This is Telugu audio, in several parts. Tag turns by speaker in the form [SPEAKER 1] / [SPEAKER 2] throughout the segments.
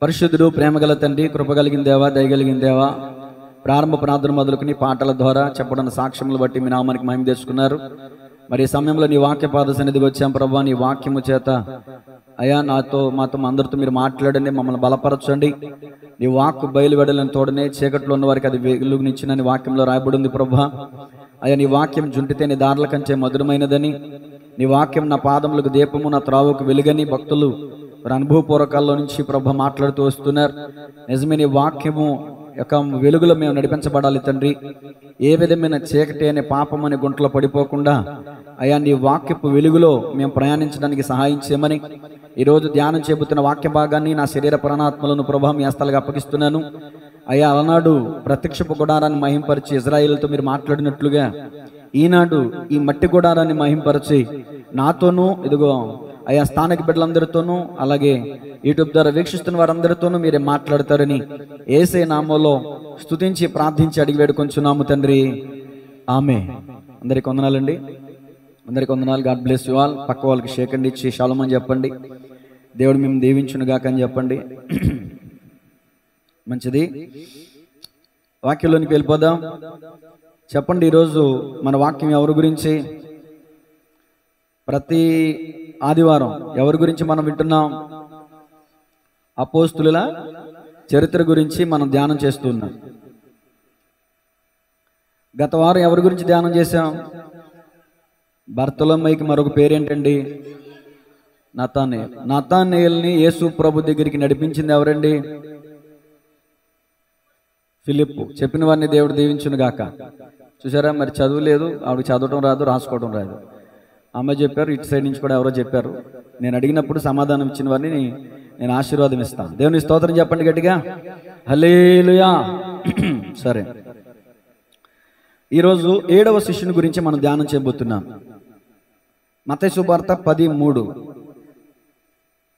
[SPEAKER 1] పరిశుద్ధుడు, ప్రేమగల తండ్రి, కృపగలిగిన దేవా, దయగలిగిన దేవా, ప్రారంభ ప్రార్థన మొదలుకుని పాటల ద్వారా చెప్పడం సాక్ష్యములు బట్టి మీ నామానికి మహిమ తెచ్చుకున్నారు. మరి ఈ సమయంలో నీ వాక్య పాద సన్నిధికి వచ్చాం ప్రభా. నీ వాక్యము చేత అయ్యా మాతో అందరితో మీరు మాట్లాడండి, మమ్మల్ని బలపరచండి. నీ వాక్కు బయలువెడలని తోడనే చీకట్లో ఉన్న వారికి అది వెలుగునిచ్చిన నీ వాక్యంలో రాయబడి ఉంది ప్రభా. అయ్యా నీ వాక్యం జుంటితే నీ దారుల కంటే మధురమైనదని, నీ వాక్యం నా పాదములకు దీపము, నా త్రావుకు వెలుగని భక్తులు అనుభవపూర్వకాల్లో నుంచి ప్రభ మాట్లాడుతూ వస్తున్నారు. నిజమే, నీ వాక్యము యొక్క వెలుగులో మేము నడిపించబడాలి తండ్రి. ఏ విధమైన చీకటి అనే పాపం అనే గుంటలో పడిపోకుండా అయ్యా నీ వాక్యపు వెలుగులో మేము ప్రయాణించడానికి సహాయం చేయమని ఈరోజు ధ్యానం చేపుతున్న వాక్య భాగాన్ని నా శరీర ప్రాణాత్మలను ప్రభా మీ హస్తాలుగా అప్పగిస్తున్నాను. అయ్యా అలనాడు ప్రత్యక్షపు గుడారాన్ని మహింపరిచి ఇజ్రాయేలుతో మీరు మాట్లాడినట్లుగా ఈనాడు ఈ మట్టి గుడారాన్ని మహింపరిచి నాతోనూ, ఇదిగో అయ్యా స్థానిక బిడ్డలందరితోనూ, అలాగే యూట్యూబ్ ద్వారా వీక్షిస్తున్న వారందరితోనూ మీరే మాట్లాడతారని యేసే నామములో స్తుతించి ప్రార్థించి అడిగి వేడుకొంచున్నాము తండ్రి, ఆమె. అందరికి వందనాలండి, అందరికి వందనాలు. God bless you all. పక్క వాళ్ళకి షేక్ అండ్ ఇచ్చి షాలోమ్ అని చెప్పండి. దేవుడు మేము దీవించును గాక అని చెప్పండి. మంచిది, వాక్యంలోనికి వెళ్ళిపోదాం. చెప్పండి, ఈరోజు మన వాక్యం ఎవరి గురించి? ప్రతి ఆదివారం ఎవరి గురించి మనం వింటున్నాం? అపోస్తులుల చరిత్ర గురించి మనం ధ్యానం చేస్తున్నాం. గత వారం ఎవరి గురించి ధ్యానం చేశాం? బర్తలోమయికి మరొక పేరేంటండి? నతానేల్. నతానేల్ని యేసు ప్రభు దగ్గరికి నడిపించింది ఎవరండి? ఫిలిప్పు. చెప్పిన వారిని దేవుడు దీవించును గాక. చూసారా, మరి చదువు లేదు, ఆవిడకి చదవటం రాదు, రాసుకోవడం రాదు. అమ్మ చెప్పారు, ఇటు సైడ్ నుంచి కూడా ఎవరో చెప్పారు. నేను అడిగినప్పుడు సమాధానం ఇచ్చిన వారిని నేను ఆశీర్వాదం ఇస్తాను. దేవుని స్తోత్రం చెప్పండి గట్టిగా, హల్లెలూయా. సరే, ఈరోజు 7వ శిష్యుని గురించి మనం ధ్యానం చేయబోతున్నాం. మత్తయి సువార్త 10:3.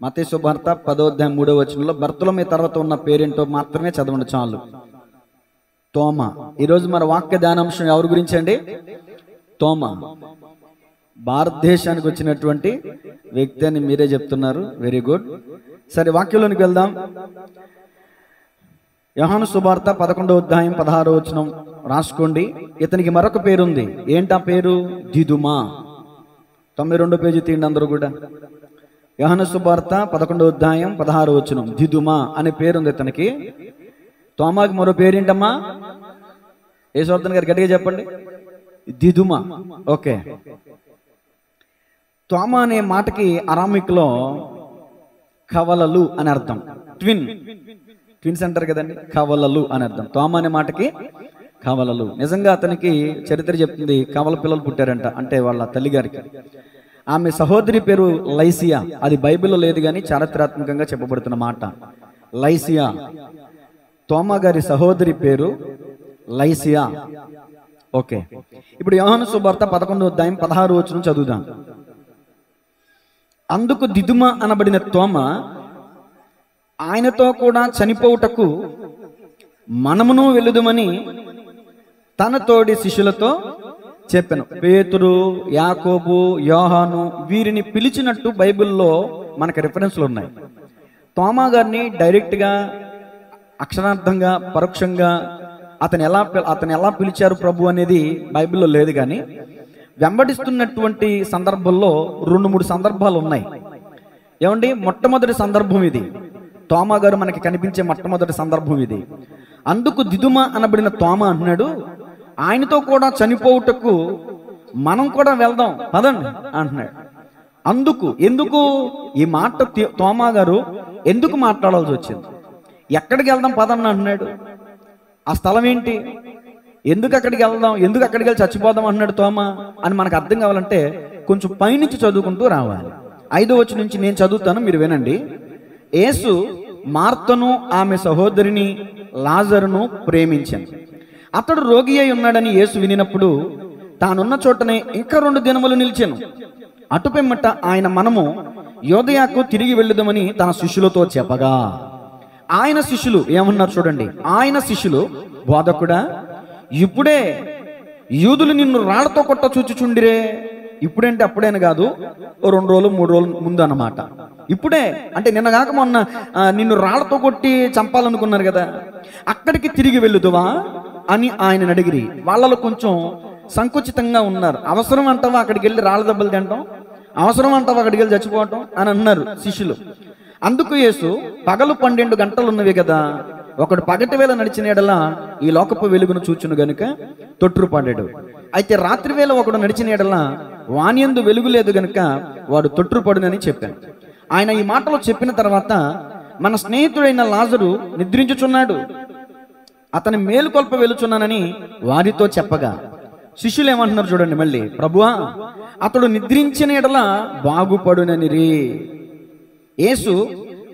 [SPEAKER 1] మత్తయి సువార్త 10వ అధ్యాయం 3వ వచనంలో బర్తలోమయి తర్వాత ఉన్న పేరేంటో మాత్రమే చదవండి చాలు. తోమా. ఈరోజు మన వాక్య ధ్యానాంశం ఎవరి గురించి అండి? తోమా. భారతదేశానికి వచ్చినటువంటి వ్యక్తి అని మీరే చెప్తున్నారు, వెరీ గుడ్. సరే, వాక్యంలోనికి వెళ్దాం. యోహాను సువార్త 11వ అధ్యాయం 16వ వచనం రాసుకోండి. ఇతనికి మరొక పేరుంది. ఏంటా పేరు? దిదుమా. 92వ పేజీ తీయండి అందరూ కూడా. యోహాను సువార్త 11వ అధ్యాయం 16వ వచనం, దిదుమా అనే పేరుంది ఇతనికి. తోమాకి మరో పేరేంటమ్మా? యేసువర్ధన్ గారు గట్టిగా చెప్పండి. దిదుమా. ఓకే. తోమా అనే మాటకి అరామిక్లో కవలలు అని అర్థం. ట్విన్స్ అంటారు కదండి, కవలలు అని అర్థం. తోమా అనే మాటకి కవలలు. నిజంగా అతనికి చరిత్ర చెప్తుంది, కవల పిల్లలు పుట్టారంట, అంటే వాళ్ళ తల్లిగారికి. ఆమె సహోదరి పేరు లైసియా. అది బైబిల్లో లేదు కానీ చారిత్రాత్మకంగా చెప్పబడుతున్న మాట. లైసియా. తోమా గారి సహోదరి పేరు లైసియా. ఓకే. ఇప్పుడు యోహాను సువార్త 11వ అధ్యాయం 16వ వచనం చదువుదాం. అందుకు దిదుమా అనబడిన తోమా ఆయనతో కూడా చనిపోవుటకు మనమును వెళుదుమని తన తోడి శిష్యులతో చెప్పాను. పేతురు, యాకోబు, యోహాను వీరిని పిలిచినట్టు బైబిల్లో మనకు రిఫరెన్స్లు ఉన్నాయి. తోమా గారిని డైరెక్ట్గా, అక్షరార్థంగా, పరోక్షంగా అతను ఎలా పిలిచారు ప్రభు అనేది బైబిల్లో లేదు. కానీ వెంబడిస్తున్నటువంటి సందర్భంలో 2-3 సందర్భాలు ఉన్నాయి. ఏమండి, మొట్టమొదటి సందర్భం ఇది. తోమా గారు మనకి కనిపించే మొట్టమొదటి సందర్భం ఇది. అందుకు దిదుమా అనబడిన తోమా అంటున్నాడు, ఆయనతో కూడా చనిపోవుటకు మనం కూడా వెళ్దాం పదండి అంటున్నాడు. ఎందుకు ఈ మాట తోమా గారు ఎందుకు మాట్లాడాల్సి వచ్చింది? ఎక్కడికి వెళ్దాం పదండి అంటున్నాడు. ఆ స్థలం ఏంటి? ఎందుకు అక్కడికి వెళ్దాం, ఎందుకు అక్కడికి వెళ్ళి చచ్చిపోదాం అంటున్నాడు తోమా అని మనకు అర్థం కావాలంటే కొంచెం పైనుంచి చదువుకుంటూ రావాలి. 5వ వచనం నుంచి నేను చదువుతాను, మీరు వినండి. యేసు మార్తను, ఆమె సహోదరిని లాజరును ప్రేమించాను. అతడు రోగి అయి ఉన్నాడని యేసు వినినప్పుడు తానున్న చోటనే ఇంకా 2 దినములు నిలిచాను. అటుపిమ్మట ఆయన మనము యోదయాకు తిరిగి వెళ్ళుదామని తన శిష్యులతో చెప్పగా, ఆయన శిష్యులు ఏమన్నారు చూడండి. ఆయన శిష్యులు, బోధకుడా, ఇప్పుడే యూదులు నిన్ను రాళ్లతో కొట్ట చూచుచుండిరే ఇప్పుడంటే అప్పుడైనా కాదు, ఓ 2 రోజులు 3 రోజులు ముందు అన్నమాట. ఇప్పుడే అంటే నిన్న కాక మొన్న నిన్ను రాళ్లతో కొట్టి చంపాలనుకున్నారు కదా, అక్కడికి తిరిగి వెళ్ళుదువా అని ఆయన అడిగిరి. వాళ్ళలో కొంచెం సంకుచితంగా ఉన్నారు. అవసరం అంటావా అక్కడికి వెళ్ళి రాళ్ళ దెబ్బలు తినటం, అవసరం అంటావా అక్కడికి వెళ్ళి చచ్చిపోవటం అని అన్నారు శిష్యులు. అందుకు యేసు, పగలు 12 గంటలు ఉన్నవి కదా, ఒకడు పగటి వేళ నడిచిన ఎడల ఈ లోకపు వెలుగును చూచును గనుక తొట్రుపడాడు. అయితే రాత్రి వేళ ఒకడు నడిచిన ఎడల వానియందు వెలుగు లేదు గనుక వాడు తొట్రుపడునని చెప్పాను. ఆయన ఈ మాటలు చెప్పిన తర్వాత, మన స్నేహితుడైన లాజరు నిద్రించుచున్నాడు, అతని మేలుకొల్ప వెలుచున్నానని వారితో చెప్పగా, శిష్యులు ఏమంటున్నారు చూడండి మళ్ళీ, ప్రభువా అతడు నిద్రించిన ఎడల బాగుపడుననిరి. యేసు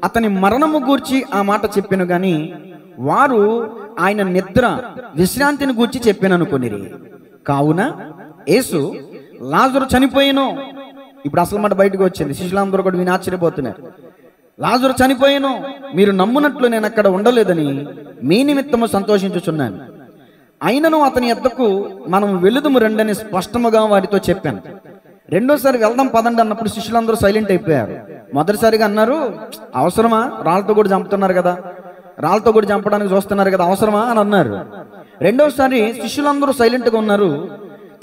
[SPEAKER 1] అతని మరణము గూర్చి ఆ మాట చెప్పాను గాని వారు ఆయన నిద్ర విశ్రాంతిని గూర్చి చెప్పాననుకొనిరి. కావున యేసు, లాజరు చనిపోయాను. ఇప్పుడు అసలు మాట బయటకు వచ్చింది. శిష్యులందరూ కూడా విని ఆశ్చర్యపోతున్నారు. లాజరు చనిపోయాను, మీరు నమ్మునట్లు నేను అక్కడ ఉండలేదని మీ నిమిత్తము సంతోషించుచున్నాను. అయినను అతని యొద్దకు మనం వెళుదుము రండని స్పష్టముగా వారితో చెప్పాను. రెండోసారి వెళ్దాం పదండి అన్నప్పుడు శిష్యులందరూ సైలెంట్ అయిపోయారు. మొదటిసారిగా అన్నారు, అవసరమా, రాళ్ళతో కూడా చంపుతున్నారు కదా, రాళ్ళతో కూడా చంపడానికి చూస్తున్నారు కదా, అవసరమా అని అన్నారు. రెండోసారి శిష్యులందరూ సైలెంట్గా ఉన్నారు.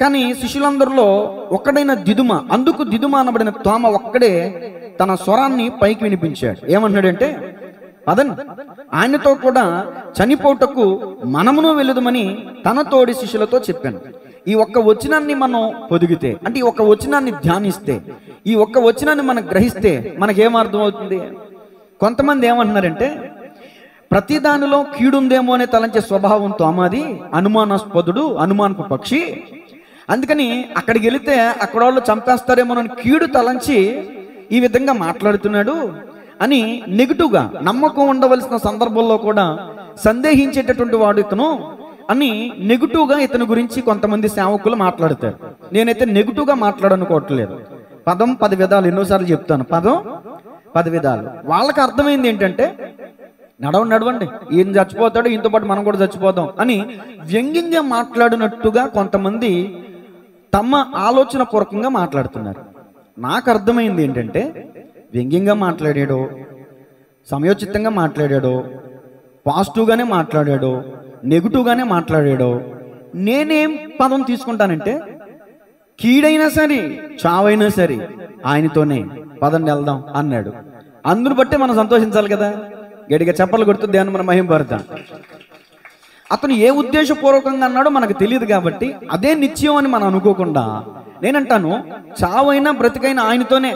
[SPEAKER 1] కానీ శిష్యులందరిలో ఒక్కడైన దిదుమ, అందుకు దిదుమ అనబడిన తోమ ఒక్కడే తన స్వరాన్ని పైకి వినిపించాడు. ఏమన్నాడంటే, పదన్ ఆయనతో కూడా చనిపోటకు మనమును వెళ్ళదుమని తన తోడి శిష్యులతో చెప్పాను. ఈ ఒక్క వచనాన్ని మనం పొదిగితే, అంటే ఈ ఒక్క వచనాన్ని ధ్యానిస్తే, ఈ ఒక్క వచనాన్ని మనం గ్రహిస్తే మనకేమర్థం అవుతుంది? కొంతమంది ఏమంటున్నారంటే, ప్రతి దానిలో కీడుందేమో అనే తలంచే స్వభావం తోమాది, అనుమానాస్పదుడు, అనుమానపు పక్షి. అందుకని అక్కడికి వెళితే అక్కడ వాళ్ళు చంపేస్తారేమోనని కీడు తలంచి ఈ విధంగా మాట్లాడుతున్నాడు అని నెగిటివ్గా, నమ్మకం ఉండవలసిన సందర్భంలో కూడా సందేహించేటటువంటి వాడు ఇతను అని నెగిటివ్గా ఇతని గురించి కొంతమంది సేవకులు మాట్లాడతారు. నేనైతే నెగిటివ్గా మాట్లాడనుకోవట్లేదు. పదం 10 విధాలు, ఎన్నోసార్లు చెప్తాను, పదం 10 విధాలు. వాళ్ళకి అర్థమైంది ఏంటంటే, నడవండి, ఈయన చచ్చిపోతాడు, ఈయనతో పాటు మనం కూడా చచ్చిపోతాం అని వ్యంగ్యంగా మాట్లాడినట్టుగా కొంతమంది తమ ఆలోచన పూర్వకంగా మాట్లాడుతున్నారు. నాకు అర్థమైంది ఏంటంటే, వ్యంగ్యంగా మాట్లాడాడో, సమయోచితంగా మాట్లాడాడో, పాజిటివ్గానే మాట్లాడాడో, నెగిటివ్గానే మాట్లాడాడో, నేనేం పదం తీసుకుంటానంటే, కీడైనా సరే చావైనా సరే ఆయనతోనే పదండి వెళ్దాం అన్నాడు. అందును బట్టే మనం సంతోషించాలి కదా, గట్టిగా చప్పలు కొడుతూ దేవుని మనం మహిమపడతాం. అతను ఏ ఉద్దేశపూర్వకంగా అన్నాడో మనకు తెలియదు కాబట్టి అదే నిత్యం అని మనం అనుకోకుండా, నేనంటాను చావైనా బ్రతికైనా ఆయనతోనే.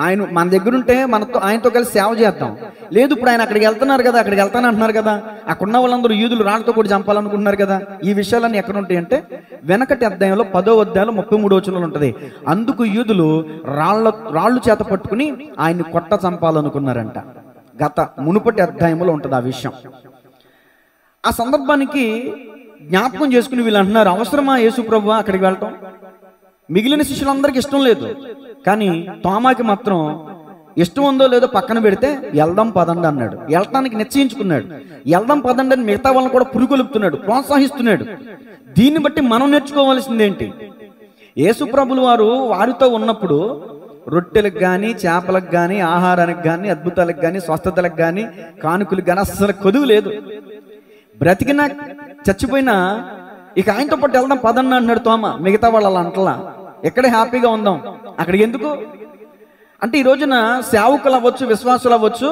[SPEAKER 1] ఆయన మన దగ్గర ఉంటే మనతో ఆయనతో కలిసి సేవ చేద్దాం. లేదు, ఇప్పుడు ఆయన అక్కడికి వెళ్తున్నారు కదా, అక్కడికి వెళ్తానంటున్నారు కదా, అక్కడున్న వాళ్ళందరూ యూదులు రాళ్ళతో కూడా చంపాలనుకుంటున్నారు కదా. ఈ విషయాలన్నీ ఎక్కడ ఉంటాయి అంటే, వెనకటి అధ్యాయంలో 10వ అధ్యాయంలో 33వ వచనంలో ఉంటుంది. అందుకు యూదులు రాళ్ళు చేత పట్టుకుని ఆయన్ని కొట్ట చంపాలనుకున్నారంట. మునుపటి అధ్యాయంలో ఉంటుంది ఆ విషయం. ఆ సందర్భానికి జ్ఞాపకం చేసుకుని వీళ్ళు అంటున్నారు, అవసరమా యేసు ప్రభువా అక్కడికి వెళ్ళటం? మిగిలిన శిష్యులందరికీ ఇష్టం లేదు, కానీ తోమాకి మాత్రం ఇష్టం ఉందో లేదో పక్కన పెడితే వెళ్దాం పదండి అన్నాడు. వెళ్ళటానికి నిశ్చయించుకున్నాడు. వెళ్దాం పదండి అని మిగతా వాళ్ళని కూడా పురుగొలుపుతున్నాడు, ప్రోత్సహిస్తున్నాడు. దీన్ని బట్టి మనం నేర్చుకోవాల్సింది ఏంటి? యేసు ప్రభులు వారు వారితో ఉన్నప్పుడు రొట్టెలకు కానీ, చేపలకు కానీ, ఆహారానికి కానీ, అద్భుతాలకు కానీ, స్వస్థతలకు కానీ, కానుకలకు కానీ అస్సలు కొదువు లేదు. బ్రతికినా చచ్చిపోయినా ఇక ఆయనతో పాటు వెళ్దాం పదన్న అన్నాడు తోమ. మిగతా వాళ్ళు అలా అంటలా, ఎక్కడే హ్యాపీగా ఉందాం, అక్కడికి ఎందుకు అంటే, ఈ రోజున సేవకులు అవ్వచ్చు, విశ్వాసులు అవ్వచ్చు,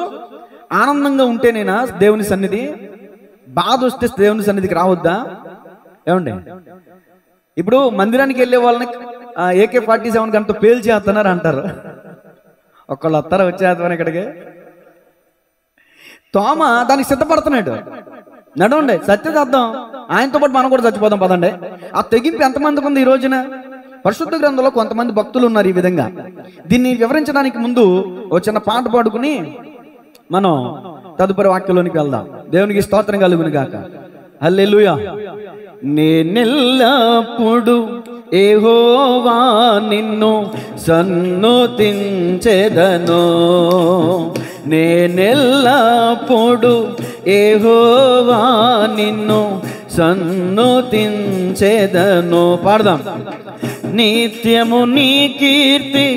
[SPEAKER 1] ఆనందంగా ఉంటేనేనా దేవుని సన్నిధి? బాధ వస్తే దేవుని సన్నిధికి రావద్దా? ఏమండి, ఇప్పుడు మందిరానికి వెళ్ళే వాళ్ళని AK-47 గంట పేల్చేస్తున్నారు అంటారు. ఒకళ్ళు వస్తారా వచ్చేస్తామని ఇక్కడికి? తోమ దానికి సిద్ధపడుతున్నాడు. నడవండి సత్యదార్థం, ఆయనతో పాటు మనం కూడా చచ్చిపోదాం పదండి. ఆ తెగింపు ఎంతమందికి ఉంది ఈ రోజున? పరిశుద్ధ గ్రంథంలో కొంతమంది భక్తులు ఉన్నారు ఈ విధంగా. దీన్ని వివరించడానికి ముందు ఒక చిన్న పాట పాడుకుని మనం తదుపరి వాక్యంలోనికి వెళ్దాం. దేవునికి స్తోత్రం కలుగును గాక. హల్లెలూయా. నేనెల్లప్పుడు యెహోవా నిన్ను సన్నుతించెదను, నేనెల్లప్పుడు యెహోవా నిన్ను సన్నుతించెదను. పాడదాం. నిత్యము నీ కీర్తి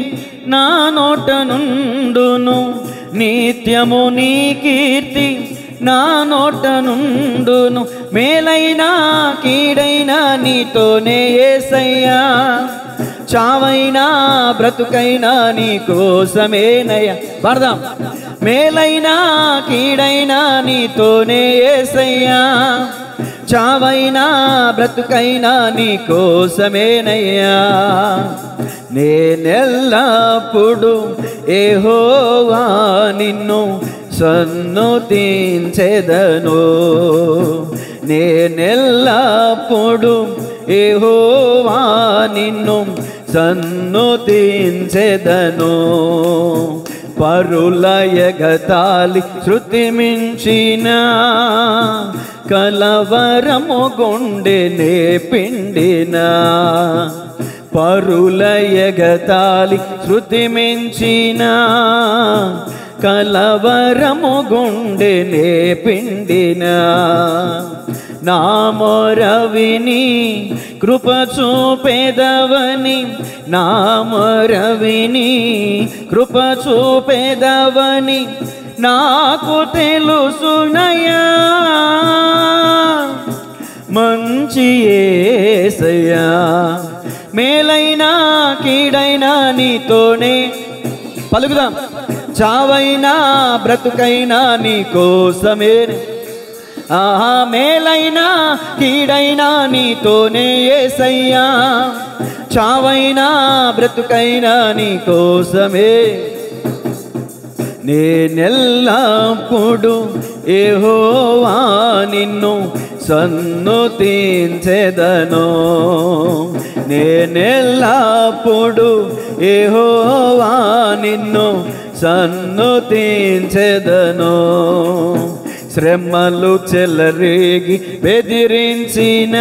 [SPEAKER 1] నా నోట నుండును, నిత్యము నీ కీర్తి నా నోట నుండును. మేలైనా కీడైనా నీతోనే యేసయ్యా, చావైనా బ్రతుకైనా నీ కోసమేనయ్యా. పాడదాం. మేలైనా కీడైనా నీతోనే యేసయ్యా, చావైనా బ్రతుకైనా నీ కోసమేనయ్యా. నేనెల్లప్పుడు యెహోవా నిన్ను సన్నుతించెదను, నేనెల్లప్పుడు యెహోవా నిన్ను సన్నుతించెదను. పరుల ఎగతాళి శృతి మించిన కలవరము గుండెనే పిండిన, పరుల ఎగతాళి శృతి మించిన కలవరము గుండెనే పిండిన. నా మొర విని కృప చూపెదవని, నా మొర విని కృప చూపెదవని నాకు తెలుసునయ్యా. మంచి యేసయ్యా, మేలైనా కీడైనా నీతోనే. పలుకుదాం. చావైనా బ్రతుకైనా నీ కోసమే. ఆహా, మేలైనా కీడైనా నీతోనే యేసయ్యా, చావైనా బ్రతుకైనా నీ కోసమే. నేనెల్లప్పుడు యెహోవా నిన్ను సన్నుతించెదను, నేనెల్లప్పుడు యెహోవా నిన్ను సన్నుతించెదను. శ్రమలు చెలరేగి బెదిరించిన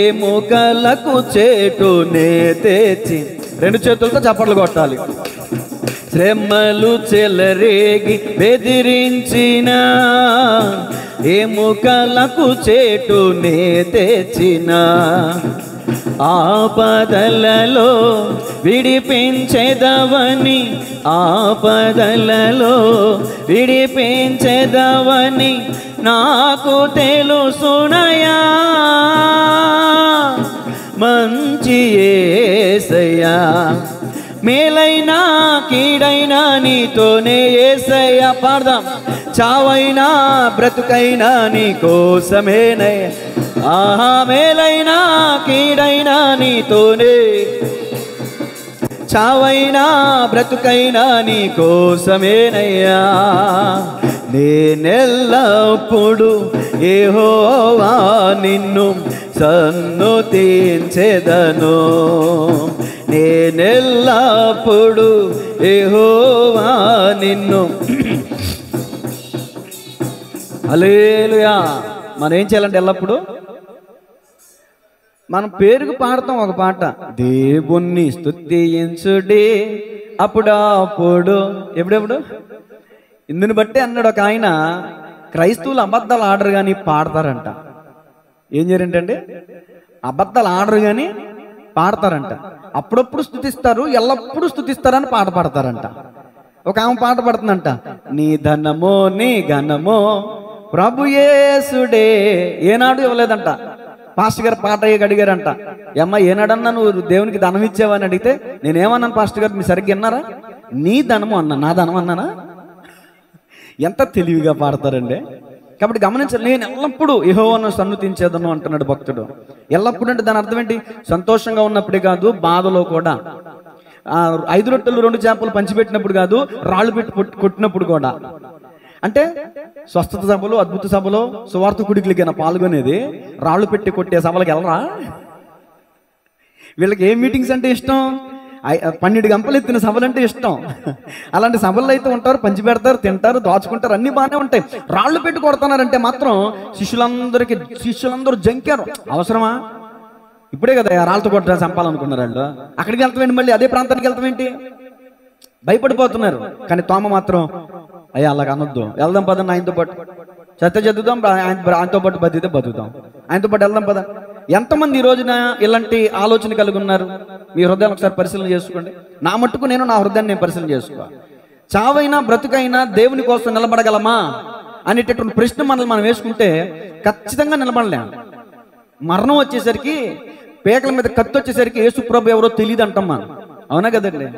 [SPEAKER 1] ఎముకలకు చేటునే తెచ్చి. రెండు చేతులతో చప్పట్లు కొట్టాలి. శ్రమలు చెలరేగి బెదిరించిన ఎముకలకు చేటునే తెచ్చిన, ఆపదలలో విడిపించెదవని, ఆపదలలో విడిపించెదవని నాకు తెలుసునయ్యా. మంచి యేసయ్యా, మేలైనా కీడైనా నీతోనే యేసయ్యా. పాడదాం. చావైనా బ్రతుకైనా నీ కోసమేనయ్యా. ఆహా, మేలైనా కీడైనా నీతోనే, చావైనా బ్రతుకైనా నీ కోసమేనయ్యా. నేనెల్లప్పుడు యెహోవా నిన్ను సన్నుతించెదను, నేనెల్లప్పుడు యెహోవా నిన్ను. హల్లెలూయా. మనం ఏం చేయాలంటే ఎల్లప్పుడు మనం పేరుకు పాడతాం ఒక పాట, దేవుణ్ణి స్తుతించుడే అప్పుడప్పుడు. ఎప్పుడెప్పుడు? ఇందుని బట్టి అన్నాడు ఒక ఆయన, క్రైస్తవులు అబద్ధాలు ఆడరు కానీ పాడతారంట. ఏం చేయాలంటే అబద్ధాలు ఆడరు కానీ పాడతారంట. అప్పుడప్పుడు స్తుతిస్తారు, ఎల్లప్పుడూ స్తుతిస్తారని పాట పాడతారంట. ఒక ఆమె పాట పడుతుందంట, నీ ధనమో నీ ఘనమో ప్రభు యేసుడే. ఏనాడు ఇవ్వలేదంట. పాస్టర్ గారు పాట అడిగారంట, అమ్మ ఏనాడన్నా నువ్వు దేవునికి ధనం ఇచ్చావని అడిగితే నేనేమన్నాను పాస్టర్ గారు, మీరు సరిగ్గా విన్నారా? నీ ధనము అన్నా, నా ధనం అన్నానా? ఎంత తెలివిగా పాడతారండి. కాబట్టి గమనించాలి. నేను ఎల్లప్పుడూ యెహోవాను సన్నుతించేదను అంటున్నాడు భక్తుడు. ఎల్లప్పుడు అంటే దాని అర్థం ఏంటి? సంతోషంగా ఉన్నప్పుడే కాదు, బాధలో కూడా. 5 రొట్టెలు 2 చేపలు పంచిపెట్టినప్పుడు కాదు, రాళ్ళు పెట్టి కొట్టినప్పుడు కూడా. అంటే స్వస్థత సభలు, అద్భుత సభలో, సువార్త కుడికిలకైనా పాల్గొనేది, రాళ్ళు పెట్టి కొట్టే సభలకు వెళ్ళరా? వీళ్ళకి ఏ మీటింగ్స్ అంటే ఇష్టం? 12 గంపలు ఎత్తిన సభలు అంటే ఇష్టం. అలాంటి సభల్లో అయితే ఉంటారు, పంచి పెడతారు, తింటారు, దాచుకుంటారు, అన్ని బాగానే ఉంటాయి. రాళ్ళు పెట్టి కొడుతున్నారంటే మాత్రం శిష్యులందరూ జంకారు. అవసరమా? ఇప్పుడే కదా రాళ్ళతో కొట్ట చంపాలనుకున్నారు వాళ్ళు. అక్కడికి వెళ్తామేంటి? మళ్ళీ అదే ప్రాంతానికి వెళ్తామేంటి? భయపడిపోతున్నారు. కానీ తోమ మాత్రం, అయ్యా అలాగ అనొద్దు, వెళ్దాం పదండి ఆయనతో పాటు, చెత్త చదువుదాం, ఆయనతో పాటు బతికితే బతుకుతాం, ఆయనతో పాటు వెళ్దాం పద. ఎంతమంది ఈ రోజున ఇలాంటి ఆలోచన కలిగి ఉన్నారు? మీ హృదయాన్ని ఒకసారి పరిశీలన చేసుకోండి. నా మట్టుకు నేను నా హృదయాన్ని నేను పరిశీలన చేసుకోవాలి. చావైనా బ్రతుకైనా దేవుని కోసం నిలబడగలమా అనేటటువంటి ప్రశ్న మనల్ని మనం వేసుకుంటే ఖచ్చితంగా నిలబడలేము. మరణం వచ్చేసరికి, పేకల మీద కత్తి వచ్చేసరికి యేసుప్రభు ఎవరో తెలియదు అంటాం మనం. అవునా కదండి?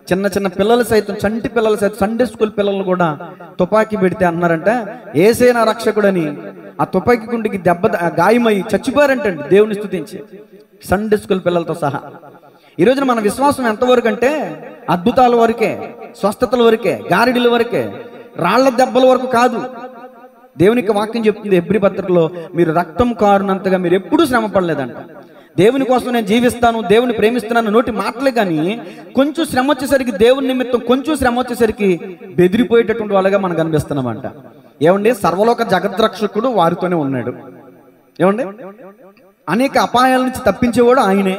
[SPEAKER 1] చిన్న చిన్న పిల్లలు సైతం, చంటి పిల్లలు సైతం, సండే స్కూల్ పిల్లలు కూడా తుపాకీ పెడితే అన్నారంట యేసే నా రక్షకుడని. ఆ తుపాకీ గుండికి దెబ్బ గాయమై చచ్చిపోయారంటండి దేవుని స్తుతించి, సండే స్కూల్ పిల్లలతో సహా. ఈ రోజున మన విశ్వాసం ఎంతవరకు అంటే అద్భుతాల వరకే, స్వస్థతల వరకే, గారిడిల వరకే, రాళ్ల దెబ్బల వరకు కాదు. దేవునికి వాక్యం చెప్తుంది హెబ్రీ పత్రికలో, మీరు రక్తం కారునంతగా మీరు ఎప్పుడూ శ్రమ పడలేదంట. దేవుని కోసం నేను జీవిస్తాను, దేవుని ప్రేమిస్తున్నాను నోటి మాటలే కానీ కొంచెం శ్రమ వచ్చేసరికి, దేవుని నిమిత్తం కొంచెం శ్రమ వచ్చేసరికి బెదిరిపోయేటటువంటి వాళ్ళగా మనకు అనిపిస్తున్నామంట. ఏమండి? సర్వలోక జగద్రక్షకుడు వారితోనే ఉన్నాడు. ఏమండి? అనేక అపాయాల నుంచి తప్పించేవాడు ఆయనే.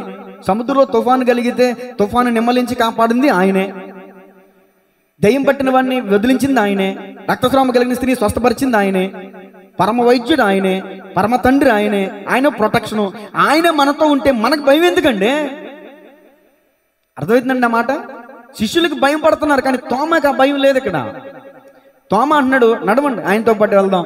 [SPEAKER 1] సముద్రంలో తుఫాను కలిగితే తుఫాను నిమ్మలించి కాపాడింది ఆయనే. దయ్యం పట్టిన వాడిని వదిలించింది ఆయనే. రక్తస్రావం కలిగిన స్త్రీ స్వస్థపరిచింది ఆయనే. పరమ వైద్యుడు ఆయనే, పరమ తండ్రి ఆయనే. ఆయన ప్రొటెక్షను. ఆయన మనతో ఉంటే మనకు భయం ఎందుకండి? అర్థమవుతుందండి ఆ మాట? శిష్యులకు భయం పడుతున్నారు కానీ తోమకి ఆ భయం లేదు. ఇక్కడ తోమ అంటున్నాడు, నడవండి ఆయనతో పాటు వెళ్దాం.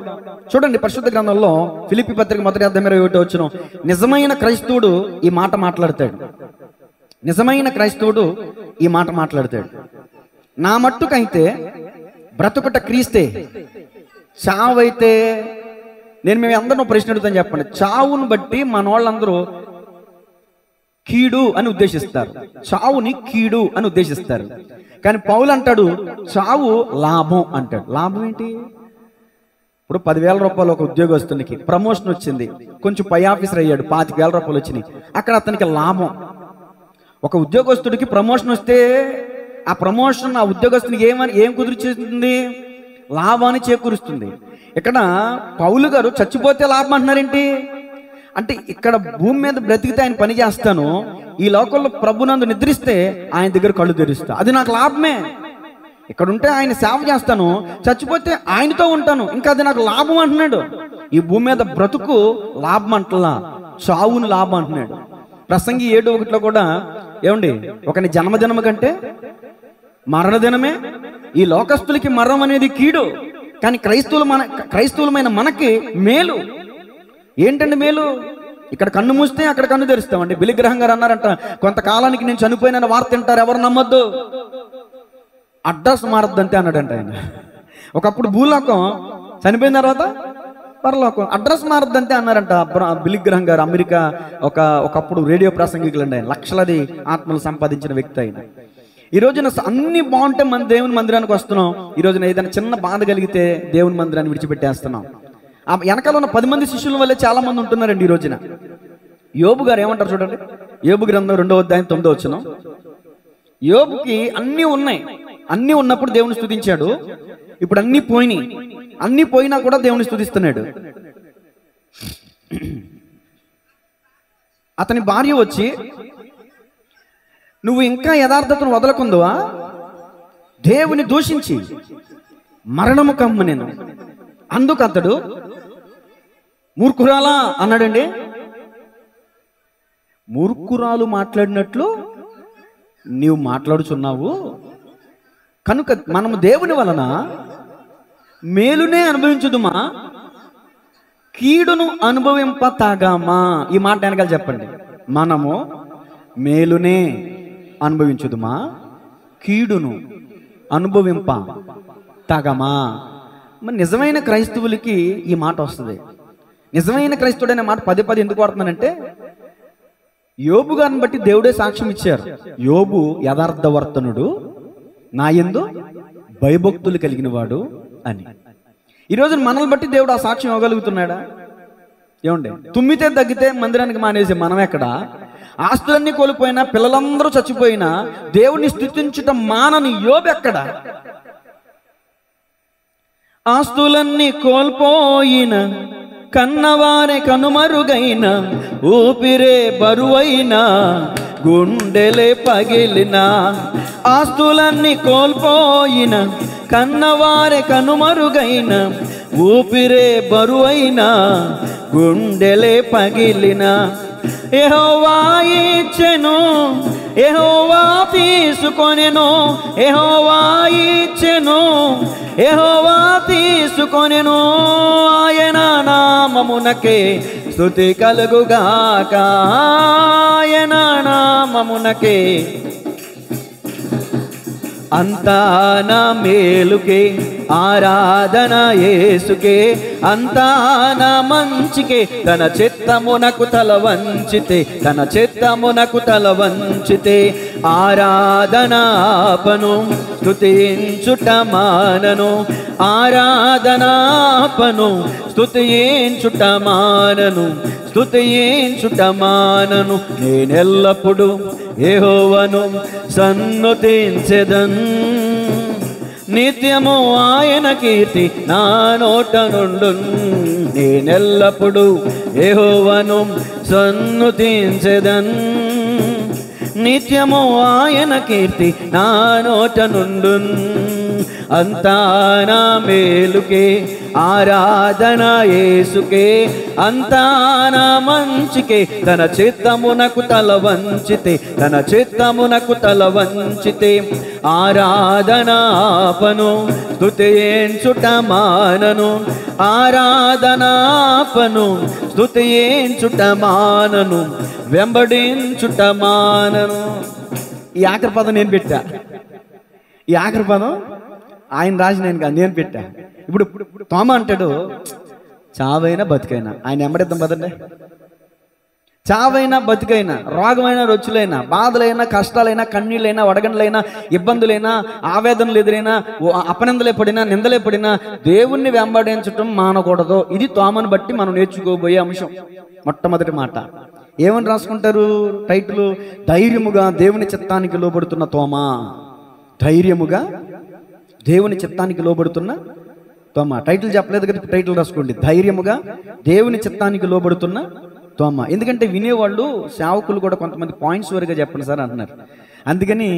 [SPEAKER 1] చూడండి పరిశుద్ధ గ్రంథంలో ఫిలిప్పీ పత్రిక 1:21 నిజమైన క్రైస్తవుడు ఈ మాట మాట్లాడతాడు. నిజమైన క్రైస్తవుడు ఈ మాట మాట్లాడతాడు. నా మట్టుకైతే బ్రతుకుట క్రీస్తే, చావైతే నేను మేము అందరూ ప్రశ్న అడుగుతాను. చెప్పండి, చావును బట్టి మన వాళ్ళందరూ కీడు అని ఉద్దేశిస్తారు, చావుని కీడు అని ఉద్దేశిస్తారు. కానీ పౌలు అంటాడు చావు లాభం అంటాడు. లాభం ఏంటి? ఇప్పుడు 10,000 రూపాయలు ఒక ఉద్యోగస్తునికి ప్రమోషన్ వచ్చింది, కొంచెం పై ఆఫీసర్ అయ్యాడు, 25,000 రూపాయలు వచ్చినాయి. అక్కడ అతనికి లాభం. ఒక ఉద్యోగస్తుడికి ప్రమోషన్ వస్తే ఆ ప్రమోషన్ ఆ ఉద్యోగస్తునికి ఏం కుదుర్చేస్తుంది? లాభాన్ని చేకూరుస్తుంది. ఇక్కడ పౌలు గారు చచ్చిపోతే లాభం అంటున్నారేంటి అంటే, ఇక్కడ భూమి మీద బ్రతికితే ఆయన పని చేస్తాను, ఈ లోకంలో ప్రభునందు నిద్రిస్తే ఆయన దగ్గర కళ్ళు తెరుస్తా, అది నాకు లాభమే. ఇక్కడ ఉంటే ఆయన సేవ చేస్తాను, చచ్చిపోతే ఆయనతో ఉంటాను, ఇంకా అది నాకు లాభం అంటున్నాడు. ఈ భూమి మీద బ్రతుకు లాభం అంటలా, చావును లాభం అంటున్నాడు. ప్రసంగి 7:1 కూడా ఏమండి, ఒకని జన్మదినము కంటే మరణదినమే. ఈ లోకస్తులకి మరణం అనేది కీడు, కానీ క్రైస్తవులమైన మనకి మేలు. ఏంటండి మేలు? ఇక్కడ కన్ను మూస్తే అక్కడ కన్ను తెరుస్తామండి. బిలిగ్రహం గారు అన్నారంట, కొంతకాలానికి నేను చనిపోయిన వార్త తింటారు, ఎవరు నమ్మద్దు, అడ్రస్ మారద్దంతే అన్నాడంట ఆయన. ఒకప్పుడు భూలోకం, చనిపోయిన తర్వాత పరలోకం, అడ్రస్ మారద్దంతే అన్నారంట బిలిగ్రహం గారు. అమెరికా ఒకప్పుడు రేడియో ప్రసంగికులండి ఆయన, లక్షలది ఆత్మలు సంపాదించిన వ్యక్తి ఆయన. ఈ రోజున అన్ని బాగుంటే మన దేవుని మందిరానికి వస్తున్నాం, ఈ రోజున ఏదైనా చిన్న బాధ కలిగితే దేవుని మందిరాన్ని విడిచిపెట్టేస్తున్నాం. ఆ వెనకాల ఉన్న 10 మంది శిష్యుల వల్లే చాలా మంది ఉంటున్నారండి ఈ రోజున. యోబు గారు ఏమంటారు చూడండి, యోబు గ్రంథం 2:9 యోబుకి అన్నీ ఉన్నాయి, అన్నీ ఉన్నప్పుడు దేవుని స్తుతించాడు. ఇప్పుడు అన్నీ పోయినాయి, అన్నీ పోయినా కూడా దేవుని స్తుతిస్తున్నాడు. అతని భార్య వచ్చి, నువ్వు ఇంకా యథార్థతను వదలకుందువా, దేవుని దూషించి మరణము కమ్ము నేను. అందుకు అతడు మూర్ఖురాలా అన్నాడండి. మూర్ఖురాలు మాట్లాడినట్లు నీవు మాట్లాడుచున్నావు, కనుక మనము దేవుని వలన మేలునే అనుభవించుదుమా, కీడును అనుభవింప తాగామా. ఈ మాట వెనకాల చెప్పండి, మనము మేలునే అనుభవించుదుమా, కీడును అనుభవింప తాగమా. మరి నిజమైన క్రైస్తవులకి ఈ మాట వస్తుంది. నిజమైన క్రైస్తవుడు అనే మాట 10 ఎందుకు వాడుతున్నానంటే, యోబు గారిని బట్టి దేవుడే సాక్ష్యం ఇచ్చారు. యోబు యథార్థవర్తనుడు, నా యందు భయభక్తులు కలిగిన వాడు అని. ఈరోజు మనల్ని బట్టి దేవుడు ఆ సాక్ష్యం ఇవ్వగలుగుతున్నాడా? ఏమండి, తుమ్మితే తగ్గితే మందిరానికి మానేసి మనం ఎక్కడ? ఆస్తులన్నీ కోల్పోయినా, పిల్లలందరూ చచ్చిపోయినా దేవుణ్ణి స్తుతించటం మానని యోబు ఎక్కడ? ఆస్తులన్నీ కోల్పోయిన, కన్నవారే కనుమరుగైన, ఊపిరే బరువైన, గుండెలే పగిలిన. ఆస్తులన్నీ కోల్పోయిన, కన్నవారే కనుమరుగైన, ఊపిరే బరువైన, గుండెలే పగిలిన. యెహోవా ఇచ్చెను, యెహోవా తీసుకొనెను, యెహోవా ఇచ్చెను, యెహోవా తీసుకొనెను. ఆయన నామమునకే స్తుతి కలుగుగాక, ఆయన నామమునకే. అంతా నా మేలుకే ఆరాధన యేసుకే, అంతా నా మంచికే. తన చిత్తమునకు తల వంచితే, తన చిత్తమునకు తల వంచితే, ఆరాధనాపను స్తుతించుట మానను, ఆరాధనాపను స్తుతించుట మానను, స్తుతించుట మానను. నేనెల్లప్పుడు యెహోవాను సన్నుతించెదన్, నిత్యము ఆయన కీర్తి నా నోట నుండున్. నేనెల్లప్పుడు యెహోవాను సన్నుతించెదన్, నిత్యము ఆయన కీర్తి నా నోట నుండున్. అంతా నా మేలుకే ఆరాధన యేసుకే, అంతా నా మంచికే. తన చిత్తమునకు తల వంచితే, తన చిత్తమునకు తల వంచితే, ఆరాధనాపను స్తుతించుట మానను, ఆరాధనాపను స్తుతించుట మానను, వెంబడించుట మానను. ఈ ఆఖరి పదం నేను పెట్టా, ఈ ఆఖరి పదం ఆయన రాసిన నేను పెట్టా. ఇప్పుడు తోమ అంటాడు, చావైనా బతికైనా ఆయన ఎమ్మడిద్దాం పదండి. చావైనా బతికైనా, రోగమైన రొచ్చులైనా, బాధలైనా, కష్టాలైనా, కన్నీళ్ళైనా, వడగండ్లైనా, ఇబ్బందులైనా, ఆవేదనలు ఎదురైనా, అపనిందలే పడినా, నిందలే పడినా దేవుణ్ణి వెంబడించటం మానకూడదు. ఇది తోమను బట్టి మనం నేర్చుకోబోయే అంశం. మొట్టమొదటి మాట ఏమని రాసుకుంటారు టైటిల్? ధైర్యముగా దేవుని చిత్తానికి లోబడుతున్న తోమా. ధైర్యముగా దేవుని చిత్తానికి లోబడుతున్న తోమ. టైటిల్ చెప్పలేదు కదా, టైటిల్ రాసుకోండి, ధైర్యముగా దేవుని చిత్తానికి లోబడుతున్న తోమ. ఎందుకంటే వినేవాళ్ళు, సేవకులు కూడా కొంతమంది పాయింట్స్ వరిగా చెప్పండి సార్ అంటున్నారు. అందుకని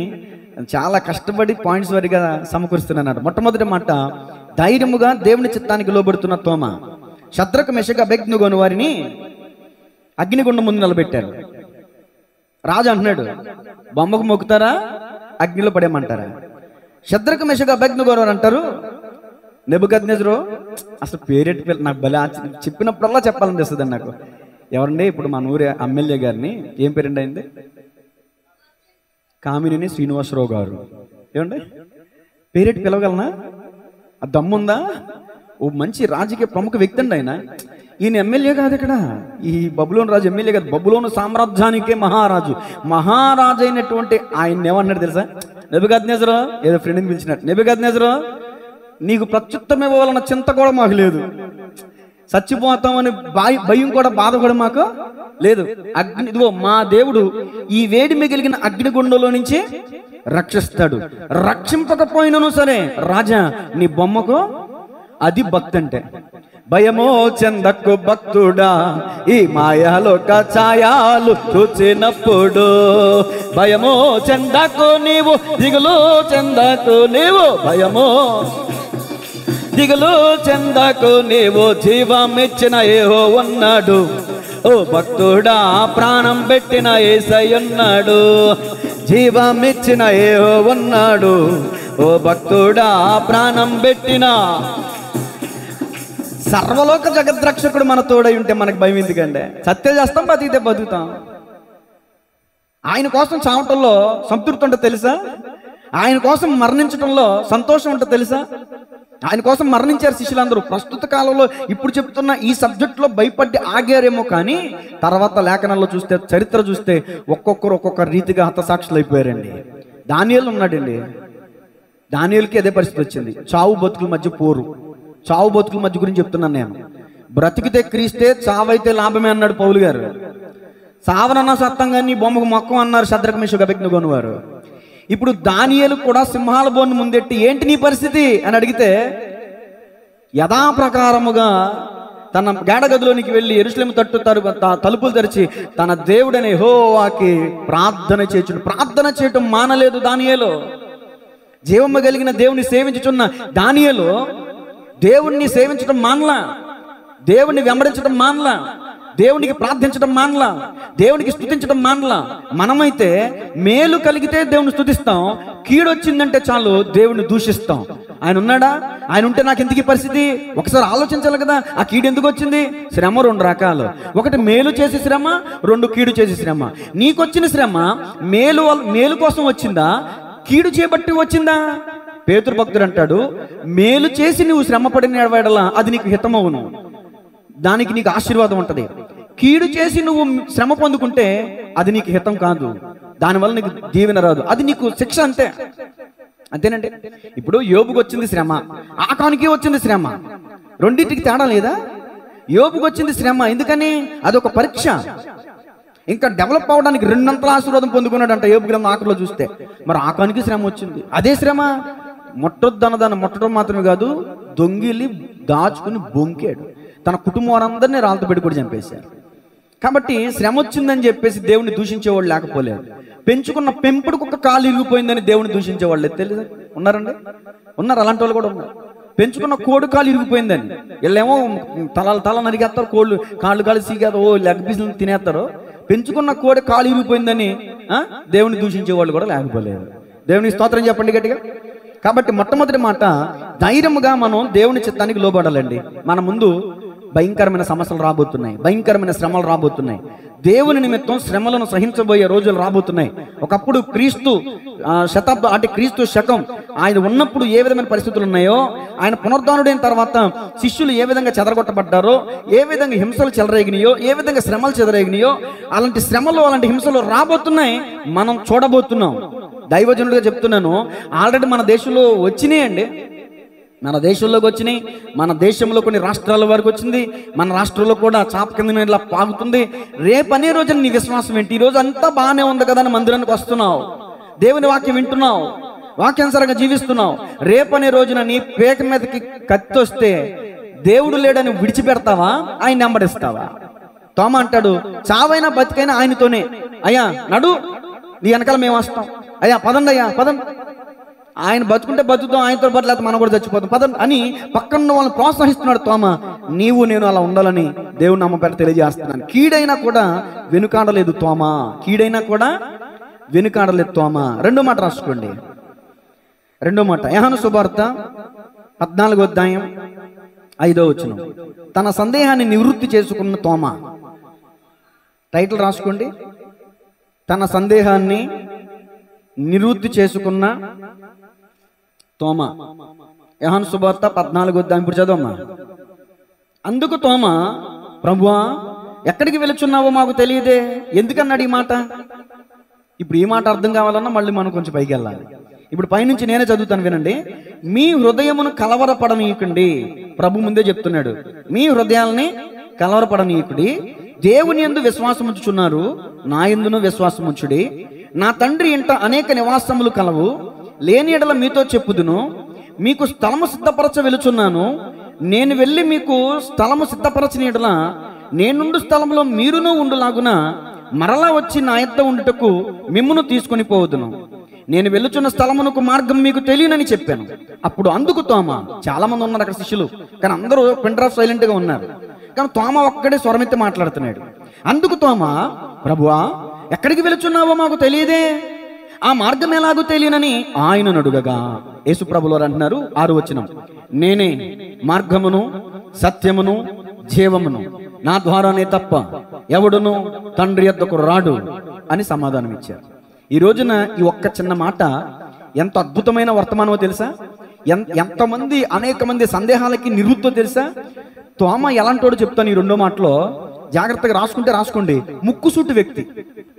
[SPEAKER 1] చాలా కష్టపడి పాయింట్స్ వరిగా సమకూరుస్తున్నాడు. మొట్టమొదటి మాట ధైర్యముగా దేవుని చిత్తానికి లోబడుతున్న తోమ. శద్రకు మెషకు అబేద్నెగోను వారిని అగ్నిగుండం ముందు నిలబెట్టారు. రాజు అంటున్నాడు, బొమ్మకు మొక్కుతారా, అగ్నిలో పడేయమంటారా? శద్రకు మెషకు అబేద్నెగోను వారు అంటారు, నెబుకద్నెజరు అసలు పేరెట్టి పిల్ల నాకు భలే చెప్పినప్పుడల్లా చెప్పాలనిపిస్తుంది నాకు. ఎవరండి ఇప్పుడు మన ఊరి ఎమ్మెల్యే గారిని, ఏం పేరండి అయింది, కామినేని శ్రీనివాసరావు గారు. ఏమండి పేరెట్టి పిలవగలనా? ఆ దమ్ముందా? ఓ మంచి రాజకీయ ప్రముఖ వ్యక్తి అండి ఆయన. ఈయన ఎమ్మెల్యే కాదు, ఇక్కడ ఈ బబులోను రాజు ఎమ్మెల్యే కాదు, బబులోను సామ్రాజ్యానికే మహారాజు. మహారాజు అయినటువంటి ఆయన ఏమన్నాడు తెలుసా? నెబుకద్నెజరు, ఏదో ఫ్రెండ్ని పిలిచినట్టు, నెబుకద్నెజరు నీకు ప్రత్యుత్తరం ఇవ్వాలన్న చింత కూడా మాకు లేదు, చచ్చిపోతామని భయం కూడా, బాధ కూడా మాకు లేదు. అగ్ని, ఇదిగో మా దేవుడు ఈ వేడి మిగిలిన అగ్నిగుండంలో నుంచి రక్షిస్తాడు. రక్షింపకపోయినను సరే రాజా నీ బొమ్మకు అది భక్తి అంటే. భయమో చెందకు భక్తుడా ఈ మాయాలోక ఛాయాలు చూచినప్పుడు, భయమో చెందకు నీవు, దిగులు చెందకు నీవు, భయమో దిగులు చెందకు నీవు, జీవమిచ్చిన యెహోవా ఉన్నాడు. ఓ భక్తుడా ప్రాణం పెట్టిన యేసయ్య ఉన్నాడు, జీవమిచ్చిన యెహోవా ఉన్నాడు. ఓ భక్తుడా ప్రాణం పెట్టిన సర్వలోక జగద్రక్షకుడు మన తోడై ఉంటే మనకు భయం ఎందుకంటే? సత్య చేస్తాం, బతికితే బతుకుతాం. ఆయన కోసం చావటంలో సంతృప్తి ఉంటే తెలుసా? ఆయన కోసం మరణించడంలో సంతోషం ఉంటే తెలుసా? ఆయన కోసం మరణించారు శిష్యులందరూ. ప్రస్తుత కాలంలో ఇప్పుడు చెప్తున్న ఈ సబ్జెక్టులో భయపడి ఆగారేమో, కానీ తర్వాత లేఖనాల్లో చూస్తే, చరిత్ర చూస్తే ఒక్కొక్కరు ఒక్కొక్క రీతిగా హతసాక్షులు అయిపోయారండి. దానియేలు ఉన్నాడండి, దానియేలుకి అదే పరిస్థితి వచ్చింది. చావు బతుకుల మధ్య పోరు, చావు బతుకుల మధ్య గురించి చెప్తున్నాను నేను. బ్రతికితే క్రీస్తే, చావైతే లాభమే అన్నాడు పౌలు గారు. చావనన్నా సత్తం కానీ బొమ్మకు మొక్కం అన్నారు శద్రకు మెషకు అబేద్నెగోను వారు. ఇప్పుడు దానియేలు కూడా సింహాల బోను ముందెట్టి ఏంటి నీ పరిస్థితి అని అడిగితే, యథాప్రకారముగా తన గేడగదిలోనికి వెళ్ళి యెరూషలేము తలుపులు తెరిచి తన దేవుడనే యెహోవాకి ప్రార్థన చేయుచుండు. ప్రార్థన చేయటం మానలేదు దానియేలు. జీవము కలిగిన దేవుని సేవించుచున్న దానియేలు దేవుణ్ణి సేవించడం మానలా, దేవుణ్ణి వెంబడించడం మానలా, దేవునికి ప్రార్థించడం మానలా, దేవునికి స్తుతించడం మానలా. మనమైతే మేలు కలిగితే దేవుని స్తుతిస్తాం, కీడు వచ్చిందంటే చాలు దేవుని దూషిస్తాం. ఆయన ఉన్నాడా? ఆయన ఉంటే నాకు ఎందుకు ఈ పరిస్థితి? ఒకసారి ఆలోచించాలి కదా. ఆ కీడు ఎందుకు వచ్చింది? శ్రమ రెండు రకాలు. ఒకటి మేలు చేసే శ్రమ, రెండు కీడు చేసే శ్రమ. నీకొచ్చిన శ్రమ మేలు కోసం వచ్చిందా, కీడు చేపట్టి వచ్చిందా? పేతురు భక్తుడు అంటాడు, మేలు చేసి నువ్వు శ్రమ పడిన ఎడల అది నీకు హితమవును, దానికి నీకు ఆశీర్వాదం ఉంటుంది. కీడు చేసి నువ్వు శ్రమ పొందుకుంటే అది నీకు హితం కాదు, దానివల్ల నీకు దీవెన రాదు, అది నీకు శిక్ష. అంతేనండి. ఇప్పుడు యోబుకు వచ్చింది శ్రమ, ఆకానికి వచ్చింది శ్రమ. రెండింటికి తేడా లేదా? యోబుకు వచ్చింది శ్రమ ఎందుకని? అదొక పరీక్ష. ఇంకా డెవలప్ అవడానికి రెండంతల ఆశీర్వాదం పొందుకున్నాడంట యోబు గ్రంథం ఆఖరిలో చూస్తే. మరి ఆకానికి శ్రమ వచ్చింది. అదే శ్రమ ముట్టొద్దన్నదాన్ని ముట్టడం మాత్రమే కాదు, దొంగిలి దాచుకుని బొంకాడు. తన కుటుంబం వారందరినీ రాళ్ళతో పెట్టి కూడా చంపేశారు. కాబట్టి శ్రమ వచ్చిందని చెప్పేసి దేవుని దూషించేవాళ్ళు లేకపోలేదు. పెంచుకున్న పెంపుడు కుక్క కాలు ఇరిగిపోయిందని దేవుని దూషించేవాళ్ళు తెలియదు ఉన్నారండి? ఉన్నారు, అలాంటి వాళ్ళు కూడా ఉన్నారు. పెంచుకున్న కోడి కాలు ఇరిగిపోయిందని వీళ్ళేమో తల నరిగేస్తారు, కోళ్ళు కాళ్ళు సీగేస్తారు, ఓ లెగ్ పీసులు తినేస్తారు. పెంచుకున్న కోడి కాలు ఇరిగిపోయిందని దేవుని దూషించేవాళ్ళు కూడా లేకపోలేదు. దేవుని స్తోత్రం చెప్పండి గట్టిగా. కాబట్టి మొట్టమొదటి మాట, ధైర్యముగా మనం దేవుని చిత్తానికి లోబడాలండి. మన ముందు భయంకరమైన సమస్యలు రాబోతున్నాయి, భయంకరమైన శ్రమలు రాబోతున్నాయి. దేవుని నిమిత్తం శ్రమలను సహించబోయే రోజులు రాబోతున్నాయి. ఒకప్పుడు క్రీస్తు శతాబ్దం అంటే క్రీస్తు శకం ఆయన ఉన్నప్పుడు ఏ విధమైన పరిస్థితులు ఉన్నాయో, ఆయన పునరుద్ధానుడైన తర్వాత శిష్యులు ఏ విధంగా చెదరగొట్టబడ్డారో, ఏ విధంగా హింసలు చెలరేగినాయో, ఏ విధంగా శ్రమలు చెదరేగినాయో, అలాంటి శ్రమలు అలాంటి హింసలు రాబోతున్నాయి, మనం చూడబోతున్నాం. దైవజనుడిగా చెప్తున్నాను, ఆల్రెడీ మన దేశంలో వచ్చినాయండి. మన దేశంలోకి వచ్చినాయి, మన దేశంలో కొన్ని రాష్ట్రాల వరకు వచ్చింది, మన రాష్ట్రంలో కూడా చాప కింద ఇలా పాగుతుంది. రేపు అనే రోజున నీ విశ్వాసం ఏంటి? ఈ రోజు అంతా బాగానే ఉంది కదా అని మందిరానికి వస్తున్నావు, దేవుని వాక్యం వింటున్నావు, వాక్యానుసారంగా జీవిస్తున్నావు. రేపు అనే రోజున నీ పేక మీదకి కత్తి వస్తే దేవుడు లేడని విడిచిపెడతావా, ఆయన వెంబడిస్తావా? తోమ అంటాడు, చావైనా బతికైనా ఆయనతోనే. అయ్యా నడు, నీ వెనకాల మేము వస్తాం, అయ్యా పదండి, అయ్యా పదండి, ఆయన బతుకుంటే బతుకుతాం, ఆయనతో పాటు లేకపోతే మనం కూడా చచ్చిపోతాం పదండి అని పక్కన వాళ్ళని ప్రోత్సహిస్తున్నాడు తోమ. నీవు నేను అలా ఉండాలని దేవుని నామముపేట తెలియజేస్తున్నాను. కీడైనా కూడా వెనుకాడలేదు తోమ, కీడైనా కూడా వెనుకాడలేదు తోమ. రెండో మాట రాసుకోండి, రెండో మాట యోహాను సువార్త 14వ అధ్యాయం 5వ వచనం. తన సందేహాన్ని నివృత్తి చేసుకున్న తోమ. టైటిల్ రాసుకోండి, తన సందేహాన్ని నివృత్తి చేసుకున్న తోమ. యోహాను సువార్త 14వ అధ్యాయం ఇప్పుడు చదవమ్మా. అందుకు తోమ, ప్రభువా ఎక్కడికి వెళుచున్నావో మాకు తెలియదే, ఎందుకన్నాడు ఈ మాట? ఇప్పుడు ఈ మాట అర్థం కావాలన్నా మళ్ళీ మనం కొంచెం పైకి వెళ్ళాలి. ఇప్పుడు పైనుంచి నేనే చదువుతాను, వినండి. మీ హృదయమును కలవరపడనీయకండి. ప్రభు ముందే చెప్తున్నాడు, మీ హృదయాల్ని కలవరపడనీయకుడి. దేవుని యందు విశ్వాసం ఉంచుచున్నారు, నా యందును విశ్వాసం ఉంచుడి. నా తండ్రి ఇంట అనేక నివాసములు కలవు, లేని ఎడల మీతో చెప్పుదును. మీకు స్థలము సిద్ధపరచ వెలుచున్నాను. నేను వెళ్ళి మీకు స్థలము సిద్ధపరచిన ఎడల నేనుండు స్థలంలో మీరును ఉండులాగున మరలా వచ్చి నా యొద్ద ఉండుటకు మిమ్మును తీసుకొని పోవదును. నేను వెళ్ళుచున్న స్థలమునకు మార్గం మీకు తెలియనని చెప్పాను. అప్పుడు అందుకు తోమ, చాలా మంది ఉన్నారు అక్కడ శిష్యులు, కానీ అందరూ పిన్ డ్రాప్ సైలెంట్ గా ఉన్నారు. కానీ తోమ ఒక్కడే స్వరమెత్తి మాట్లాడుతున్నాడు. అందుకు తోమ, ప్రభువా ఎక్కడికి వెళుచున్నావో మాకు తెలియదే, ఆ మార్గం ఎలాగో తెలియనని ఆయనను అడుగగా యేసు ప్రభువారు అంటున్నారు 6వ వచనం, నేనే మార్గమును సత్యమును జీవమును, నా ద్వారానే తప్ప ఎవడును తండ్రి యొద్దకు రాడు అని సమాధానం ఇచ్చారు. ఈ రోజున ఈ ఒక్క చిన్న మాట ఎంత అద్భుతమైన వర్తమానమో తెలుసా? ఎంతమంది అనేక మంది సందేహాలకి నివృత్తో తెలుసా? తోమ ఎలాంటోడు చెప్తాను ఈ రెండో మాటలో, జాగ్రత్తగా రాసుకుంటే రాసుకోండి. ముక్కుసూటి వ్యక్తి,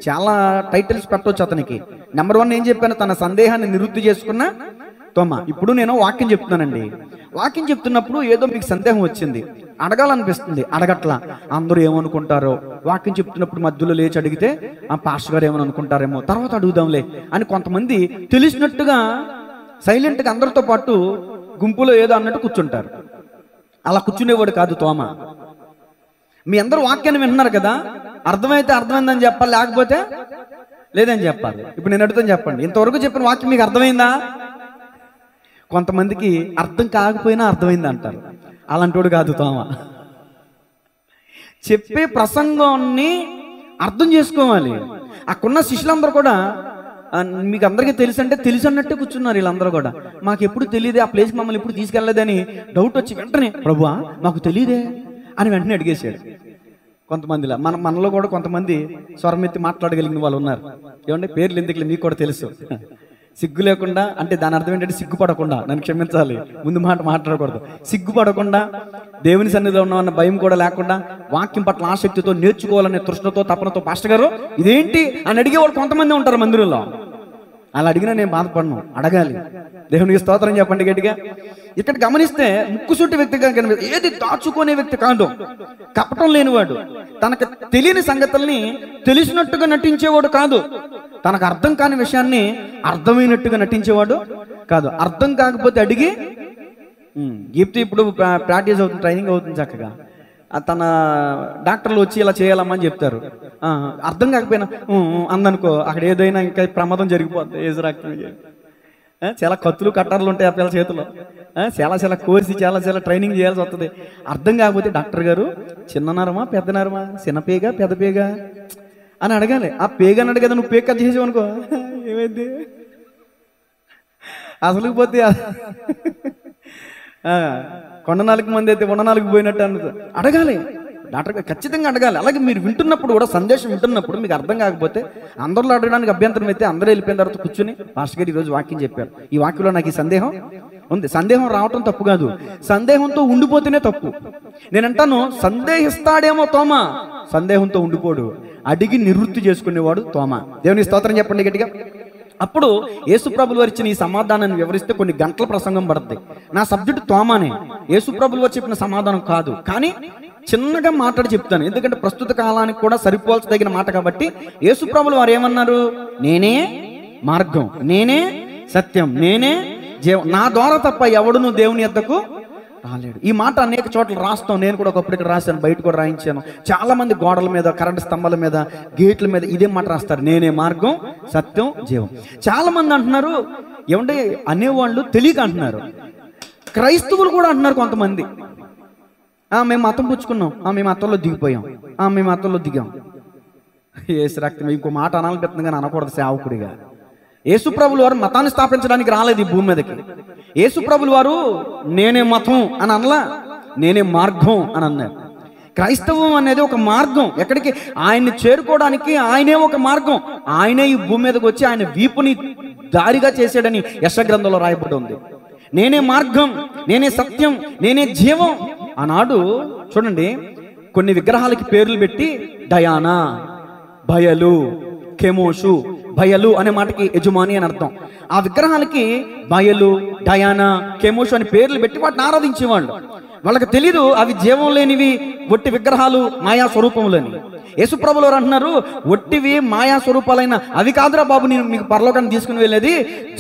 [SPEAKER 1] చాలా టైటిల్స్ పెట్టవచ్చు అతనికి. నెంబర్ 1 ఏం చెప్పాను? తన సందేహాన్ని నివృత్తి చేసుకున్న తోమ. ఇప్పుడు నేను వాక్యం చెప్తున్నానండి, వాక్యం చెప్తున్నప్పుడు ఏదో మీకు సందేహం వచ్చింది, అడగాలనిపిస్తుంది, అడగట్లా. అందరూ ఏమనుకుంటారో, వాక్యం చెప్తున్నప్పుడు మధ్యలో లేచి అడిగితే ఆ పాస్టర్ గారు ఏమని అనుకుంటారేమో, తర్వాత అడుగుదాంలే అని కొంతమంది తెలిసినట్టుగా సైలెంట్గా అందరితో పాటు గుంపులో ఏదో అన్నట్టు కూర్చుంటారు. అలా కూర్చునేవాడు కాదు తోమ. మీ అందరూ వాక్యాన్ని వింటున్నారు కదా, అర్థమైతే అర్థమైందని చెప్పాలి, లేకపోతే లేదని చెప్పాలి. ఇప్పుడు నేను అడుగుతాను, చెప్పండి, ఇంతవరకు చెప్పిన వాక్యం మీకు అర్థమైందా? కొంతమందికి అర్థం కాకపోయినా అర్థమైంది అంటారు. అలాంటోడు కాదు తోమ. చెప్పే ప్రసంగాన్ని అర్థం చేసుకోవాలి. అక్కడున్న శిష్యులందరూ కూడా మీకు అందరికీ తెలుసు అంటే తెలుసు అన్నట్టే కూర్చున్నారు. వీళ్ళందరూ కూడా మాకు ఎప్పుడు తెలియదే, ఆ ప్లేస్కి మమ్మల్ని ఎప్పుడు తీసుకెళ్ళలేదని డౌట్ వచ్చి వెంటనే ప్రభువా మాకు తెలియదే అని వెంటనే అడిగేశాడు. కొంతమందిలో మనలో కూడా కొంతమంది స్వరమెత్తి మాట్లాడగలిగిన వాళ్ళు ఉన్నారు. ఏమంటే పేర్లు ఎందుకు మీకు కూడా తెలుసు. సిగ్గు లేకుండా, అంటే దాని అర్థం ఏంటంటే సిగ్గుపడకుండా, నన్ను క్షమించాలి, ముందు మాట మాట్లాడకూడదు, సిగ్గుపడకుండా, దేవుని సన్నిధిలో ఉన్నామన్న భయం కూడా లేకుండా, వాక్యం పట్ల ఆసక్తితో, నేర్చుకోవాలనే తృష్ణతో, తపనతో, పాస్టర్ గారు ఇదేంటి అని అడిగేవాళ్ళు కొంతమంది ఉంటారు మందిరంలో. అలా అడిగినా నేను బాధపడను, అడగాలి. దేవునికి స్తోత్రం చెప్పండి గట్టిగా. ఇక్కడ గమనిస్తే ముక్కుసూటి వ్యక్తిగా కనిపిస్తుంది. ఏది దాచుకునే వ్యక్తి కాదు, కపటం లేనివాడు, తనకు తెలియని సంగతుల్ని తెలిసినట్టుగా నటించేవాడు కాదు, తనకు అర్థం కాని విషయాన్ని అర్థమైనట్టుగా నటించేవాడు కాదు. అర్థం కాకపోతే అడిగి గీప్తి ఇప్పుడు ప్రాక్టీస్ అవుతుంది, ట్రైనింగ్ అవుతుంది చక్కగా. తన డాక్టర్లు వచ్చి ఇలా చేయాలమ్మని చెప్తారు. అర్థం కాకపోయినా అందనుకో, అక్కడ ఏదైనా ఇంకా ప్రమాదం జరిగిపోద్ది. ఏజరాక్తం చాలా కత్తులు కట్టర్లు ఉంటాయి ఆ పిల్లల చేతిలో. చాలా కోర్సి చాలా ట్రైనింగ్ చేయాల్సి వస్తుంది. అర్థం కాకపోతే డాక్టర్ గారు చిన్న నరమా పెద్ద నరమా, చిన్న పేగా పెద్ద పేగా అని అడగాలి. ఆ పేగ అన్నాడు కదా, నువ్వు పేగ కట్ చేసావు అనుకో, ఏమైంది అసలు పోతే కొండ నాలుగు మంది అయితే ఉన్న నాలుగు పోయినట్టు అన్నది. అడగాలి, డాక్టర్ గారు ఖచ్చితంగా అడగాలి. అలాగే మీరు వింటున్నప్పుడు కూడా, సందేశం వింటున్నప్పుడు మీకు అర్థం కాకపోతే అందరిలో అడగడానికి అభ్యంతరం అయితే అందరూ వెళ్ళిపోయిన తర్వాత కూర్చుని పాస్టర్ గారు ఈరోజు వాక్యం చెప్పారు, ఈ వాక్యంలో నాకు ఈ సందేహం ఉంది. సందేహం రావటం తప్పు కాదు, సందేహంతో ఉండిపోతేనే తప్పు. నేనంటాను సందేహిస్తాడేమో తోమా, సందేహంతో ఉండిపోడు, అడిగి నివృత్తి చేసుకునేవాడు తోమా. దేవుని స్తోత్రం చెప్పండి గట్టిగా. అప్పుడు యేసుప్రభులు వారు ఇచ్చిన ఈ సమాధానాన్ని వివరిస్తే కొన్ని గంటల ప్రసంగం పడుతుంది. నా సబ్జెక్టు తోమానే, యేసుప్రభులు వారు చెప్పిన సమాధానం కాదు, కానీ చిన్నగా మాట్లాడి చెప్తాను, ఎందుకంటే ప్రస్తుత కాలానికి కూడా సరిపోల్చదగిన మాట కాబట్టి. యేసుప్రభులు వారు ఏమన్నారు? నేనే మార్గం, నేనే సత్యం, నేనే జీవం, నా ద్వారా తప్ప ఎవడును దేవుని యొద్దకు రాలేడు. ఈ మాట అనేక చోట్ల రాస్తాం. నేను కూడా ఒకప్పుడు ఇక్కడ రాశాను, బయట కూడా రాయించాను. చాలా మంది గోడల మీద, కరెంటు స్తంభాల మీద, గేట్ల మీద ఇదే మాట రాస్తారు, నేనే మార్గం సత్యం జీవం. చాలా మంది అంటున్నారు, ఏమంటే అనేవాళ్ళు తెలియక అంటున్నారు. క్రైస్తవులు కూడా అంటున్నారు కొంతమంది, మేము మతం పుచ్చుకున్నాం, మేము మతంలో దిగిపోయాం, మేము మతంలో దిగాం. ఏసు రక్తం, ఇంకో మాట అనాలనిపిస్తుంది కానీ అనకూడదు సేవకుడిగా. యేసుప్రభులు వారు మతాన్ని స్థాపించడానికి రాలేదు ఈ భూమి మీదకి. యేసుప్రభులు వారు నేనే మతం అని అనలా, నేనే మార్గం అని అన్నారు. క్రైస్తవం అనేది ఒక మార్గం, ఎక్కడికి ఆయన్ని చేరుకోవడానికి ఆయనే ఒక మార్గం. ఆయనే ఈ భూమి మీదకి వచ్చి ఆయన వీపుని దారిగా చేశాడని యెషయా గ్రంథంలో రాయబడి ఉంది. నేనే మార్గం, నేనే సత్యం, నేనే జీవం. ఆనాడు చూడండి, కొన్ని విగ్రహాలకి పేర్లు పెట్టి డయానా, బయలు, కెమోషు, బయలు అనే మాటకి యజమాని అని అర్థం. ఆ విగ్రహాలకి బయలు, డయానా, కెమోషు అని పేర్లు పెట్టి వాటిని ఆరాధించేవాళ్ళు. వాళ్ళకి తెలీదు అవి జీవం లేనివి, ఒట్టి విగ్రహాలు, మాయా స్వరూపములని. యేసుప్రభులు వారు అంటున్నారు, ఒట్టివి మాయా స్వరూపాలైన అవి కాదురా బాబు, నేను మీకు పరలోకానికి తీసుకుని వెళ్ళేది,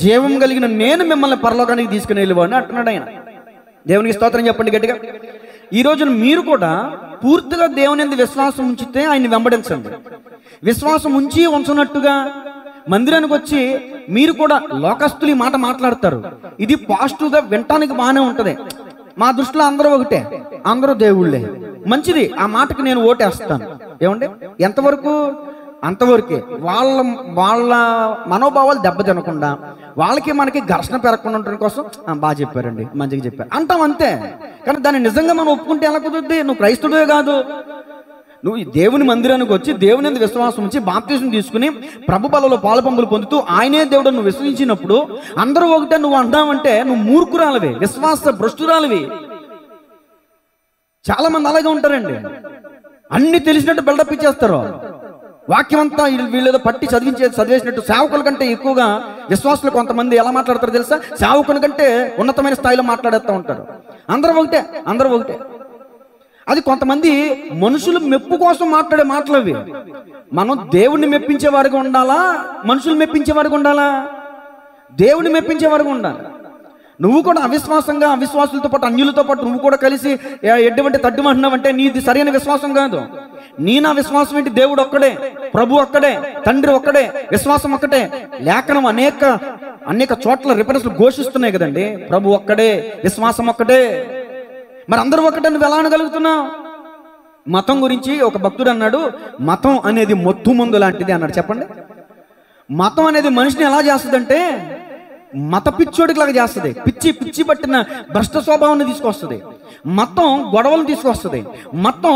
[SPEAKER 1] జీవం కలిగిన నేను మిమ్మల్ని పరలోకానికి తీసుకుని వెళ్ళేవాడిని అంటున్నాడు ఆయన. దేవునికి స్తోత్రం చెప్పండి గట్టిగా. ఈ రోజున మీరు కూడా పూర్తిగా దేవుని యందు విశ్వాసం ఉంచితే ఆయన్ని వెంబడించండి. విశ్వాసం ఉంచి ఉంచనట్టుగా మందిరానికి వచ్చి మీరు కూడా లోకస్తులు ఈ మాట మాట్లాడతారు. ఇది పాజిటివ్గా వినటానికి బాగానే ఉంటుంది. మా దృష్టిలో అందరూ ఒకటే, అందరూ దేవుళ్ళే, మంచిది, ఆ మాటకి నేను ఓటేస్తాను. ఏమంటే ఎంతవరకు? అంతవరకే. వాళ్ళ మనోభావాలు దెబ్బతినకుండా, వాళ్ళకి మనకి ఘర్షణ పెరగకుండా ఉండడం కోసం బాగా చెప్పారండి, మంచిగా చెప్పారు అంటాం అంతే. కానీ దాన్ని నిజంగా మనం ఒప్పుకుంటే ఎలా కుదురుద్ది? నువ్వు క్రైస్తవుడే కాదు, నువ్వు దేవుని మందిరానికి వచ్చి దేవుని యందు విశ్వాసం ఉంచి బాప్తిసం తీసుకుని ప్రభు బలలో పాలుపంపులు పొందుతూ ఆయనే దేవుడు నువ్వు విశ్వసించినప్పుడు అందరూ ఒకటే నువ్వు అంటావంటే నువ్వు మూర్ఖురాలివి, విశ్వాస భ్రష్టురాలివి. చాలా మంది అలాగే ఉంటారండి, అన్ని తెలిసినట్టు బిల్డప్ ఇచ్చేస్తారు. వాక్యం అంతా వీళ్ళేదో పట్టి చదివేసినట్టు. సేవకుల కంటే ఎక్కువగా విశ్వాసులు కొంతమంది ఎలా మాట్లాడతారో తెలుసా? సేవకుని కంటే ఉన్నతమైన స్థాయిలో మాట్లాడేస్తూ ఉంటారు. అందరూ ఒకటే, అందరూ ఒకటే. అది కొంతమంది మనుషులు మెప్పు కోసం మాట్లాడే మాటలు అవి. మనం దేవుణ్ణి మెప్పించే వారిగా ఉండాలా, మనుషులు మెప్పించే వారిగా ఉండాలా? దేవుని మెప్పించే వారిగా ఉండాలి. నువ్వు కూడా అవిశ్వాసంగా, అవిశ్వాసులతో పాటు, అన్యులతో పాటు నువ్వు కూడా కలిసి ఎటువంటి తడ్డుమంటున్నావంటే నీది సరైన విశ్వాసం కాదు. నా విశ్వాసం ఏంటి? దేవుడు ఒక్కడే, ప్రభు ఒక్కడే, తండ్రి ఒక్కడే, విశ్వాసం ఒక్కటే. లేఖనం అనేక చోట్ల రిఫరెన్స్లు ఘోషిస్తున్నాయి కదండి, ప్రభు ఒక్కడే, విశ్వాసం ఒక్కటే. మరి అందరూ ఒకటే, నువ్వు ఎలా అనగలుగుతున్నావు? మతం గురించి ఒక భక్తుడు అన్నాడు, మతం అనేది మొత్తు మందు లాంటిది అన్నాడు. చెప్పండి, మతం అనేది మనిషిని ఎలా చేస్తుందంటే మత పిచ్చోడికి లాగా చేస్తుంది. పిచ్చి పట్టిన భ్రష్ట స్వభావాన్ని తీసుకొస్తుంది. మతం గొడవలు తీసుకొస్తుంది. మతం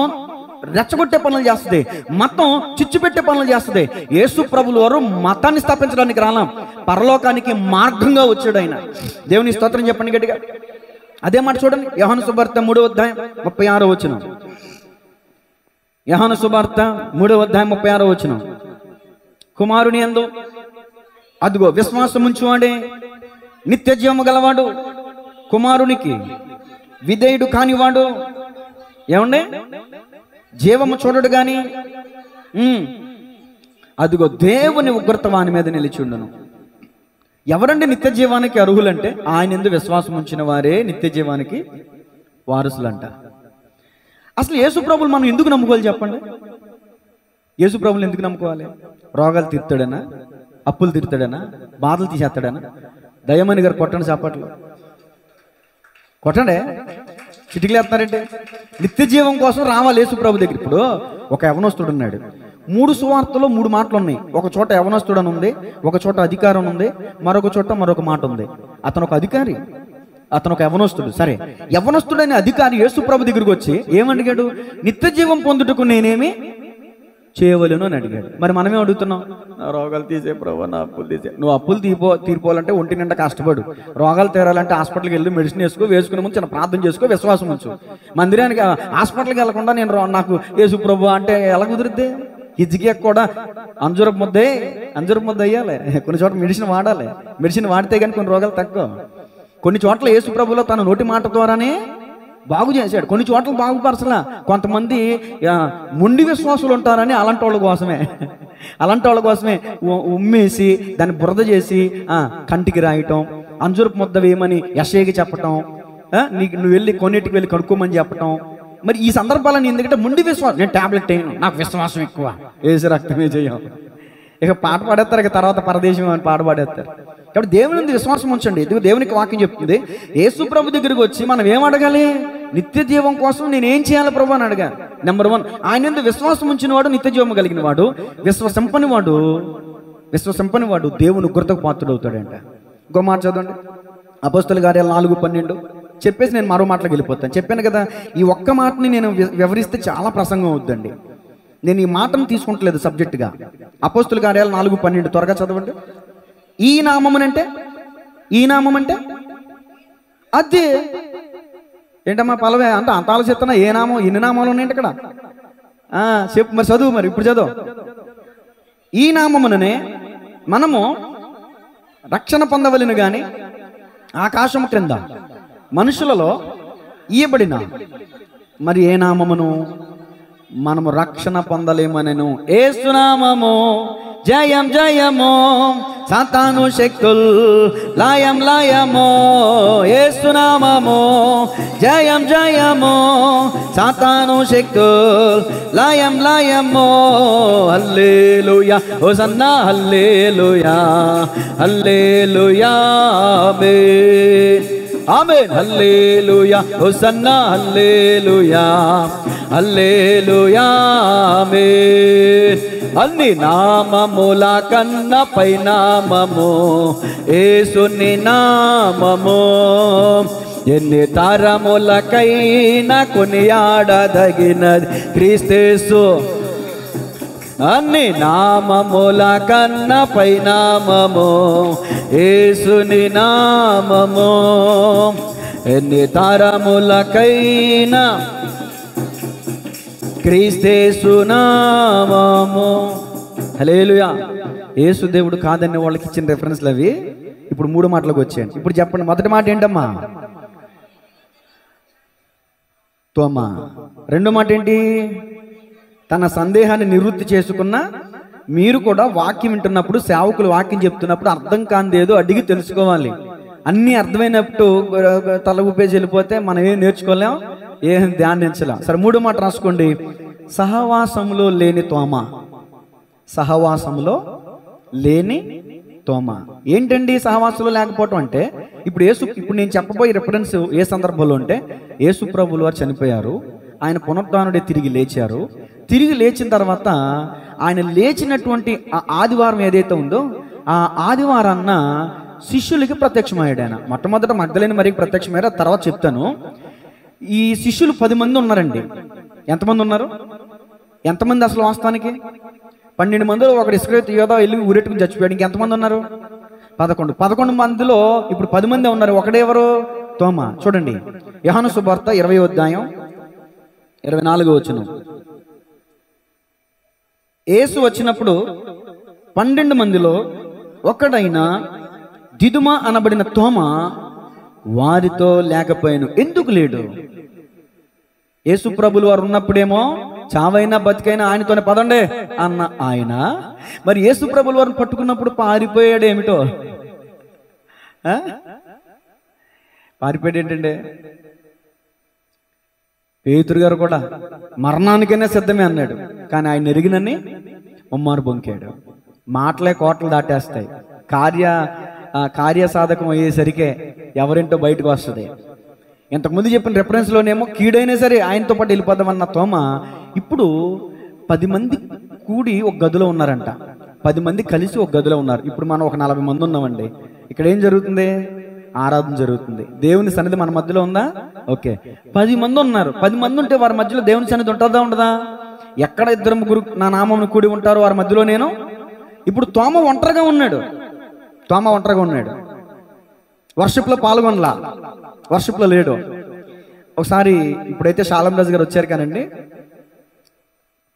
[SPEAKER 1] రెచ్చగొట్టే పనులు చేస్తుంది. మతం చిచ్చు పెట్టే పనులు చేస్తుంది. యేసు ప్రభుల వారు మతాన్ని స్థాపించడానికి రాలాం, పరలోకానికి మార్గంగా వచ్చాడు ఆయన. దేవుని స్తోత్రం చెప్పండి గట్టిగా. అదే మాట చూడండి, యోహాను సువార్త 3వ అధ్యాయం 36వ వచనం. యోహాను సువార్త 3వ అధ్యాయం 36వ వచనం. కుమారుని యందు అదిగో విశ్వాసం ఉంచువాడే నిత్య జీవము గలవాడు, కుమారునికి విధేయుడు కానివాడు ఏమండే జీవము చూడడు గాని అదిగో దేవుని ఉగ్రత వాని మీద నిలిచిండును. ఎవరండి నిత్య జీవానికి అర్హులంటే ఆయన యందు విశ్వాసం ఉంచిన వారే నిత్య జీవానికి వారసులంట. అసలు యేసు ప్రభువులు మనం ఎందుకు నమ్ముకోవాలి చెప్పండి? యేసు ప్రభువులు ఎందుకు నమ్ముకోవాలి? రోగాలు తీర్తాడనా, అప్పులు తీర్తాడనా, బాధలు తీసేస్తాడనా? దయమని గారు కొట్టండి, చప్పట్లు కొట్టండి, చిటికలు వేస్తున్నారంటే. నిత్య జీవం కోసం రావాలి యేసు ప్రభు దగ్గర. ఇప్పుడు ఒక యవనస్తుడు ఉన్నాడు, 3 సువార్తలో 3 మాటలు ఉన్నాయి. ఒక చోట యవనస్తుడు అని ఉంది, ఒక చోట అధికారం ఉంది, మరొక చోట మరొక మాట ఉంది. అతను ఒక అధికారి, అతను ఒక యవనస్తుడు. సరే, యవనస్తుడైన అధికారి యేసు ప్రభు దగ్గరికి వచ్చి ఏమడిగాడు? నిత్య జీవం పొందుటకు నేనేమి చేయవలను అని అడిగాడు. మరి మనమే అడుగుతున్నాం, రోగాలు తీసే ప్రభు, నా అప్పులు తీసే. నువ్వు అప్పులు తీరిపోవాలంటే ఒంటి నిండా కష్టపడు. రోగాలు తీరాలంటే హాస్పిటల్కి వెళ్ళి మెడిసిన్ వేసుకునే ముందు చిన్న ప్రార్థన చేసుకో, విశ్వాసం ఉంచు. మందిరానికి హాస్పిటల్కి వెళ్ళకుండా నేను నాకు యేసు ప్రభు అంటే ఎలా కుదిరిద్ది? హిజ్కియా కూడా అంజూరపు ముద్ద అయ్యాలి, కొన్ని చోట్ల మెడిసిన్ వాడాలి. మెడిసిన్ వాడితే కానీ కొన్ని రోగాలు తక్కువ. కొన్ని చోట్ల యేసు ప్రభులో తన నోటి మాట ద్వారానే బాగు చేశాడు, కొన్ని చోట్ల బాగుపరచలా. కొంతమంది మొండి విశ్వాసులు ఉంటారని అలాంటి వాళ్ళ కోసమే ఉమ్మేసి దాన్ని బురద చేసి కంటికి రాయటం, అంజూరపు ముద్ద వేయమని యెషయాకి చెప్పటం, నువ్వు వెళ్ళి కొన్నిటికి వెళ్ళి కనుక్కోమని చెప్పటం. మరి ఈ సందర్భాలని ఎందుకంటే మొండి విశ్వాసం, నేను టాబ్లెట్ వేయను, నాకు విశ్వాసం ఎక్కువ, ఏసు రక్తమే చేయం. ఇక పాట పాడేస్తారు, ఇక తర్వాత పరదేశం అని పాట పాడేస్తారు. కాబట్టి దేవుని విశ్వాసం ఉంచండి. ఎందుకు దేవునికి వాక్యం చెప్తుంది, యేసు ప్రభు దగ్గరికి వచ్చి మనం ఏం అడగాలి? నిత్య జీవం కోసం నేను ఏం చేయాలి ప్రభు అని అడగాలి. నెంబర్ 1, ఆయన యందు విశ్వాసం ఉంచిన వాడు నిత్య జీవం కలిగిన వాడు, విశ్వసంపని వాడు దేవుని ఉగ్రతకు పాత్రుడు అవుతాడంట. ఇంకో మాట చదవండి, అపోస్తలుల కార్యాలు 4:12. చెప్పేసి నేను మరో మాటలకు వెళ్ళిపోతాను. చెప్పాను కదా, ఈ ఒక్క మాటని నేను వివరిస్తే చాలా ప్రసంగం అవుతుందండి. నేను ఈ మాటను తీసుకుంటలేదు సబ్జెక్టుగా. అపోస్తలుల కార్యాలు 4:12 త్వరగా చదవండి. ఈ నామం అంటే అదే ఏంటమ్మా పలవే అంటే అంత ఆలోచిస్తున్నా, ఏ నామం, ఎన్ని నామాలు ఉన్నాయంటే ఇక్కడ చెప్పు మరి, చదువు మరి, ఇప్పుడు చదువు. ఈ నామముననే మనము రక్షణ పొందవలెను గాని ఆకాశము క్రింద మనుషులలో ఇయ్యబడిన మరి ఏ నామమును మనము రక్షణ పొందలేమనెను. యేసు నామము జయం జయము, సాతాను శక్తుల్ లయము. యేసు నామము జయం జయము, సాతాను శక్తుల్ లయము. హల్లెలూయా హోసన్నా, హల్లెలూయా హల్లెలూయా ఆమేన్ ఆమేన్. హల్లెలూయా హోసన్నా, హల్లెలూయా హల్లెలూయా ఆమేన్. అన్ని నామముల కన్న పై నామము యేసుని నామము, ఎన్ని తరములకైనా కొనియాడదగినది క్రీస్తు. అన్ని నామముల కన్న పై నామము యేసుని నామము, ఎన్ని తరములకైనా క్రీస్తు నామము. హల్లెలూయా. యేసు దేవుడు కాదన్న వాళ్ళకి ఇచ్చిన రెఫరెన్స్లు అవి. ఇప్పుడు 3 మాటలకు వచ్చాయండి. ఇప్పుడు చెప్పండి, మొదటి మాట ఏంటమ్మా? తోమా. రెండో మాట ఏంటి? తన సందేహాన్ని నివృత్తి చేసుకున్న మీరు కూడా వాక్యం వింటున్నప్పుడు, సేవకులు వాక్యం చెప్తున్నప్పుడు అర్థం కానిదేదో అడిగి తెలుసుకోవాలి. అన్నీ అర్థమైనప్పుడు తల ఊపేసి వెళ్ళిపోతే మనం ఏం నేర్చుకోలేం, ఏం ధ్యానించలేం. సరే, 3 మాట రాసుకోండి. సహవాసంలో లేని తోమ. సహవాసంలో లేని తోమ ఏంటండి? సహవాసంలో లేకపోవటం అంటే ఇప్పుడు నేను చెప్పబోయే రిఫరెన్స్ ఏ సందర్భంలో అంటే, యేసు ప్రభువుల వారు చనిపోయారు, ఆయన పునరుద్ధానుడే తిరిగి లేచారు. తిరిగి లేచిన తర్వాత ఆయన లేచినటువంటి ఆ ఆదివారం ఏదైతే ఉందో ఆ ఆదివారాన్న శిష్యులకి ప్రత్యక్షమయ్యాడు. ఆయన మొట్టమొదట మగ్దలేని మరికి ప్రత్యక్షమయ్యారు, తర్వాత చెప్తాను. ఈ శిష్యులు 10 మంది ఉన్నారండి. ఎంతమంది ఉన్నారు? ఎంతమంది అసలు వాస్తవానికి? 12 మందిలో ఒకడు ఇస్కరియోతు యూదా వెళ్ళి ఊరెట్టుకుని చచ్చిపోయాడు. ఇంకెంతమంది ఉన్నారు? 11 మందిలో ఇప్పుడు 10 మంది ఉన్నారు. ఒకడెవరు? తోమా. చూడండి, యోహాను సువార్త 20వ అధ్యాయం 24వ వచనం. యేసు వచ్చినప్పుడు 12 మందిలో ఒకడైన దిదుమ అనబడిన తోమా వారితో లేకపోయాను. ఎందుకు లేడు? యేసు ప్రభులు వారు ఉన్నప్పుడేమో చావైనా బతికైనా ఆయనతోనే పదండే అన్న ఆయన, మరి యేసు ప్రభులు వారిని పట్టుకున్నప్పుడు పారిపోయాడు. ఏమిటో పారిపోయాడు ఏంటంటే, పేతురు గారు కూడా మరణానికైనా సిద్ధమే అన్నాడు, కానీ ఆయన ఎరిగినని ఉమ్మారు బొంకాడు. మాటలే కోటలు దాటేస్తాయి. కార్యసాధకం అయ్యేసరికే ఎవరింటో బయటకు వస్తుంది. ఇంతకుముందు చెప్పిన రెఫరెన్స్లోనేమో కీడైనా సరే ఆయనతో పాటు వెళ్ళిపోదామన్న తోమ ఇప్పుడు 10 మంది కూడి ఒక గదిలో ఉన్నారంట. 10 మంది కలిసి ఒక గదిలో ఉన్నారు. ఇప్పుడు మనం ఒక 40 మంది ఉన్నామండి. ఇక్కడ ఏం జరుగుతుంది? ఆరాధన జరుగుతుంది. దేవుని సన్నిధి మన మధ్యలో ఉందా? ఓకే. 10 మంది ఉన్నారు. 10 మంది ఉంటే వారి మధ్యలో దేవుని సన్నిధి ఉంటుందా ఉండదా? ఎక్కడ 2-3 నా నామమును కూడి ఉంటారో వారి మధ్యలో నేను. ఇప్పుడు తోమ ఒంటరిగా ఉన్నాడు. వర్షిప్లో పాల్గొనలా, వర్షిప్లో లేడు. ఒకసారి ఇప్పుడైతే శాలం రాజు గారు వచ్చారు కానండి,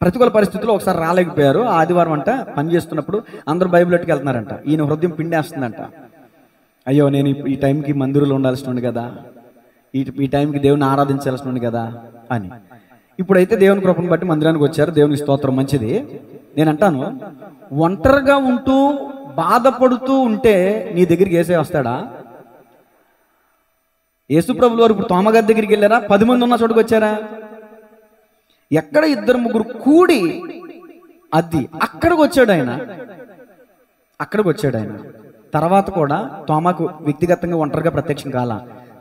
[SPEAKER 1] ప్రతికూల పరిస్థితుల్లో ఒకసారి రాలేకపోయారు. ఆదివారం అంట పని చేస్తున్నప్పుడు అందరూ బైబిల్ ఎట్టుకు వెళ్తున్నారంట. ఈయన హృదయం పిండేస్తుందంట. అయ్యో, నేను ఈ టైంకి మందిరంలో ఉండాల్సి కదా, ఈ టైంకి దేవుని ఆరాధించాల్సి కదా అని. ఇప్పుడైతే దేవుని కృపను బట్టి మందిరానికి వచ్చారు. దేవుని స్తోత్రం, మంచిది. నేను అంటాను, ఒంటరిగా ఉంటూ బాధపడుతూ ఉంటే నీ దగ్గరికి ఏసే వస్తాడా? యేసు ప్రభులు వారు ఇప్పుడు తోమగారి దగ్గరికి వెళ్ళారా? 10 మంది ఉన్న చోటుకు వచ్చారా? ఎక్కడ 2-3 కూడి అది అక్కడికి వచ్చాడు ఆయన. తర్వాత కూడా తోమాకు వ్యక్తిగతంగా ఒంటరిగా ప్రత్యక్షం కాల.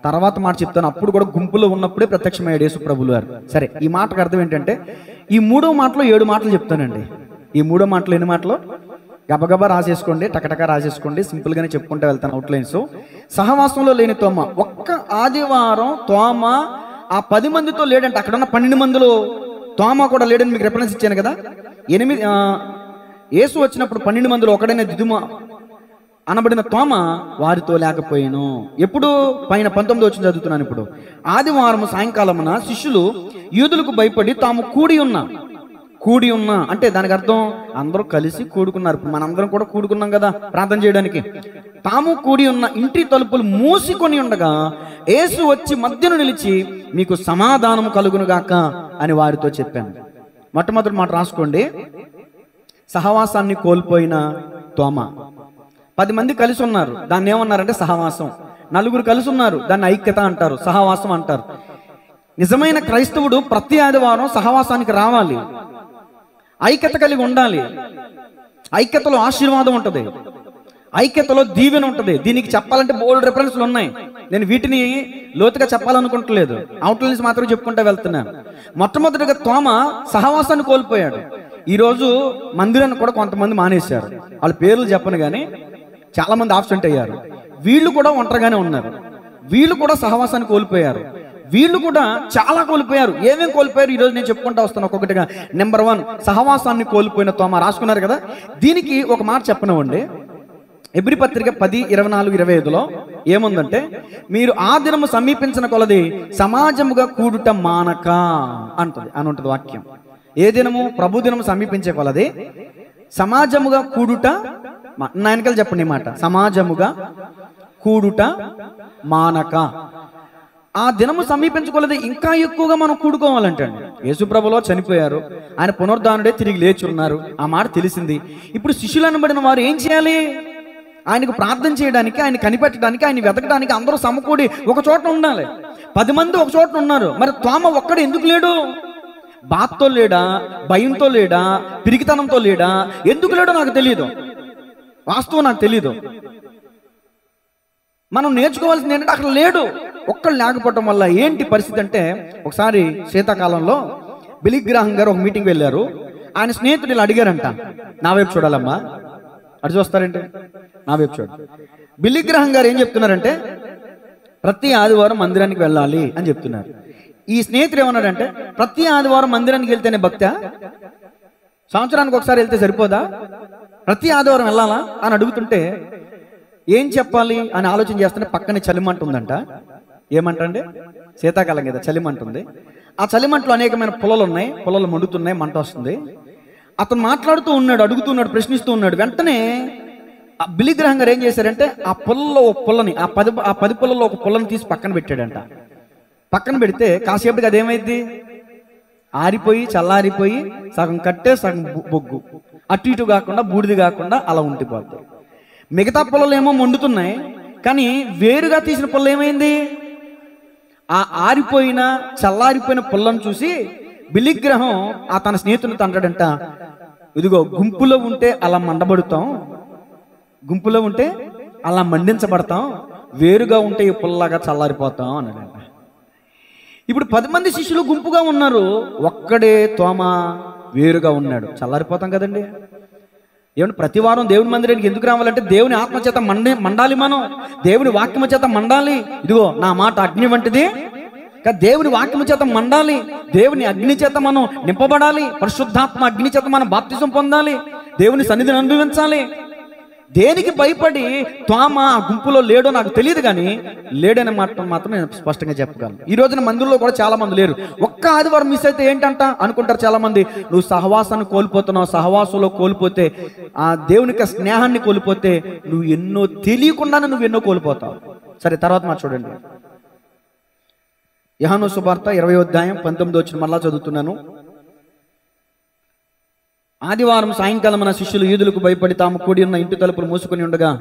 [SPEAKER 1] తర్వాత మాట చెప్తాను, అప్పుడు కూడా గుంపులో ఉన్నప్పుడే ప్రత్యక్షమయ్యాడు యేసు ప్రభులు వారు. సరే, ఈ మాటకు అర్థం ఏంటంటే, ఈ 3వ మాటలో 7 మాటలు చెప్తానండి. ఈ 3వ మాటలో ఎన్ని మాటలు? గబగబా రాసేసుకోండి, టకటక రాసేసుకోండి. సింపుల్గానే చెప్పుకుంటూ వెళ్తాను అవుట్లైన్స్. సహవాసంలో లేని తోమ. ఒక్క ఆదివారం తోమ ఆ 10 మందితో లేడంటే, అక్కడ ఉన్న 12 మందిలో తోమ కూడా లేడని మీకు రెఫరెన్స్ ఇచ్చాను కదా. యేసు వచ్చినప్పుడు 12 మందిలో ఒకడైన దిదుమ అనబడిన తోమ వారితో లేకపోయాను. ఎప్పుడు? పైన 19 వచ్చిన చదువుతున్నాను. ఇప్పుడు ఆదివారం సాయంకాలమున శిష్యులు యూదులకు భయపడి తాము కూడి ఉన్న అంటే దానికి అర్థం అందరూ కలిసి కూడుకున్నారు. మనందరం కూడా కూడుకున్నాం కదా ప్రార్థన చేయడానికి. తాము కూడి ఉన్న ఇంటి తలుపులు మూసుకొని ఉండగా యేసు వచ్చి మధ్యను నిలిచి, మీకు సమాధానం కలుగునుగాక అని వారితో చెప్పాను. మొట్టమొదటి మాట రాసుకోండి. సహవాసాన్ని కోల్పోయిన తోమ. 10 మంది కలిసి ఉన్నారు, దాన్ని ఏమన్నారంటే సహవాసం. 4 కలిసి ఉన్నారు, దాన్ని ఐక్యత అంటారు, సహవాసం అంటారు. నిజమైన క్రైస్తవుడు ప్రతి ఆదివారం సహవాసానికి రావాలి, ఐక్యత కలిగి ఉండాలి. ఐక్యతలో ఆశీర్వాదం ఉంటుంది, ఐక్యతలో దీవెన ఉంటుంది. దీనికి చెప్పాలంటే బోల్డ్ రెఫరెన్స్లు ఉన్నాయి. నేను వీటిని లోతుగా చెప్పాలనుకుంటలేదు, అవుట్లైన్స్ మాత్రం చెప్పుకుంటూ వెళ్తున్నాను. మొట్టమొదటిగా తోమ సహవాసాన్ని కోల్పోయాడు. ఈరోజు మందిరాన్ని కూడా కొంతమంది మానేశారు. వాళ్ళ పేర్లు చెప్పను కానీ చాలా మంది ఆబ్సెంట్ అయ్యారు. వీళ్ళు కూడా ఒంటరిగానే ఉన్నారు. వీళ్ళు కూడా సహవాసాన్ని కోల్పోయారు. వీళ్ళు కూడా చాలా కోల్పోయారు. ఏమేం కోల్పోయారు ఈరోజు నేను చెప్పుకుంటా వస్తాను ఒక్కొక్కటిగా. నెంబర్ 1, సహవాసాన్ని కోల్పోయిన తోమ. రాసుకున్నారు కదా. దీనికి ఒక మాట చెప్పనివ్వండి. ఎబ్రీ పత్రిక 10:24-25లో ఏముందంటే, మీరు ఆ దినము సమీపించిన కొలది సమాజముగా కూడుట మానక అని ఉంటుంది వాక్యం. ఏ దినము? ప్రభు దినము సమీపించే కొలది సమాజముగా కూడుట. నా వెనకాల చెప్పండి మాట, సమాజముగా కూడుట మానక. ఆ దినము సమీపించుకోలేదు, ఇంకా ఎక్కువగా మనం కూడుకోవాలంటే. యేసుప్రభులో చనిపోయారు, ఆయన పునరుద్ధానుడే తిరిగి లేచి ఉన్నారు, ఆ మాట తెలిసింది. ఇప్పుడు శిష్యులు అనబడిన వారు ఏం చేయాలి? ఆయనకు ప్రార్థన చేయడానికి, ఆయన కనిపెట్టడానికి, ఆయన వెతకడానికి అందరూ సమకూడి ఒక చోట ఉండాలి. 10 మంది ఒక చోట ఉన్నారు. మరి తోమ ఒక్కడు ఎందుకు లేడు? బాధతో లేడా? భయంతో లేడా? పిరికితనంతో లేడా? ఎందుకు లేడో నాకు తెలియదు, వాస్తవం నాకు తెలియదు. మనం నేర్చుకోవాల్సింది ఏంటంటే అక్కడ లేడు. ఒక్కళ్ళు లేకపోవటం వల్ల ఏంటి పరిస్థితి అంటే, ఒకసారి శీతాకాలంలో బిల్లీ గ్రాహం గారు ఒక మీటింగ్ వెళ్ళారు. ఆయన స్నేహితుడు ఇలా అడిగారంట, నా వైపు చూడాలమ్మా, అటు చూస్తారంటే నా వైపు చూడాలి. బిల్లీ గ్రాహం గారు ఏం చెప్తున్నారంటే, ప్రతి ఆదివారం మందిరానికి వెళ్ళాలి అని చెప్తున్నారు. ఈ స్నేహితుడు ఏమన్నాడంటే, ప్రతి ఆదివారం మందిరానికి వెళ్తేనే భక్తా, సంవత్సరానికి ఒకసారి వెళ్తే సరిపోదా, ప్రతి ఆదివారం వెళ్ళాలా అని అడుగుతుంటే ఏం చెప్పాలి అని ఆలోచన చేస్తుంటే పక్కనే చలిమంట ఉందంట. ఏమంటండి, శీతాకాలం కదా, చలిమంటుంది. ఆ చలిమంటలో అనేకమైన పొలాలు ఉన్నాయి, పొలాలు మండుతున్నాయి, మంట వస్తుంది. అతను మాట్లాడుతూ ఉన్నాడు, అడుగుతున్నాడు, ప్రశ్నిస్తూ ఉన్నాడు. వెంటనే ఆ బిల్లీ గ్రాహం గారు ఏం చేశారంటే, ఆ పొలంలో ఒక పొలని, ఆ 10 పొలంలో ఒక పొలని తీసి పక్కన పెట్టాడంట. పక్కన పెడితే కాసేపటికి అదేమైంది, ఆరిపోయి చల్లారిపోయి సగం కట్టే సగం బొగ్గు, అటు ఇటు కాకుండా బూడిది కాకుండా అలా ఉండిపోతాయి. మిగతా పొలాలు ఏమో మండుతున్నాయి, కానీ వేరుగా తీసిన పొలం ఏమైంది, ఆ ఆరిపోయిన చల్లారిపోయిన పొల్లను చూసి బిల్లీ గ్రాహం ఆ తన స్నేహితునితో అంటాడంట, ఇదిగో గుంపులో ఉంటే అలా మండబడుతాం, గుంపులో ఉంటే అలా మండించబడతాం, వేరుగా ఉంటే ఈ పుల్లలాగా చల్లారిపోతాం అన్నాడంట. ఇప్పుడు 10 మంది శిష్యులు గుంపుగా ఉన్నారు, ఒక్కడే తోమ వేరుగా ఉన్నాడు, చల్లారిపోతాం కదండి. ఏమంటే ప్రతి వారం దేవుని మందిరానికి ఎందుకు రావాలంటే, దేవుని ఆత్మచేత మండాలి, మనం దేవుని వాక్యము చేత మండాలి. ఇదిగో నా మాట అగ్ని వంటిది, దేవుని వాక్యము చేత మండాలి, దేవుని అగ్ని చేత మనం నింపబడాలి, పరిశుద్ధాత్మ అగ్ని చేత మనం బాప్తిజం పొందాలి, దేవుని సన్నిధిని అనుభవించాలి. దేనికి భయపడి తోమ ఆ గుంపులో లేడో నాకు తెలియదు, కానీ లేడనే మాట మాత్రం నేను స్పష్టంగా చెప్పగలను. ఈ రోజున మందిరంలో కూడా చాలా మంది లేరు. ఒక్క ఆదివారం మిస్ అయితే ఏంటంట అనుకుంటారు చాలా మంది. నువ్వు సహవాసాన్ని కోల్పోతున్నావు, సహవాసంలో కోల్పోతే, ఆ దేవునికి స్నేహాన్ని కోల్పోతే నువ్వు ఎన్నో తెలియకుండానే నువ్వు ఎన్నో కోల్పోతావు. సరే, తర్వాత మాట చూడండి. యోహాను సువార్త 20వ అధ్యాయం 19వ వచనం మళ్ళా చదువుతున్నాను. ఆదివారం సాయంకాలం మన శిష్యులు యూదులకు భయపడి తాము కూడి ఉన్న ఇంటి తలుపులు మూసుకొని ఉండగా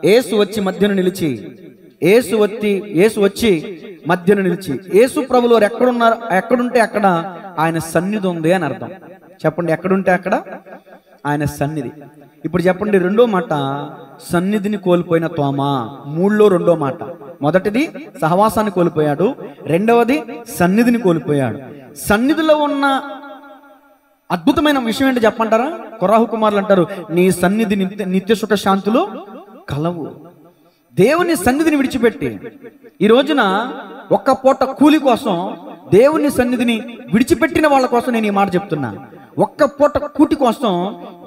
[SPEAKER 1] యేసు వచ్చి మధ్యను నిలిచి, యేసు ప్రభులు వారు ఎక్కడున్నారు, ఎక్కడుంటే అక్కడ ఆయన సన్నిధి ఉంది అని అర్థం. చెప్పండి, ఎక్కడుంటే అక్కడ ఆయన సన్నిధి. ఇప్పుడు చెప్పండి, రెండో మాట సన్నిధిని కోల్పోయిన తోమ. 3లో రెండో మాట, మొదటిది సహవాసాన్ని కోల్పోయాడు, రెండవది సన్నిధిని కోల్పోయాడు. సన్నిధిలో ఉన్న అద్భుతమైన విషయం ఏంటి చెప్పంటారా? కొరాహు కుమారులు అంటారు, నీ సన్నిధి నిత్య సుఖ శాంతులు కలవు. దేవుని సన్నిధిని విడిచిపెట్టి ఈ రోజున ఒక్క పూట కూలి కోసం దేవుని సన్నిధిని విడిచిపెట్టిన వాళ్ళ కోసం నేను ఈ మాట చెప్తున్నా. ఒక్క పూట కూటి కోసం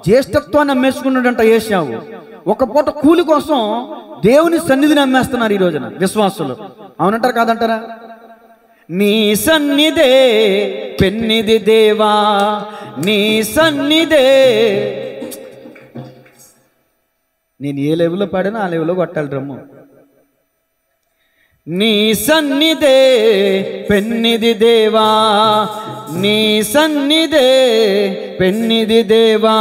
[SPEAKER 1] జ్యేష్ఠత్వాన్ని అమ్మేసుకున్నాడంట ఏశావు. ఒక పూట కూలి కోసం దేవుని సన్నిధిని అమ్మేస్తున్నారు ఈ రోజున విశ్వాసులు. అవునంటారు కాదంటారా? నీ సన్నిధే పెన్నిది దేవా, నీ సన్నిధే. నేను ఏ లెవెల్లో పాడానో ఆ లెవెల్లో కొట్టాలి డ్రమ్ము. నీ సన్నిధే పెన్నిది దేవా, నీ సన్నిధే పెన్నిది దేవా,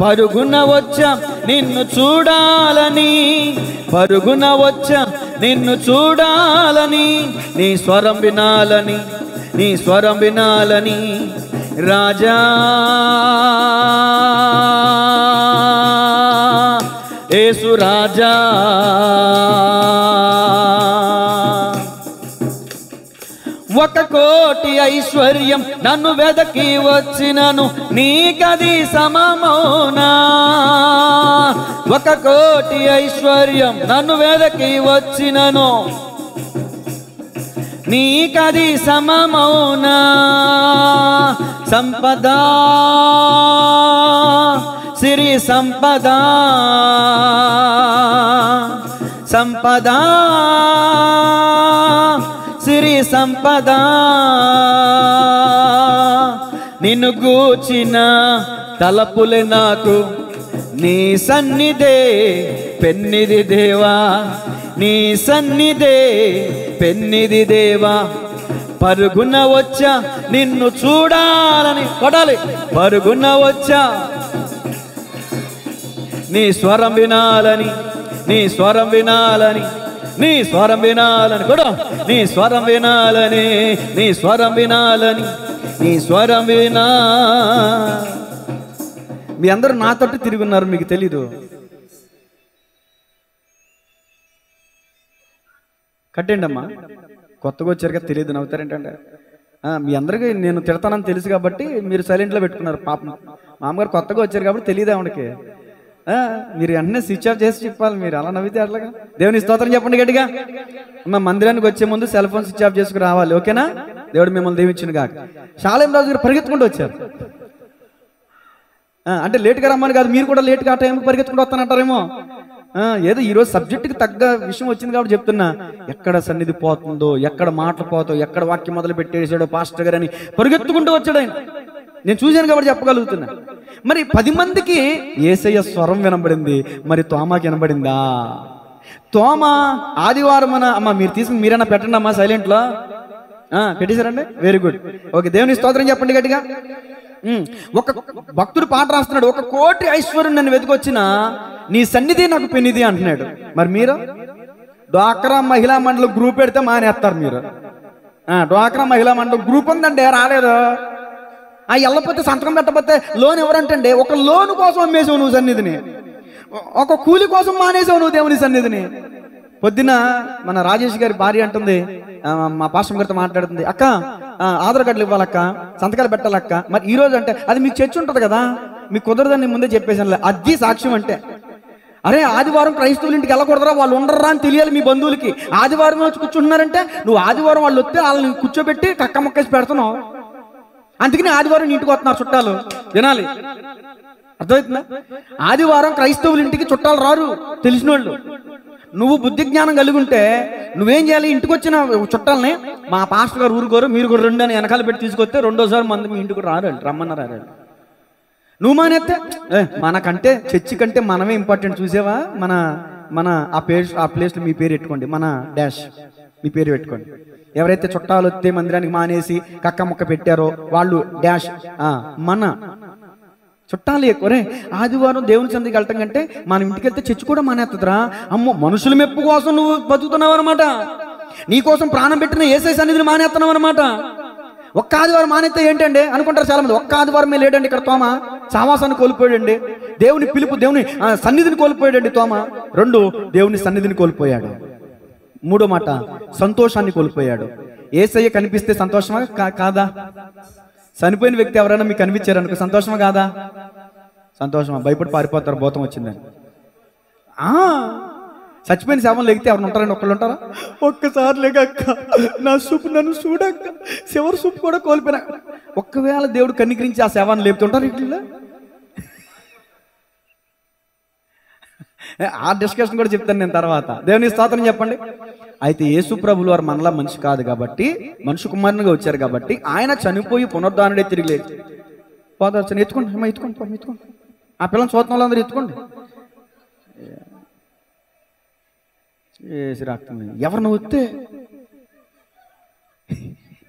[SPEAKER 1] పరుగున వచ్చా నిన్ను చూడాలని, పరుగున వచ్చా నిన్ను చూడాలని, నీ స్వరం వినాలని, నీ స్వరం వినాలని రాజా. యేసు రాజా, ఒక కోటి ఐశ్వర్యం నన్ను వెదకి వచ్చినను నీకది సమమౌనా. ఒక కోటి ఐశ్వర్యం నన్ను వెదకి వచ్చినను నీకది సమమౌనా. సంపద సిరి సంపద, సంపద సిరి సంపద, నిన్ను గూర్చిన తలపులే నాకు, నీ సన్నిధే పెన్నిది దేవా, నీ సన్నిధే పెన్నిది దేవా, పరుగున వచ్చా నిన్ను చూడాలని కొడాలి, పరుగున వచ్చా నీ స్వరం వినాలని, నీ స్వరం వినాలని, నీ స్వరం వినాలని కూడా, నీ స్వరం వినాలని, నీ స్వరం వినాలని, నీ స్వరం వినా. మీ అందరూ నా తట్టు తిరుగున్నారు, మీకు తెలీదు. కట్టండి అమ్మా. కొత్తగా వచ్చారు కదా, తెలియదు, నవ్వుతారేంటంటే మీ అందరికీ నేను తిడతానని తెలుసు కాబట్టి మీరు సైలెంట్లో పెట్టుకున్నారు. పాపం మామగారు కొత్తగా వచ్చారు కాబట్టి తెలియదు ఆవిడకి. మీరు వెంటనే స్విచ్ ఆఫ్ చేసి చెప్పాలి. మీరు అలా నవ్వితే అట్లాగా. దేవుని స్తోత్రం చెప్పండి గట్టిగా. అమ్మ మందిరానికి వచ్చే ముందు సెల్ ఫోన్ స్విచ్ ఆఫ్ చేసుకుని రావాలి, ఓకేనా? దేవుడు మిమ్మల్ని దీవించును గాక. షాలేం రాజు గారు పరిగెత్తుకుంటూ వచ్చారు. అంటే లేట్గా రమ్మని కాదు, మీరు కూడా లేట్గా ఆ టైంకి పరిగెత్తుకుంటూ వస్తానంటారేమో. ఏదో ఈరోజు సబ్జెక్టుకి తగ్గ విషయం వచ్చింది కాబట్టి చెప్తున్నా. ఎక్కడ సన్నిధి పోతుందో, ఎక్కడ మాటలు పోతావు, ఎక్కడ వాక్యం మొదలు పెట్టేసాడో పాస్టర్ గారు అని పరిగెత్తుకుంటూ వచ్చాడు ఆయన. నేను చూశాను కాబట్టి చెప్పగలుగుతున్నా. మరి 10 మందికి యేసయ్య స్వరం వినబడింది, మరి తోమాకి వినబడిందా? తోమా ఆదివారం అమ్మ మీరు తీసుకుని మీరైనా పెట్టండి అమ్మా సైలెంట్లో. పెట్టేశారండి, వెరీ గుడ్, ఓకే. దేవుని స్తోత్రం చెప్పండి గట్టిగా. ఒక భక్తుడు పాట రాస్తున్నాడు, 1 కోటి ఐశ్వర్యం నన్ను వెతికొచ్చిన నీ సన్నిధి నాకు పెనిది అంటున్నాడు. మరి మీరు డ్వాక్రా మహిళా మండలి గ్రూప్ పెడితే మానేస్తారు మీరు. డ్వాక్రా మహిళా మండలి గ్రూప్ ఉందంటే రాలేదు. వెళ్ళకపోతే సంతకం పెట్టకపోతే లోన్ ఎవరంటే ఒక లోన్ కోసం అమ్మేసావు నువ్వు సన్నిధిని, ఒక కూలి కోసం మానేసావు నువ్వు దేవుని సన్నిధిని. పొద్దున మన రాజేష్ గారి భార్య అంటుంది, మా పాస్టర్ గారితో మాట్లాడుతుంది, అక్క ఆధార్ కార్డులు ఇవ్వాలక్క, సంతకాలు పెట్టాలక్క. మరి ఈ రోజు అంటే అది మీకు చర్చ ఉంటుంది కదా, మీకు కుదరదని ముందే చెప్పేసాను. అది సాక్ష్యం అంటే. అరే ఆదివారం క్రైస్తవుల ఇంటికి వెళ్ళకూడదురా, వాళ్ళు ఉండరా అని తెలియాలి మీ బంధువులకి. ఆదివారం వచ్చి కూర్చుంటున్నారంటే నువ్వు ఆదివారం వాళ్ళు వస్తే వాళ్ళని కూర్చోబెట్టి కక్క మొక్కేసి పెడుతున్నావు. అందుకని ఆదివారం ఇంటికి వస్తున్నారు చుట్టాలు, వినాలి, అర్థమవుతుందా? ఆదివారం క్రైస్తవుల ఇంటికి చుట్టాలు రారు, తెలిసిన వాళ్ళు. నువ్వు బుద్ధి జ్ఞానం కలిగి ఉంటే నువ్వేం చేయాలి? ఇంటికి వచ్చిన చుట్టాలని మా పాస్టర్ గారు ఊరుకోరు, మీరు కూడా 2 అని వెనకాల పెట్టి తీసుకొస్తే 2వ మంది మీ ఇంటికి రారు, రమ్మన్నారు. నువ్వు మానేస్తే మనకంటే చర్చి కంటే మనమే ఇంపార్టెంట్. చూసావా? మన ఆ ప్లేస్లో మీ పేరు పెట్టుకోండి, మన డాష్ మీ పేరు పెట్టుకోండి. ఎవరైతే చుట్టాలు వస్తే మందిరానికి మానేసి కక్క ముక్క పెట్టారో వాళ్ళు డాష్. మన చుట్టాలు ఎక్కువరే. ఆదివారం దేవుని సందికి వెళ్ళటం కంటే మనం ఇంటికి వెళ్తే చర్చి కూడా మానేస్తుందిరా. అమ్మో, మనుషుల మెప్పు కోసం నువ్వు బతుకుతున్నావు అనమాట. నీకోసం ప్రాణం పెట్టిన యేసయ్య సన్నిధిని మానేస్తున్నావు అనమాట. ఒక్క ఆదివారం మానేస్తే ఏంటండి అనుకుంటారు చాలా మంది. ఒక్క ఆదివారమే లేడండి ఇక్కడ తోమ, సావాసాన్ని కోల్పోయాడండి, దేవుని పిలుపు, దేవుని సన్నిధిని కోల్పోయాడండి తోమ. 2 దేవుని సన్నిధిని కోల్పోయాడు. 3వ మాట సంతోషాన్ని కోల్పోయాడు. యేసయ్య కనిపిస్తే సంతోషమా కాదా? చనిపోయిన వ్యక్తి ఎవరైనా మీకు కనిపించారు అనుకో, సంతోషమా కాదా? సంతోషమా? భయపడి పారిపోతారు భూతం వచ్చిందని. చచ్చిపోయిన శవం లేగితే ఎవరు ఉంటారండి? ఒక్కళ్ళు ఉంటారా? ఒక్కసారి లేక నా సూపు నన్ను చూడక్క, చివరి సూపు కూడా కోల్పోయినా. ఒక్కవేళ దేవుడు కనికరించి ఆ శవాన్ని లేపుతుంటారు ఇట్లా. ఆ డిస్కషన్ కూడా చెప్తాను నేను తర్వాత. దేవుని స్తోత్రం చెప్పండి. అయితే యేసు ప్రభులు వారు మనలా మనిషి కాదు కాబట్టి, మనుషు కుమారునిగా వచ్చారు కాబట్టి ఆయన చనిపోయి పునరుద్ధానుడే తిరిగి లేదు. పోదార్చని ఎత్తుకోండి అమ్మ, ఎత్తుకోండి. ఆ పిల్లలు చూస్తున్న వాళ్ళందరూ ఎత్తుకోండి. వేసి రాక్తుంది ఎవరిని వస్తే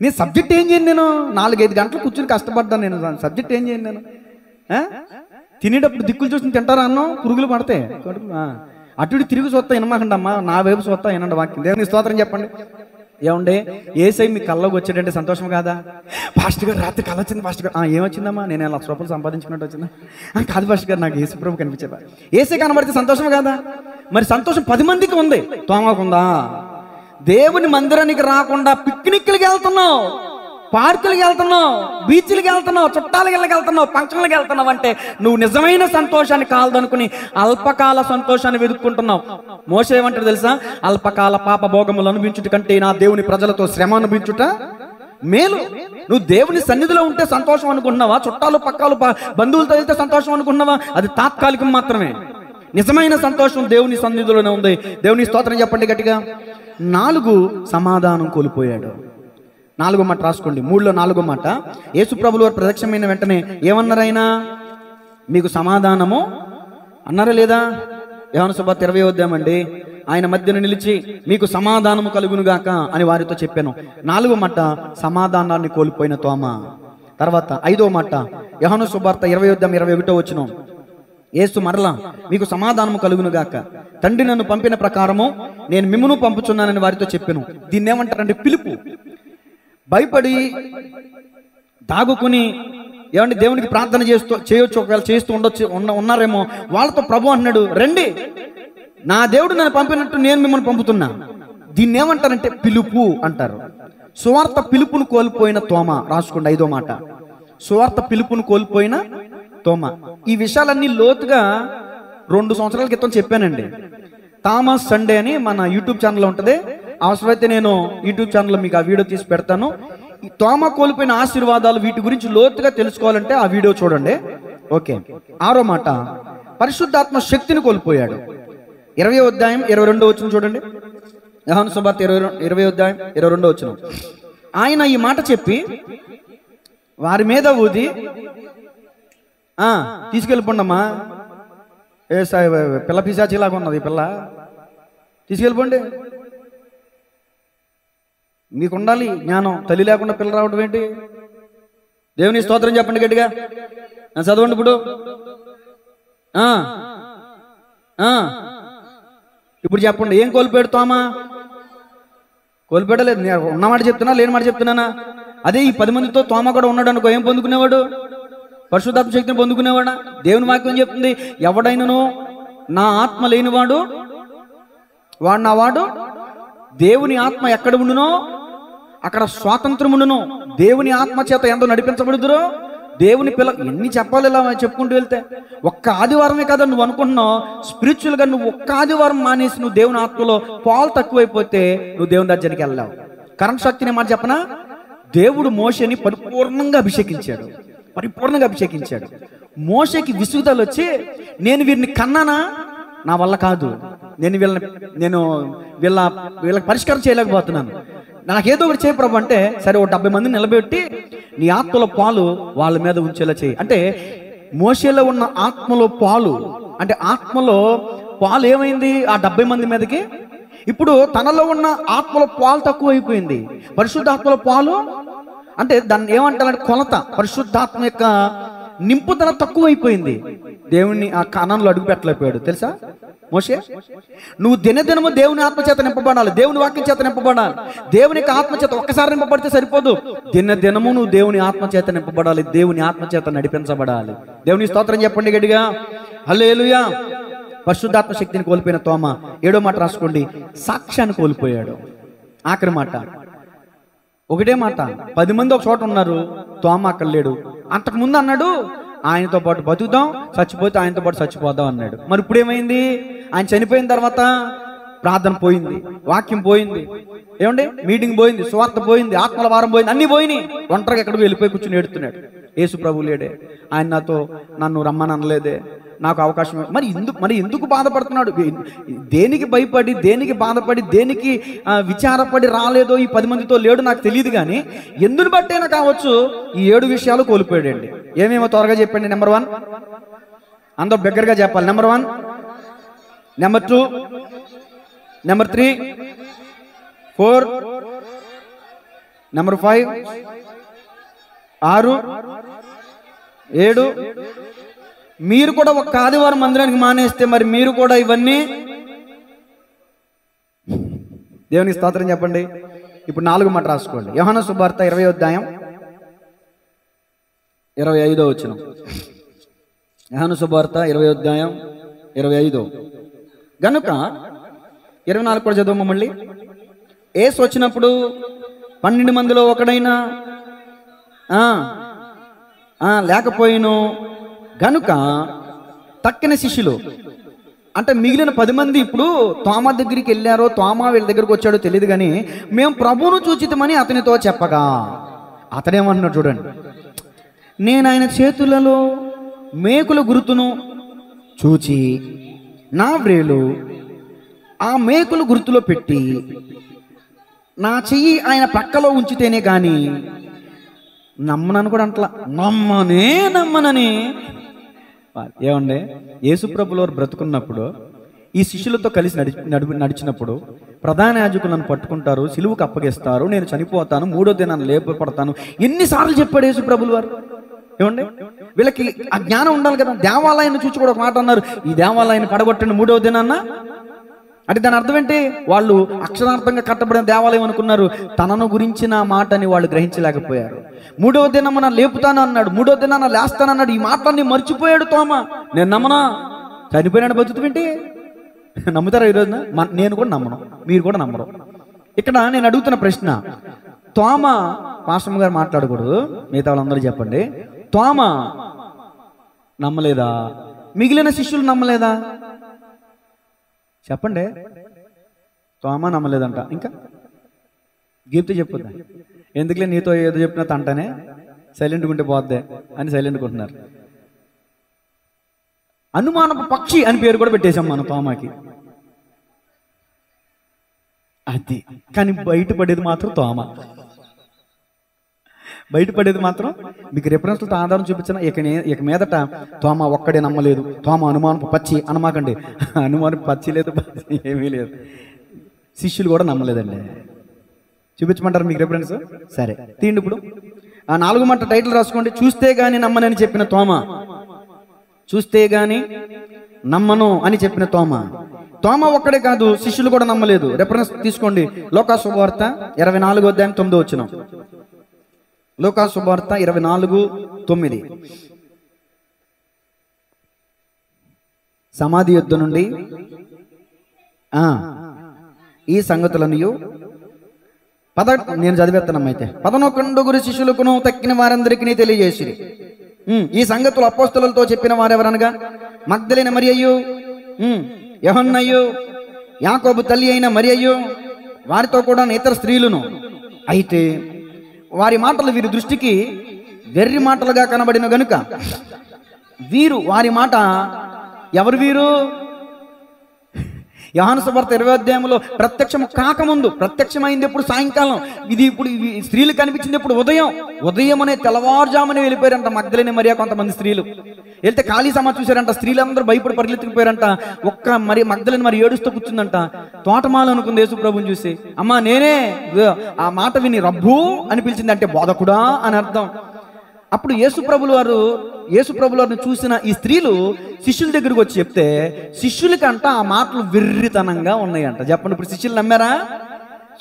[SPEAKER 1] నేను సబ్జెక్ట్ ఏం చేయను. నేను 4-5 గంటలు కూర్చుని కష్టపడ్డాను. నేను సబ్జెక్ట్ ఏం చేయను. నేను తినేటప్పుడు దిక్కులు చూసి తింటారా అన్నం, పురుగులు పడతాయి. అటు ఇటు తిరిగి చూస్తా వినమాకండి అమ్మా, నా వైపు చూస్తా వినండి వాక్యం. దేవుని స్తోత్రం చెప్పండి. ఏమండే యేసయ్య మీ కళ్ళలోకి వచ్చాడంటే సంతోషం కాదా? పాస్టర్ గారు రాత్రి కళ వచ్చింది. పాస్టర్ గారు ఏమొచ్చిందమ్మా? నేను ₹1,00,000 సంపాదించుకున్నట్టు వచ్చిందా? కాదు పాస్టర్ గారు, నాకు యేసు ప్రభు కనిపించేవా? యేసయ్య కనబడితే సంతోషం కాదా? మరి సంతోషం 10 మందికి ఉంది, తోమకుందా? దేవుని మందిరానికి రాకుండా పిక్నిక్లకి వెళ్తున్నావు, పార్కులకి వెళ్తున్నావు, బీచ్లకి వెళ్తున్నావు, చుట్టాలకి వెళ్తున్నావు, ఫంక్షన్లకి వెళ్తున్నావు అంటే నువ్వు నిజమైన సంతోషాన్ని కాలదనుకుని అల్పకాల సంతోషాన్ని వెతుక్కుంటున్నావు. మోషే ఏమంటాడు తెలుసా? అల్పకాల పాప భోగములు అనుభవించుట కంటే నా దేవుని ప్రజలతో శ్రమ అనుభవించుట మేలు. నువ్వు దేవుని సన్నిధిలో ఉంటే సంతోషం అనుకుంటున్నావా? చుట్టాలు పక్కాలు బంధువులతో వెళ్తే సంతోషం అనుకుంటున్నావా? అది తాత్కాలికం మాత్రమే. నిజమైన సంతోషం దేవుని సన్నిధిలోనే ఉంది. దేవుని స్తోత్రం చెప్పండి గట్టిగా. 4 సమాధానం కోల్పోయాడు. 4వ మాట రాసుకోండి. 3లో 4వ మాట. యేసు ప్రభువు వారు ప్రత్యక్షమైన వెంటనే ఏమన్నారైనా? మీకు సమాధానము అన్నారా లేదా? యోహాను సువార్త 20వ అధ్యాయం అండి. ఆయన మధ్యన నిలిచి మీకు సమాధానము కలుగునుగాక అని వారితో చెప్పాను. 4వ మాట సమాధానాన్ని కోల్పోయిన తోమ. తర్వాత 5వ మాట యోహాను సువార్త 20వ అధ్యాయం 21వ వచనం. యేసు మరలా మీకు సమాధానము కలుగునుగాక, తండ్రి నన్ను పంపిన ప్రకారము నేను మిమ్మును పంపుచున్నానని వారితో చెప్పాను. దీన్ని ఏమంటారంటే పిలుపు. భయపడి దాగుకుని ఏమంటే దేవునికి ప్రార్థన చేయొచ్చు, ఒకవేళ చేస్తూ ఉన్నారేమో. వాళ్ళతో ప్రభు అంటున్నాడు, రండి, నా దేవుడు నన్ను పంపినట్టు నేను మిమ్మల్ని పంపుతున్నా. దీన్ని ఏమంటారంటే పిలుపు అంటారు. సువార్త పిలుపును కోల్పోయిన తోమ. రాసుకోండి 5వ మాట, సువార్త పిలుపును కోల్పోయిన తోమ. ఈ విషయాలన్నీ లోతుగా 2 సంవత్సరాల క్రితం చెప్పానండి. థామస్ సండే అని మన యూట్యూబ్ ఛానల్లో ఉంటుంది. అవసరమైతే నేను యూట్యూబ్ ఛానల్లో మీకు ఆ వీడియో తీసి పెడతాను. ఈ తోమ కోల్పోయిన ఆశీర్వాదాలు, వీటి గురించి లోతుగా తెలుసుకోవాలంటే ఆ వీడియో చూడండి. ఓకే. 6వ మాట, పరిశుద్ధాత్మ శక్తిని కోల్పోయాడు. 20వ అధ్యాయం 22వ వచనం చూడండి. యోహాను సువార్త 20వ అధ్యాయం 22వ వచనం. ఆయన ఈ మాట చెప్పి వారి మీద ఊది, తీసుకెళ్ళిపోండమ్మా, పిల్ల పిశాచిలాగా ఉన్నది పిల్ల, తీసుకెళ్ళిపోండి. మీకు ఉండాలి జ్ఞానం. తల్లి లేకుండా పిల్ల రావడం ఏంటి? దేవుని స్తోత్రం చెప్పండి గట్టిగా. చదవండి ఇప్పుడు. ఇప్పుడు చెప్పండి, ఏం కోల్పోయాడు తోమా? కోల్పోయలేదు. ఉన్నమాట చెప్తున్నా, లేని మాట చెప్తున్నానా? అదే ఈ 10 మందితో తోమా కూడా ఉన్నాడు అనుకో, ఏం పొందుకునేవాడు? పరిశుద్ధాత్మ శక్తిని పొందుకునేవాడా? దేవుని వాక్యం చెప్తుంది, ఎవడైనను నా ఆత్మ లేనివాడు వాడు నా వాడు. దేవుని ఆత్మ ఎక్కడ ఉండునో అక్కడ స్వాతంత్రం ఉండును. దేవుని ఆత్మ చేత ఎంతో నడిపించబడుదురో దేవుని పిల్ల. ఎన్ని చెప్పాలి ఇలా చెప్పుకుంటూ వెళ్తే? ఒక్క ఆదివారమే కదా నువ్వు అనుకుంటున్నావు. స్పిరిచువల్గా నువ్వు ఒక్క ఆదివారం మానేసి నువ్వు దేవుని ఆత్మలో పాలు తక్కువైపోతే నువ్వు దేవుని రాజ్యానికి వెళ్ళావు. కరెంట్ శక్తిని మాట చెప్పనా? దేవుడు మోషేని పరిపూర్ణంగా అభిషేకించాడు. మోషేకి విసుగుదలు వచ్చి, నేను వీరిని కన్నానా, నా వల్ల కాదు, నేను వీళ్ళకి పరిష్కారం చేయలేకపోతున్నాను, నాకేదో ఒకటి చేయ ప్రభు అంటే, సరే ఓ 70 మందిని నిలబెట్టి నీ ఆత్మలో పాలు వాళ్ళ మీద ఉంచేలా చేయి అంటే, మోషేలో ఉన్న ఆత్మలో పాలు అంటే, ఆత్మలో పాలు ఏమైంది ఆ 70 మంది మీదకి? ఇప్పుడు తనలో ఉన్న ఆత్మలో పాలు తక్కువ అయిపోయింది. పరిశుద్ధాత్మలో పాలు అంటే దాన్ని ఏమంటారంటే కొలత. పరిశుద్ధాత్మ యొక్క నింపుదల తక్కువ అయిపోయింది. దేవుని ఆ కానంలో అడుగు పెట్టలేకపోయాడు తెలుసా మోషే. నువ్వు దినదినము దేవుని ఆత్మ చేత నింపబడాలి, దేవుని వాక్యం చేత నింపబడాలి. దేవుని ఆత్మ చేత ఒక్కసారి నింపబడితే సరిపోదు, దినదినము నువ్వు దేవుని ఆత్మ చేత నింపబడాలి, దేవుని ఆత్మ చేత నడిపించబడాలి. దేవుని స్తోత్రం చెప్పండి గట్టిగా, హల్లెలూయా. పరిశుద్ధాత్మ శక్తిని కోల్పోయిన తోమ. 7వ మాట రాసుకోండి, సాక్ష్యాన్ని కోల్పోయాడు. ఆఖరి మాట, ఒకటే మాట. 10 మంది ఒక చోట ఉన్నారు, తోమ అక్కడ లేడు. అంతకుముందు అన్నాడు ఆయనతో పాటు బతుకుదాం, చచ్చిపోతే ఆయనతో పాటు చచ్చిపోదాం అన్నాడు. మరి ఇప్పుడు ఏమైంది? ఆయన చనిపోయిన తర్వాత ప్రార్థన పోయింది, వాక్యం పోయింది, ఏమండి మీటింగ్ పోయింది, సువార్త పోయింది, ఆత్మల వారం పోయింది, అన్ని పోయినాయి. ఒంటరిగా ఎక్కడికి వెళ్ళిపోయి కూర్చుని ఏడుతున్నాడు. యేసు ప్రభు లేడే, ఆయన నన్ను రమ్మని అనలేదే, నాకు అవకాశం. మరి ఎందుకు బాధపడుతున్నాడు? దేనికి భయపడి, దేనికి బాధపడి, దేనికి విచారపడి రాలేదో ఈ 10 మందితో లేడు నాకు తెలియదు. కానీ ఎందుని బట్టైనా కావచ్చు ఈ 7 విషయాలు కోల్పోయాడండి. ఏమేమో త్వరగా చెప్పండి. నెంబర్ 1, అందరూ బిగ్గరగా చెప్పాలి. Number 1, number 2, number 3, 4, number 5, 6, 7. మీరు కూడా ఒక ఆదివారం మందిరానికి మానేస్తే మరి మీరు కూడా ఇవన్నీ. దేవునికి స్తోత్రం చెప్పండి. ఇప్పుడు 4వ మాట రాసుకోండి. యోహాను సువార్త 20వ అధ్యాయం 25వ వచనం. యోహాను సువార్త 20వ అధ్యాయం 25. గనుక 24 కూడా చదువు మళ్ళీ. యేసు వచ్చినప్పుడు 12 మందిలో ఒకడైనా లేకపోయిను గనుక తక్కిన శిష్యులు అంటే మిగిలిన 10 మంది ఇప్పుడు తోమా దగ్గరికి వెళ్ళారో, తోమా వీళ్ళ దగ్గరకు వచ్చాడో తెలియదు, కానీ మేము ప్రభువును చూచితమని అతనితో చెప్పగా అతనేమన్నాడు చూడండి, నేను ఆయన చేతులలో మేకుల గుర్తును చూచి నా వ్రేలు ఆ మేకుల గుర్తులో పెట్టి నా చెయ్యి ఆయన పక్కలో ఉంచితేనే కానీ నమ్మనని కూడా అంటలా, నమ్మనని. ఏమండి, యేసుప్రభులో బ్రతుకున్నప్పుడు ఈ శిష్యులతో కలిసి నడిచినప్పుడు ప్రధాన యాజకులు నన్ను పట్టుకుంటారు, సిలువుకు అప్పగిస్తారు, నేను చనిపోతాను, 3వ దినాన్ని లేపబడతాను, ఎన్నిసార్లు చెప్పాడు యేసుప్రభుల వారు. ఏమండి, వీళ్ళకి ఆ జ్ఞానం ఉండాలి కదా. దేవాలయాన్ని చూసి కూడా ఒక మాట అన్నారు, ఈ దేవాలయాన్ని పడగొట్టండి 3వ దినాన్న. అంటే దాని అర్థం ఏంటి? వాళ్ళు అక్షరార్థంగా కట్టబడిన దేవాలయం అనుకున్నారు, తనను గురించిన మాటని వాళ్ళు గ్రహించలేకపోయారు. 3వ దినమున లేపుతాను అన్నాడు, 3వ దినాన లేస్తానన్నాడు. ఈ మాటలన్నీ మర్చిపోయాడు తోమా. నేను నమ్మనా, చనిపోయినాడు బతుకుతుంటే నమ్ముతారా ఈరోజున? నేను కూడా నమ్మను, మీరు కూడా నమ్మరు. ఇక్కడ నేను అడుగుతున్న ప్రశ్న, తోమ, పాస్టర్ గారు మాట్లాడకూడదు, మిగతా వాళ్ళందరూ చెప్పండి, తోమ నమ్మలేదా? మిగిలిన శిష్యులు నమ్మలేదా? చెప్పండి. తోమ నమ్మలేదంట. ఇంకా గీప్తి చెప్పొద్దా? ఎందుకులే నీతో ఏదో చెప్పినా తంటనే, సైలెంట్గా ఉంటే పోద్దే అని సైలెంట్గా ఉంటున్నారు. అనుమానపు పక్షి అని పేరు కూడా పెట్టేశాం మనం తోమకి. అది కానీ బయటపడేది మాత్రం తోమ. బయటపడేది మాత్రం మీకు రెఫరెన్స్లతో ఆధారం చూపించిన ఇక మీదట తోమ ఒక్కడే నమ్మలేదు, తోమ అనుమానపు పచ్చి అనమాకండి. అనుమానపు పచ్చి లేదు, ఏమీ లేదు. శిష్యులు కూడా నమ్మలేదండి. చూపించమంటారు మీకు రెఫరెన్స్? సరే తీయండి. ఇప్పుడు ఆ 4 మాట టైటిల్ రాసుకోండి. చూస్తే గాని నమ్మనని చెప్పిన తోమ. చూస్తే గాని నమ్మను అని చెప్పిన తోమ. తోమ ఒక్కడే కాదు, శిష్యులు కూడా నమ్మలేదు. రెఫరెన్స్ తీసుకోండి. లూకా శుభవార్త 24వ అధ్యాయం 9వ వచనం. లూకా శుభవార్త 24:9. సమాధి యుద్ధ నుండి ఈ సంగతులనియు నేను చదివేస్తానమ్మ. అయితే 11 శిష్యులకును తక్కిన వారందరికీ తెలియజేసిరి. ఈ సంగతులు అపోస్తలులతో చెప్పిన వారెవరనగా మగ్దలేన మరియయ్యు, యోహన్నయ్యు, యాకోబు తల్లి అయిన మరియయ్యు, వారితో కూడా ఇతర స్త్రీలును. అయితే వారి మాటలు వీరి దృష్టికి వెర్రి మాటలుగా కనబడిన గనుక వారి మాట ఎవరు వీరు? యోహాను సువార్త 20వ అధ్యాయంలో ప్రత్యక్షం కాకముందు, ప్రత్యక్షమైంది ఎప్పుడు? సాయంకాలం. ఇది ఇప్పుడు స్త్రీలు కనిపించింది ఎప్పుడు? ఉదయం అనే తెల్లవారుజామునే వెళ్ళిపోయారంట మగ్దలేనే మరియా కొంతమంది స్త్రీలు. వెళ్తే ఖాళీ సమాధి చూశారంట. స్త్రీలందరూ భయపడి పరిగెత్తుకుపోయారంట. మగ్దలేని మరి ఏడుస్తూ కూర్చుందంట. తోటమాల అనుకుంది యేసు ప్రభుని చూసి. అమ్మా నేనే. ఆ మాట విని రబ్బూ అని పిలిచింది, అంటే బోధకుడా అని అర్థం. అప్పుడు యేసు ప్రభుల వారిని చూసిన ఈ స్త్రీలు శిష్యుల దగ్గరకు వచ్చి చెప్తే, శిష్యులకంట ఆ మాటలు వెర్రితనంగా ఉన్నాయంట. చెప్పండి, ఇప్పుడు శిష్యులు నమ్మారా?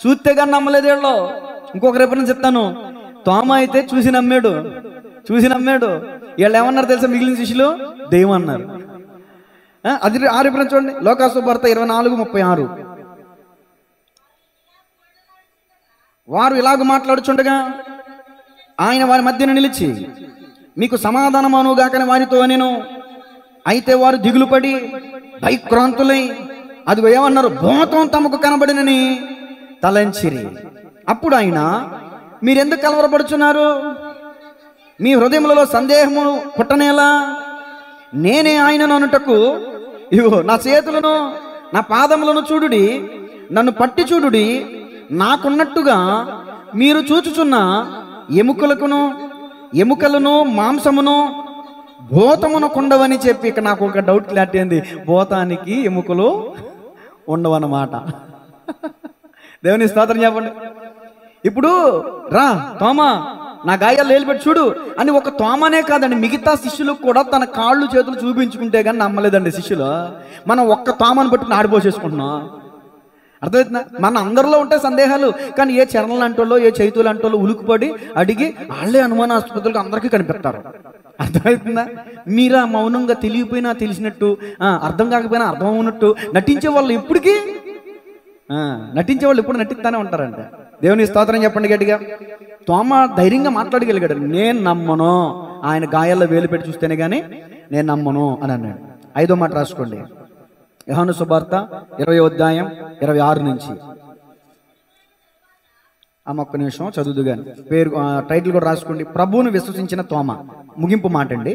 [SPEAKER 1] చూస్తే కానీ నమ్మలేదు వీళ్ళు. ఇంకొక రేపటి చెప్తాను. తోమ అయితే చూసి నమ్మాడు. వీళ్ళు ఏమన్నారు తెలుసా? మిగిలిన శిష్యులు దెయ్యం అన్నారు. అది ఆ రేపటి చూడండి. లూకా సువార్త 24:36. వారు ఇలాగ మాట్లాడుచుండగా ఆయన వారి మధ్యన నిలిచి, మీకు సమాధానం అనుగాకని వారితో అనెను. అయితే వారు దిగులు పడి భయక్రాంతులై అది ఏమన్నారు? భూతం తమకు కనబడినని తలంచిరి. అప్పుడు ఆయన, మీరెందుకు కలవరపడుచున్నారు? మీ హృదయములలో సందేహము పుట్టనేలా? నేనే ఆయనను అనుటకు ఇగో నా చేతులను నా పాదములను చూడుడి, నన్ను పట్టి చూడుడి. నాకున్నట్టుగా మీరు చూచుచున్న ఎముకలను మాంసమును భూతమును ఉండవని చెప్పి, ఇక నాకు ఒక డౌట్ క్లారిటీ అయింది. భూతానికి ఎముకలు ఉండవన్నమాట. దేవుని స్తోత్రం చెప్పండి. ఇప్పుడు రా తోమా, నా గాయాలు ఏలిపెట్టి చూడు అని ఒక తోమనే కాదండి, మిగతా శిష్యులకు కూడా తన కాళ్ళు చేతులు చూపించుకుంటే కానీ నమ్మలేదండి శిష్యులు. మనం ఒక్క తోమను బట్టి ఆడిపోసేసుకుంటున్నాం. అర్థమవుతుందా? మన అందరిలో ఉంటే సందేహాలు, కానీ ఏ చరణలు అంటోళ్ళు, ఏ చైతులు అంటోళ్ళు ఉలుకుపడి అడిగి వాళ్ళే అనుమానాస్పదులకు అందరికీ కనిపెడతారు. అర్థమవుతుందా? మీరా మౌనంగా తెలియపోయినా తెలిసినట్టు, అర్థం కాకపోయినా అర్థం అవునట్టు నటించే వాళ్ళు ఎప్పుడు నటిస్తానే ఉంటారంట. దేవుని స్తోత్రం చెప్పండి గట్టిగా. తోమ ధైర్యంగా మాట్లాడగలిగాడు. నేను నమ్మను, ఆయన గాయాల్లో వేలు పెట్టి చూస్తేనే కానీ నేను నమ్మను అని అన్నాడు. 5వ మాట రాసుకోండి. యోహాను సువార్త 20వ అధ్యాయం 26 నుంచి. ఒక్క నిమిషం చదువుదుగాని పేరు టైటిల్ కూడా రాసుకోండి. ప్రభువును విశ్వసించిన తోమ. ముగింపు మాట అండి.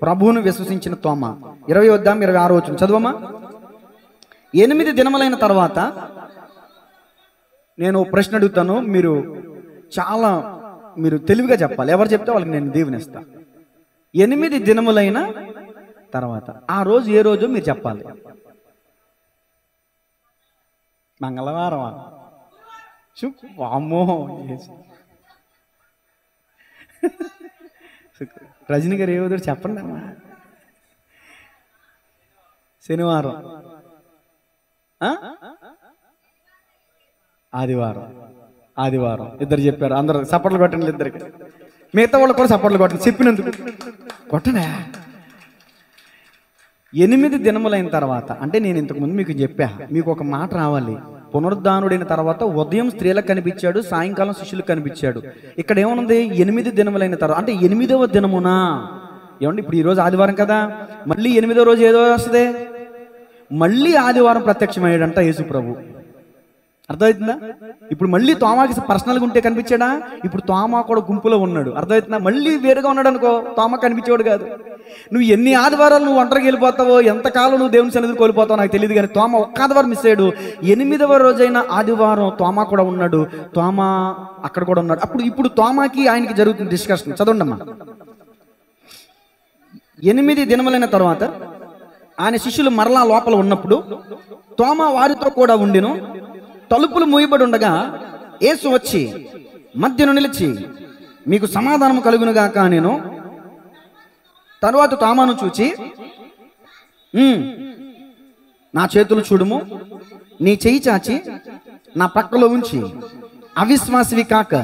[SPEAKER 1] ప్రభువును విశ్వసించిన తోమ 20వ అధ్యాయం 26వ వచనం చదువమ్మా. 8 దినములైన తర్వాత నేను ప్రశ్న అడుగుతాను, మీరు తెలివిగా చెప్పాలి. ఎవరు చెప్తే వాళ్ళకి నేను దీవెనిస్తా. 8 దినములైన తర్వాత ఆ రోజు ఏ రోజు మీరు చెప్పాలి. మంగళవారమా? వామ్మో, రజనీ గారు ఏదో చెప్పండి అమ్మా. శనివారం, ఆదివారం ఇద్దరు చెప్పారు. అందరూ సపోర్ట్లు కొట్టండి ఇద్దరికి. మిగతా వాళ్ళు కూడా సపోర్ట్లు కొట్టండి. చెప్పినందుకు కొట్టనా. 8 దినములైన తర్వాత అంటే నేను ఇంతకుముందు మీకు చెప్పా, మీకు ఒక మాట రావాలి. పునరుద్ధానుడైన తర్వాత ఉదయం స్త్రీలకు కనిపించాడు, సాయంకాలం శిష్యులకు కనిపించాడు. ఇక్కడ ఏమన్నది? 8 దినములైన తర్వాత, అంటే 8వ దినమున. ఏమండి, ఇప్పుడు ఈరోజు ఆదివారం కదా, మళ్ళీ 8వ రోజు ఏదో వస్తుంది, మళ్ళీ ఆదివారం ప్రత్యక్షమయ్యాడంట యేసు ప్రభు. అర్థమవుతుందా? ఇప్పుడు మళ్ళీ తోమాకి పర్సనల్గా ఉంటే కనిపించాడా? ఇప్పుడు తోమా కూడా గుంపులో ఉన్నాడు. అర్థమవుతుందా? మళ్ళీ వేరుగా ఉన్నాడు అనుకో, తోమా కనిపించేవాడు కాదు. నువ్వు ఎన్ని ఆదివారాలు నువ్వు ఒంటరికి వెళ్ళిపోతావో, ఎంతకాలం నువ్వు దేవుని సన్నిధిని కోల్పోతావో నాకు తెలియదు, కానీ తోమా ఒక్క ఆదివారం మిస్ అయ్యాడు. 8వ రోజైన ఆదివారం తోమా కూడా ఉన్నాడు, తోమా అక్కడ కూడా ఉన్నాడు. ఇప్పుడు తోమాకి ఆయనకి జరుగుతుంది డిస్కషన్. చదవండి అమ్మా. 8 దినములైన తర్వాత ఆయన శిష్యులు మరలా లోపల ఉన్నప్పుడు తోమా వారితో కూడా ఉండెను. తలుపులు మూయబడి ఉండగా యేసు వచ్చి మధ్యను నిలిచి, మీకు సమాధానం కలుగునుగాక నేను. తరువాత తోమాను చూచి, నా చేతులు చూడుము, నీ చెయ్యి చాచి నా పక్కలో ఉంచి, అవిశ్వాసివి కాక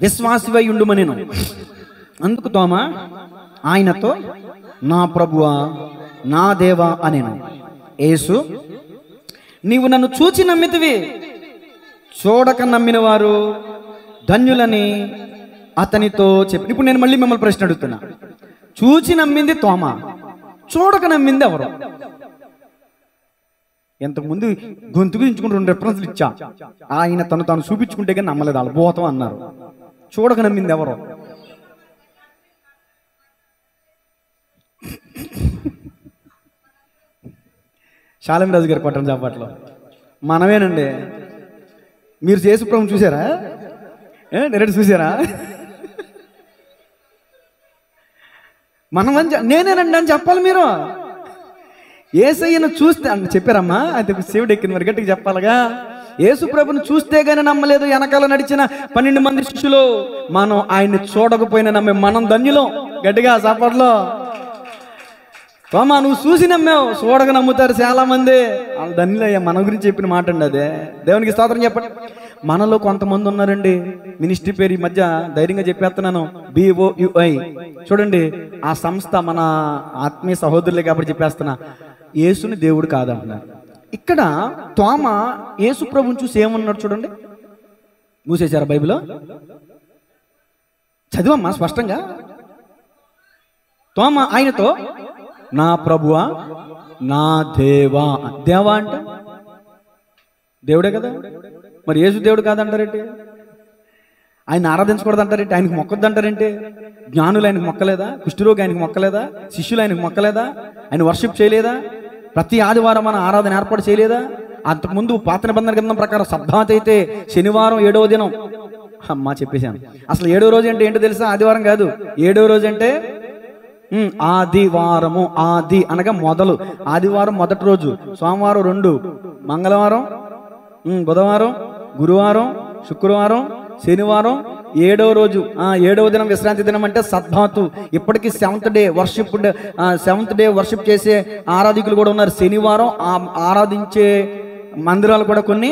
[SPEAKER 1] విశ్వాసివై ఉండుమనెను. అందుకు తోమా ఆయనతో, నా ప్రభువా, నా దేవా అనెను. యేసు, నీవు నన్ను చూచి నమ్మితివి, చూడక నమ్మిన వారు ధన్యులని అతనితో చెప్పి. ఇప్పుడు నేను మళ్ళీ మిమ్మల్ని ప్రశ్న అడుగుతున్నా. చూచి నమ్మింది తోమా, చూడక నమ్మింది ఎవరు? ఎంతకుముందు గొంతు గురించుకుని 2 రెఫరెన్స్లు ఇచ్చా. ఆయన తాను చూపించుకుంటే కానీ నమ్మలేదు, వాళ్ళు పోతాం అన్నారు. చూడక నమ్మింది ఎవరు? శాలిమరాజు గారి పట్టణం చాపట్లో మనమేనండి. మీరు యేసు ప్రభువుని చూసారా? డైరెక్ట్ చూసారా? మనం నేనేనండి అని చెప్పాలి. మీరు యేసయ్యను చూస్తే అని చెప్పారమ్మా, అయితే శివుడు ఎక్కింది, మరి గట్టిగా చెప్పాలిగా. యేసు ప్రభుని చూస్తే గానీ నమ్మలేదు వెనకాల నడిచిన 12 మంది శిష్యులు. మనం ఆయన్ని చూడకపోయినా నమ్మే మనం ధన్యులం. గట్టిగా చాపట్లో. తోమా, నువ్వు చూసి నమ్మావు, చూడక నమ్ముతారు చాలా మంది. వాళ్ళు ధన్యులయ్యా. మన గురించి చెప్పిన మాట అండి అదే. దేవునికి స్తోత్రం చెప్పండి. మనలో కొంతమంది ఉన్నారండి, మినిస్ట్రీ పేరు ఈ మధ్య ధైర్యంగా చెప్పేస్తున్నాను, BOUI. చూడండి, ఆ సంస్థ మన ఆత్మీయ సహోదరులే కాబట్టి చెప్పేస్తున్నా, యేసుని దేవుడు కాదంటున్నారు. ఇక్కడ తోమా యేసు ప్రభుని చూసి ఏమన్నాడు చూడండి. మూసేశారా బైబిల్లో? చదివమ్మా స్పష్టంగా. తోమా ఆయనతో, నా ప్రభువా, నా దేవా. దేవా అంటే దేవుడే కదా, మరి యేసు దేవుడు కాదంటారేంటి? ఆయన ఆరాధించకూడదు అంటారేంటి? ఆయనకు మొక్కొద్దు అంటారేంటి? జ్ఞానులు ఆయనకు మొక్కలేదా? కుష్ఠరోగి ఆయనకు మొక్కలేదా? శిష్యులు ఆయనకు మొక్కలేదా? ఆయన వర్షిప్ చేయలేదా? ప్రతి ఆదివారం మన ఆరాధన ఏర్పాటు చేయలేదా? అంతకుముందు పాత నిబంధన గ్రంథం ప్రకారం సబ్బాత్ అయితే శనివారం 7వ దినం. అమ్మా చెప్పేశాను. అసలు 7వ రోజు అంటే ఏంటో తెలుసా? ఆదివారం కాదు. 7వ రోజు అంటే ఆదివారము. ఆది అనగా మొదలు. ఆదివారం మొదటి రోజు, సోమవారం 2, మంగళవారం, బుధవారం, గురువారం, శుక్రవారం, శనివారం, 7వ రోజు. 7వ దినం విశ్రాంతి దినం అంటే సద్భాతు. ఇప్పటికీ 7th డే వర్షిప్ చేసే ఆరాధికులు కూడా ఉన్నారు. శనివారం ఆరాధించే మందిరాలు కూడా కొన్ని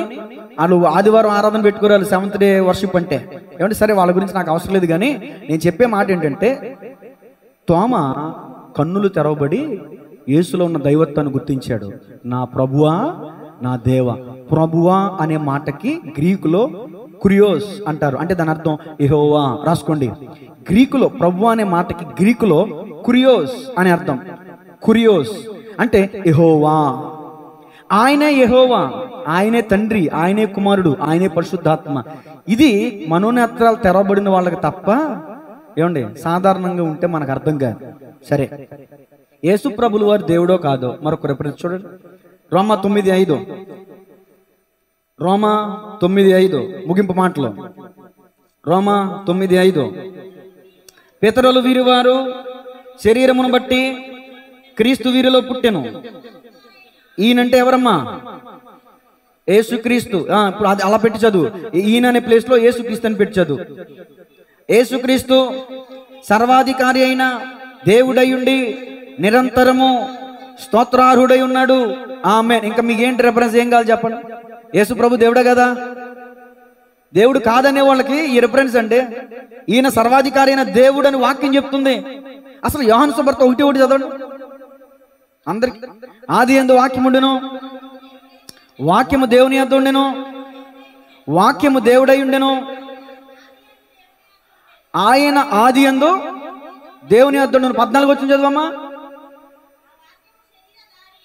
[SPEAKER 1] వాళ్ళు ఆదివారం ఆరాధన పెట్టుకోవాలి 7th డే వర్షిప్ అంటే. ఏమంటే సరే, వాళ్ళ గురించి నాకు అవసరం లేదు, కానీ నేను చెప్పే మాట ఏంటంటే, తోమా కన్నులు తెరవబడి యేసులో ఉన్న దైవత్వాన్ని గుర్తించాడు. నా ప్రభువా, నా దేవా. ప్రభువా అనే మాటకి గ్రీకులో కురియోస్ అంటారు, అంటే దాని అర్థం యెహోవా. రాసుకోండి, గ్రీకులో ప్రభువా అనే మాటకి గ్రీకులో కురియోస్ అనే అర్థం. కురియోస్ అంటే యెహోవా. ఆయనే యెహోవా, ఆయనే తండ్రి, ఆయనే కుమారుడు, ఆయనే పరిశుద్ధాత్మ. ఇది మనోనేత్రాలు తెరవబడిన వాళ్ళకి తప్ప ఏమండి సాధారణంగా ఉంటే మనకు అర్థం కాదు. సరే, యేసు ప్రభులు వారు దేవుడో కాదో మరొక రిఫరెన్స్ చూడండి. రోమా 9:5. రోమా 9:5 ముగింపు మాటలు. రోమా 9:5. పితరులు వీరి వారు శరీరమును బట్టి క్రీస్తు వీరిలో పుట్టెను. ఈయనంటే ఎవరమ్మా? యేసుక్రీస్తు. ఇప్పుడు అది అలా పెట్టి చదువు. ఈయన అనే ప్లేస్లో యేసుక్రీస్తు అని పెట్టి చదువు. యేసుక్రీస్తు సర్వాధికారి అయిన దేవుడయుండి నిరంతరము స్తోత్రార్హుడై ఉన్నాడు. ఆమేన్. ఇంకా మీకేంటి రిఫరెన్స్ ఏం కావాలి చెప్పండి? యేసు ప్రభు దేవుడే కదా. దేవుడు కాదనే వాళ్ళకి ఈ రిఫరెన్స్ అంటే, ఈయన సర్వాధికారి అయిన దేవుడు అని వాక్యం చెప్తుంది. అసలు యోహాను సువార్త 1:1 చదవండి అందరికి. ఆది యందు వాక్యం ఉండెను, వాక్యము దేవుని యొద్ద ఉండెను, వాక్యము దేవుడై ఉండెను, ఆయన ఆది యందు దేవుని యొద్ద ఉండెను. 14 వచ్చిన చదువమ్మా.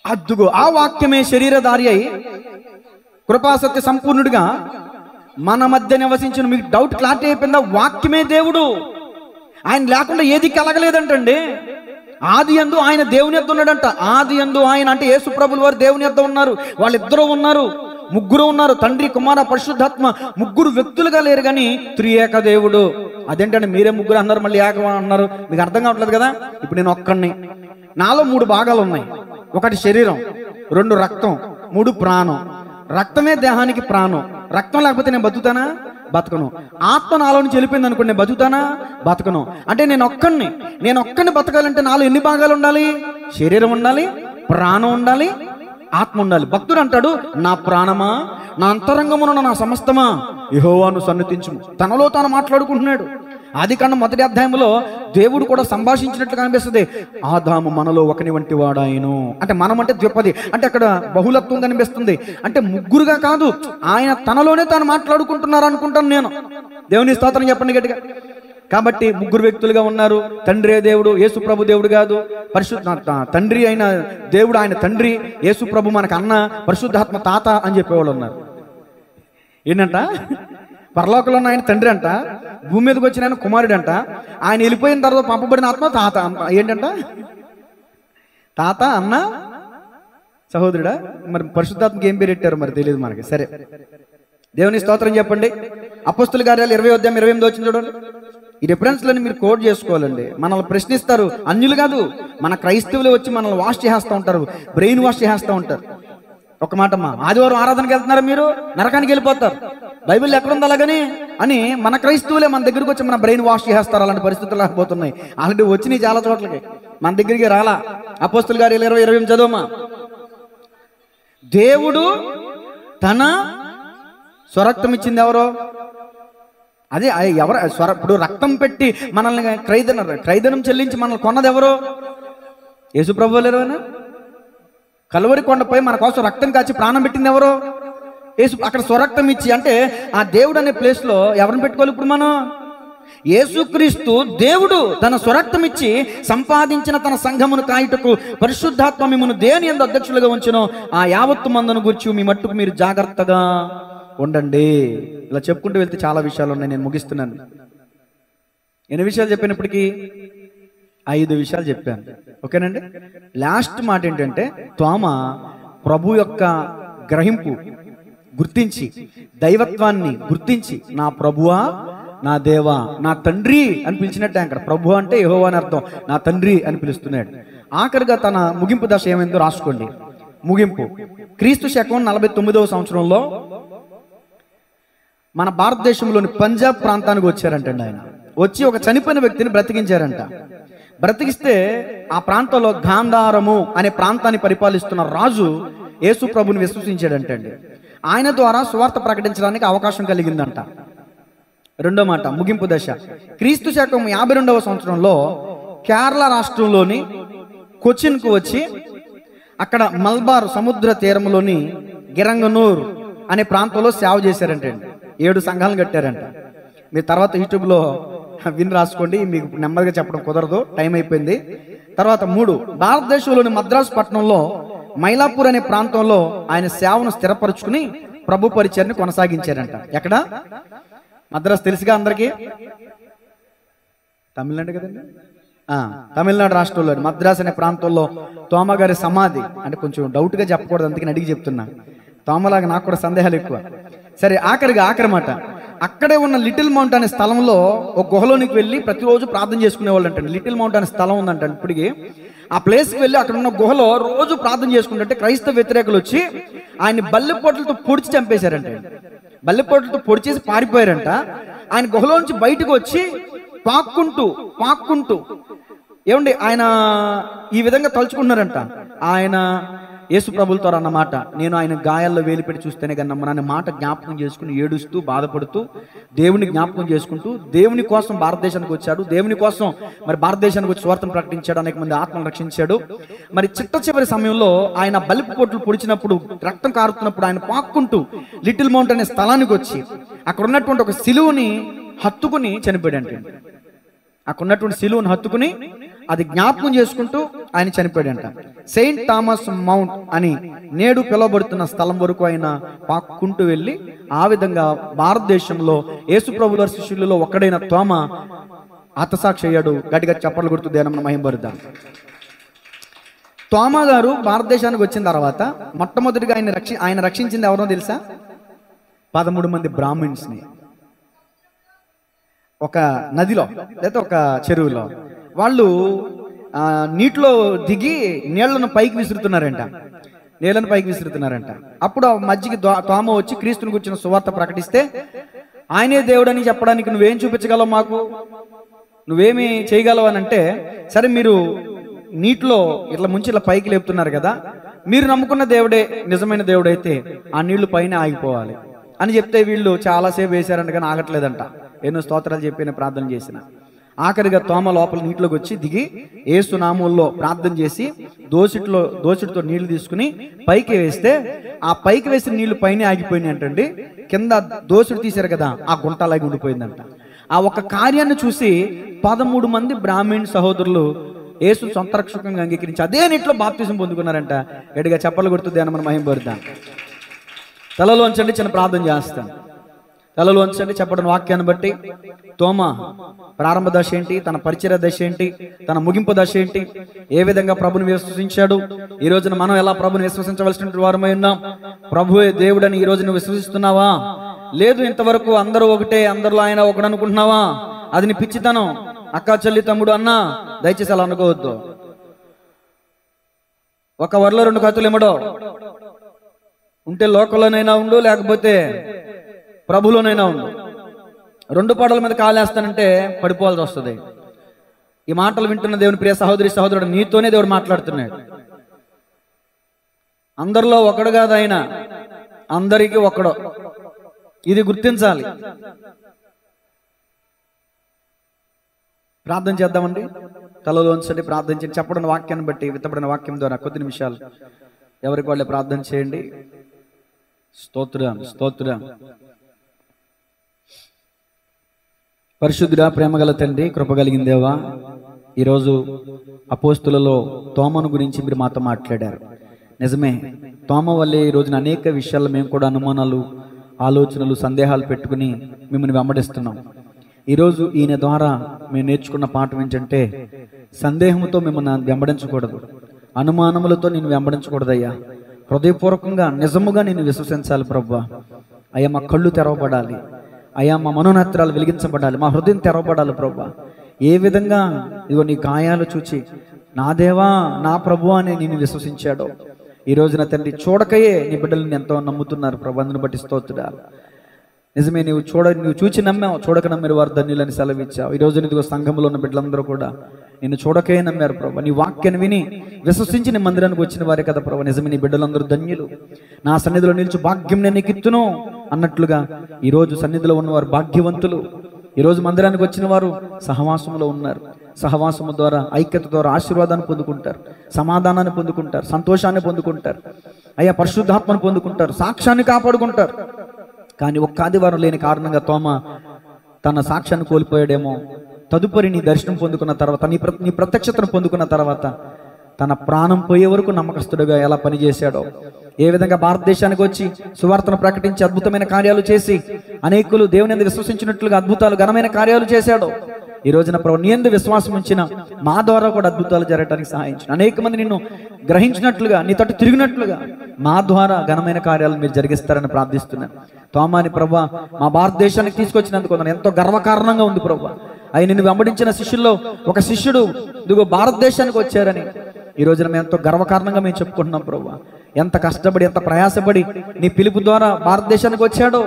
[SPEAKER 1] అద్దుగో ఆ వాక్యమే శరీరధారి అయి కృపాసత్య సంపూర్ణుడిగా మన మధ్య నివసించిన. మీకు డౌట్ క్లారిటీ అయిపోయిందా? వాక్యమే దేవుడు, ఆయన లేకుండా ఏది కలగలేదంటండి. ఆది యందు ఆయన దేవుని యొద్ద ఉన్నాడంట. ఆది యందు ఆయన అంటే యేసు ప్రభుల వారు దేవుని యొద్ద ఉన్నారు. వాళ్ళిద్దరూ ఉన్నారు, ముగ్గురు ఉన్నారు, తండ్రి కుమార పరిశుద్ధాత్మ. ముగ్గురు వ్యక్తులుగా లేరు కానీ త్రియేక దేవుడు. అదేంటంటే మీరే ముగ్గురు అన్నారు, మళ్ళీ ఏక అన్నారు, మీకు అర్థం కావట్లేదు కదా. ఇప్పుడు నేను ఒక్కడిని, నాలో 3 భాగాలు ఉన్నాయి. 1 శరీరం, 2 రక్తం, 3 ప్రాణం. రక్తమే దేహానికి ప్రాణం. రక్తం లేకపోతే నేను బతుకుతానా? బతకను. ఆత్మ నాలో నుంచి వెళ్ళిపోయింది అనుకోండి, నేను బతుకుతానా? బతకను. అంటే నేను ఒక్కడిని బతకాలంటే నాలో ఎన్ని భాగాలు ఉండాలి? శరీరం ఉండాలి, ప్రాణం ఉండాలి, ఆత్మ ఉండాలి. భక్తుడు అంటాడు, నా ప్రాణమా, నా అంతరంగమున నా సమస్తమా యెహోవాను సన్నుతించుము. తనలో తాను మాట్లాడుకుంటున్నాడు. ఆదికాండం 1వ అధ్యాయంలో దేవుడు కూడా సంభాషించినట్లు కనిపిస్తుంది. ఆదాము మనలో ఒకని వంటి వాడాయను. అంటే మనం అంటే ద్విపది, అంటే అక్కడ బహుళత్వం కనిపిస్తుంది. అంటే ముగ్గురుగా కాదు, ఆయన తనలోనే తాను మాట్లాడుకుంటున్నారు అనుకుంటాను నేను. దేవుని స్తోత్రం చెప్పండి గట్టిగా. కాబట్టి ముగ్గురు వ్యక్తులుగా ఉన్నారు. తండ్రి దేవుడు, యేసు ప్రభు దేవుడు కాదు. తండ్రి అయిన దేవుడు ఆయన తండ్రి, యేసు ప్రభు మనకు అన్న, పరిశుద్ధాత్మ తాత అని చెప్పేవాళ్ళు ఉన్నారు. ఏంటంట? పరలోకంలో ఉన్న ఆయన తండ్రి అంట, భూమి మీదకి వచ్చిన ఆయన కుమారుడు అంట, ఆయన వెళ్ళిపోయిన తర్వాత పంపబడిన ఆత్మ తాత. ఏంటంట? తాత, అన్న, సహోదరుడా. మరి పరిశుద్ధాత్మకి ఏం పేరు పెట్టారు మరి తెలియదు మనకి. సరే, దేవుని స్తోత్రం చెప్పండి. అపొస్తలుల కార్యాలు 20వ అధ్యాయం 28వ వచనం చూడండి. ఈ రిఫరెన్స్లను మీరు కోడ్ చేసుకోవాలండి. మనల్ని ప్రశ్నిస్తారు, అన్యులు కాదు, మన క్రైస్తవులు వచ్చి మనల్ని వాష్ చేస్తూ ఉంటారు, బ్రెయిన్ వాష్ చేస్తూ ఉంటారు. ఒక మాటమ్మా, ఆదివారం ఆరాధనకి వెళ్తున్నారు, మీరు నరకానికి వెళ్ళిపోతారు. బైబిల్ ఎక్కడుంది అలాగని అని మన క్రైస్తవులే మన దగ్గరికి వచ్చి మన బ్రెయిన్ వాష్ చేస్తారు. అలాంటి పరిస్థితులు లేకపోతున్నాయి. ఆల్రెడీ వచ్చినాయి చాలా చోట్లకి, మన దగ్గరికి రాలా. అపొస్తలుల కార్యాలు 20:28 చదవమా. దేవుడు తన స్వరక్తం ఇచ్చింది ఎవరో? అదే ఎవరు? ఇప్పుడు రక్తం పెట్టి మనల్ని క్రైదనం చెల్లించి మనల్ని కొన్నది ఎవరో? యేసు ప్రభువు లేరు. కలువరి కొండపై మన కోసం రక్తం కాచి ప్రాణం పెట్టింది ఎవరో? యేసు. అక్కడ స్వరక్తం ఇచ్చి, అంటే ఆ దేవుడు అనే ప్లేస్ లో ఎవరిని పెట్టుకోవాలి ఇప్పుడు మనం? యేసుక్రీస్తు దేవుడు తన స్వరక్తం ఇచ్చి సంపాదించిన తన సంఘమును కాయుటకు పరిశుద్ధాత్మ మిమ్మల్ని దేని యందు అధ్యక్షులుగా ఉంచును. ఆ యావత్తు మందును గురించి మీ మట్టుకు మీరు జాగ్రత్తగా ఉండండి. ఇలా చెప్పుకుంటూ వెళ్తే చాలా విషయాలు ఉన్నాయి. నేను ముగిస్తున్నాను. ఎన్ని విషయాలు చెప్పినప్పటికీ 5 విషయాలు చెప్పాను. ఓకేనండి. లాస్ట్ మాట ఏంటంటే, తోమ ప్రభు యొక్క గ్రహింపు గుర్తించి, దైవత్వాన్ని గుర్తించి, నా ప్రభువా, నా దేవా, నా తండ్రి అని పిలిచినట్టే. అక్కడ ప్రభు అంటే యెహోవా అని అర్థం, నా తండ్రి అని పిలుస్తున్నాడు. ఆఖరిగా తన ముగింపు దశ ఏమైందో రాసుకోండి. ముగింపు క్రీస్తు శకం 49వ సంవత్సరంలో మన భారతదేశంలోని పంజాబ్ ప్రాంతానికి వచ్చారంటండి. ఆయన వచ్చి ఒక చనిపోయిన వ్యక్తిని బ్రతికించారంట. బ్రతికిస్తే ఆ ప్రాంతంలో గాంధారము అనే ప్రాంతాన్ని పరిపాలిస్తున్న రాజు యేసు ప్రభుని విశ్వసించాడంటండి. ఆయన ద్వారా సువార్త ప్రకటించడానికి అవకాశం కలిగిందంట. రెండో మాట, ముగింపు దశ క్రీస్తు శకం 52వ సంవత్సరంలో కేరళ రాష్ట్రంలోని కొచ్చిన్కు వచ్చి అక్కడ మల్బార్ సముద్ర తీరంలోని గిరంగనూర్ అనే ప్రాంతంలో సేవ చేశారంటండి. 7 సంఘాలను కట్టారంట. మీరు తర్వాత యూట్యూబ్లో విని రాసుకోండి, మీకు నెమ్మదిగా చెప్పడం కుదరదు, టైం అయిపోయింది. తర్వాత 3, భారతదేశంలోని మద్రాసు పట్టణంలో మైలాపూర్ అనే ప్రాంతంలో ఆయన సేవను స్థిరపరుచుకుని ప్రభు పరిచర్ని కొనసాగించారంట. ఎక్కడ? మద్రాసు తెలుసుగా అందరికీ, తమిళనాడు కదండి. తమిళనాడు రాష్ట్రంలో మద్రాసు అనే ప్రాంతంలో తోమ గారి సమాధి. అంటే కొంచెం డౌట్గా చెప్పకూడదు, అందుకని అడిగి చెప్తున్నా. తోమలాగా నాకు కూడా సందేహాలు ఎక్కువ. సరే, ఆఖరి మాట, అక్కడే ఉన్న లిటిల్ మౌంట్ అనే స్థలంలో ఒక గుహలోనికి వెళ్ళి ప్రతిరోజు ప్రార్థన చేసుకునేవాళ్ళు అంటండి. లిటిల్ మౌంట్ అనే స్థలం ఉందంటండి ఇప్పటికి. ఆ ప్లేస్కి వెళ్ళి అక్కడ ఉన్న గుహలో రోజు ప్రార్థన చేసుకుంటుంటే క్రైస్తవ వ్యతిరేకులు వచ్చి ఆయన్ని బల్లెపోట్లతో పొడిచి చంపేశారంట. బల్లెపోట్లతో పొడిచేసి పారిపోయారంట. ఆయన గుహలో నుంచి బయటకు వచ్చి పాక్కుంటూ ఏమండి ఆయన ఈ విధంగా తలుచుకున్నారంట. ఆయన యేసు ప్రభులతో అన్నమాట, నేను ఆయన గాయాల్లో వేలిపెట్టి చూస్తేనే కానీ నమ్మననే మాట జ్ఞాపకం చేసుకుని ఏడుస్తూ బాధపడుతూ దేవుని జ్ఞాపకం చేసుకుంటూ దేవుని కోసం భారతదేశానికి వచ్చాడు, దేవుని కోసం మరి భారతదేశానికి వచ్చి స్వార్థం ప్రకటించాడు, అనేక మంది ఆత్మను రక్షించాడు. మరి చివరి సమయంలో ఆయన బలిపు పొట్లు పొడిచినప్పుడు, రక్తం కారుతున్నప్పుడు ఆయన పాక్కుంటూ లిటిల్ మౌంట్ అనే స్థలానికి వచ్చి అక్కడ ఉన్నటువంటి ఒక సిలువని హత్తుకుని చనిపోయాడు. అంటే అక్కడ ఉన్నటువంటి సిలువను హత్తుకుని అది జ్ఞాపకం చేసుకుంటూ ఆయన చనిపోయాడంట. సెయింట్ థామస్ మౌంట్ అని నేడు పిలువబడుతున్న స్థలం వరకు ఆయన పాక్కుంటూ వెళ్ళి ఆ విధంగా భారతదేశంలో యేసు ప్రభుల వారి శిష్యులలో ఒక్కడైన తోమ హతసాక్షి అయ్యాడు. గట్టిగా చప్పట్లు కొడుతూ దేవుని మహిమపరుద్దాం. తోమా గారు భారతదేశానికి వచ్చిన తర్వాత మొట్టమొదటిగా ఆయన రక్షించింది ఎవరో తెలుసా? 13 మంది బ్రాహ్మిన్స్ని. ఒక నదిలో లేదా ఒక చెరువులో వాళ్ళు నీటిలో దిగి నీళ్లను పైకి విసురుతున్నారంట. అప్పుడు మధ్యకి తోమ వచ్చి క్రీస్తుని గురించిన సువార్త ప్రకటిస్తే, ఆయనే దేవుడని చెప్పడానికి నువ్వేం చూపించగలవు, మాకు నువ్వేమి చేయగలవు అని అంటే, సరే మీరు నీటిలో ఇట్లా ముంచి ఇట్లా పైకి లేపుతున్నారు కదా, మీరు నమ్ముకున్న దేవుడే నిజమైన దేవుడైతే ఆ నీళ్లు పైన ఆగిపోవాలి అని చెప్తే వీళ్ళు చాలాసేపు వేశారంట, కానీ ఆగట్లేదంట. ఎన్నో స్తోత్రాలు చెప్పి ప్రార్థన చేసిన ఆఖరిగా తోమ లోపల నీటిలోకి వచ్చి దిగి యేసు నామములో ప్రార్థన చేసి దోసిటితో నీళ్లు తీసుకుని పైకి వేస్తే ఆ పైకి వేసిన నీళ్లు పైన ఆగిపోయినాయి అంటండి. కింద దోసిటి తీశారు కదా, ఆ గుంట అలాగే ఉండిపోయిందంట. ఆ ఒక కార్యాన్ని చూసి 13 మంది బ్రాహ్మణ సహోదరులు యేసు సొంత రక్షకంగా అంగీకరించి అదే నీటిలో బాప్తిజం పొందుకున్నారంట. గట్టిగా చప్పట్లు కొడుతుంది అని మనం మహిమపరుద్దాం. తలలోంచండి, చిన్న ప్రార్థన చేస్తాను. తలలోంచండి, చెప్పడం వాక్యాన్ని బట్టి తోమ ప్రారంభ దశ ఏంటి, తన పరిచర్య దశ ఏంటి, తన ముగింపు దశ ఏంటి, ఏ విధంగా ప్రభుని విశ్వసించాడు, ఈ రోజున మనం ఎలా ప్రభుని విశ్వసించవలసిన వారమై ఉన్నాం. ప్రభువే దేవుడని ఈ రోజు నువ్వు విశ్వసిస్తున్నావా? లేదు, ఇంతవరకు అందరూ ఒకటే, అందరిలో ఆయన ఒకడు అనుకుంటున్నావా? అది నీ పిచ్చితనం. అక్క చెల్లి తమ్ముడు అన్న దయచేసి అలా అనుకోవద్దు. ఒక వరలో 2 కత్తులు ఇమ్మడో, ఉంటే లోకంలోనైనా ఉండు, లేకపోతే ప్రభులోనైనా ఉండు. 2 పడవల మీద కాలేస్తానంటే పడిపోవాల్సి వస్తుంది. ఈ మాటలు వింటున్న దేవుని ప్రియ సహోదరి సహోదరుడు, నీతోనే దేవుడు మాట్లాడుతున్నాడు. అందరిలో ఒకడు కాదు ఆయన, అందరికీ ఒకడు. ఇది గుర్తించాలి. ప్రార్థన చేద్దామండి. తలలోంచండి, ప్రార్థన చేయండి. చెప్పబడిన వాక్యాన్ని బట్టి, విత్తబడిన వాక్యం ద్వారా కొద్ది నిమిషాలు ఎవరికి వాళ్ళే ప్రార్థన చేయండి. స్తోత్రం, స్తోత్రం. పరిశుద్ధుడా, ప్రేమగల తండ్రి, కృపగలిగిన దేవా, ఈరోజు అపోస్తులలో తోమను గురించి మీరు మాతో మాట్లాడారు. నిజమే, తోమ వల్లే ఈ రోజున అనేక విషయాల్లో మేము కూడా అనుమానాలు, ఆలోచనలు, సందేహాలు పెట్టుకుని మిమ్మల్ని వెంబడిస్తున్నాం. ఈరోజు ఈయన ద్వారా మేము నేర్చుకున్న పాఠం ఏంటంటే, సందేహంతో మిమ్మల్ని వెంబడించకూడదు, అనుమానములతో నేను వెంబడించకూడదయ్యా. హృదయపూర్వకంగా నిజముగా నేను విశ్వసించాలి ప్రభువా. అయ్యా, మా కళ్ళు తెరవబడాలి అయ్యా, మా మనోనేత్రాలు వెలిగించబడాలి, మా హృదయం తెరవబడాలి ప్రభువా. ఏ విధంగా ఇదిగో నీ గాయాలు చూచి నా దేవా, నా ప్రభువా అని నేను విశ్వసించాడో, ఈ రోజున తండ్రి చూడకయే నీ బిడ్డలను ఎంతో నమ్ముతున్నారు ప్రభు. అందుని బట్టి స్తోత్రాలు. నిజమే, నువ్వు చూచి నమ్మావు, చూడక నమ్మిన వారు ధన్యులని సెలవిచ్చావు. ఈ రోజు ఇదిగో సంఘంలో ఉన్న బిడ్డలందరూ కూడా నిన్ను చూడకే నమ్మారు ప్రభు. నీ వాక్యాన్ని విని విశ్వసించి నీ మందిరానికి వచ్చిన వారే కదా ప్రభు. నిజమే, నీ బిడ్డలందరూ ధన్యులు. నా సన్నిధిలో నిలిచి భాగ్యం నేను ఎక్కిత్తును అన్నట్లుగా ఈరోజు సన్నిధిలో ఉన్నవారు భాగ్యవంతులు. ఈరోజు మందిరానికి వచ్చిన వారు సహవాసంలో ఉన్నారు. సహవాసము ద్వారా, ఐక్యత ద్వారా ఆశీర్వాదాన్ని పొందుకుంటారు, సమాధానాన్ని పొందుకుంటారు, సంతోషాన్ని పొందుకుంటారు, అయ్యా పరిశుద్ధాత్మను పొందుకుంటారు, సాక్ష్యాన్ని కాపాడుకుంటారు. కానీ ఒక్క ఆదివారం లేని కారణంగా తోమ తన సాక్ష్యాన్ని కోల్పోయాడేమో. తదుపరి నీ దర్శనం పొందుకున్న తర్వాత, నీ ప్రత్యక్షతను పొందుకున్న తర్వాత తన ప్రాణం పోయే వరకు నమ్మకస్తుడిగా ఎలా పనిచేశాడో, ఏ విధంగా భారతదేశానికి వచ్చి సువార్తను ప్రకటించి అద్భుతమైన కార్యాలు చేసి అనేకులు దేవుని యందు విశ్వసించినట్లుగా అద్భుతాలు, ఘనమైన కార్యాలు చేశాడో, ఈ రోజున ప్రభు నీ యందు విశ్వాసం ఉంచిన మా ద్వారా కూడా అద్భుతాలు జరగడానికి సహాయించు. అనేక మంది నిన్ను గ్రహించినట్లుగా, నీ తట్టు తిరిగినట్లుగా మా ద్వారా ఘనమైన కార్యాలు మీరు జరిగిస్తారని ప్రార్థిస్తున్నాను. తోమాని ప్రభు మా భారతదేశానికి తీసుకొచ్చినందుకు ఎంతో గర్వకారణంగా ఉంది ప్రభు. ఆయన నిన్ను వెంబడించిన శిష్యుల్లో ఒక శిష్యుడు ఇదిగో భారతదేశానికి వచ్చారని ఈ రోజున మేము ఎంతో గర్వకారణంగా మేము చెప్పుకుంటున్నాం ప్రభు. ఎంత కష్టపడి, ఎంత ప్రయాసపడి నీ పిలుపు ద్వారా భారతదేశానికి వచ్చాడో,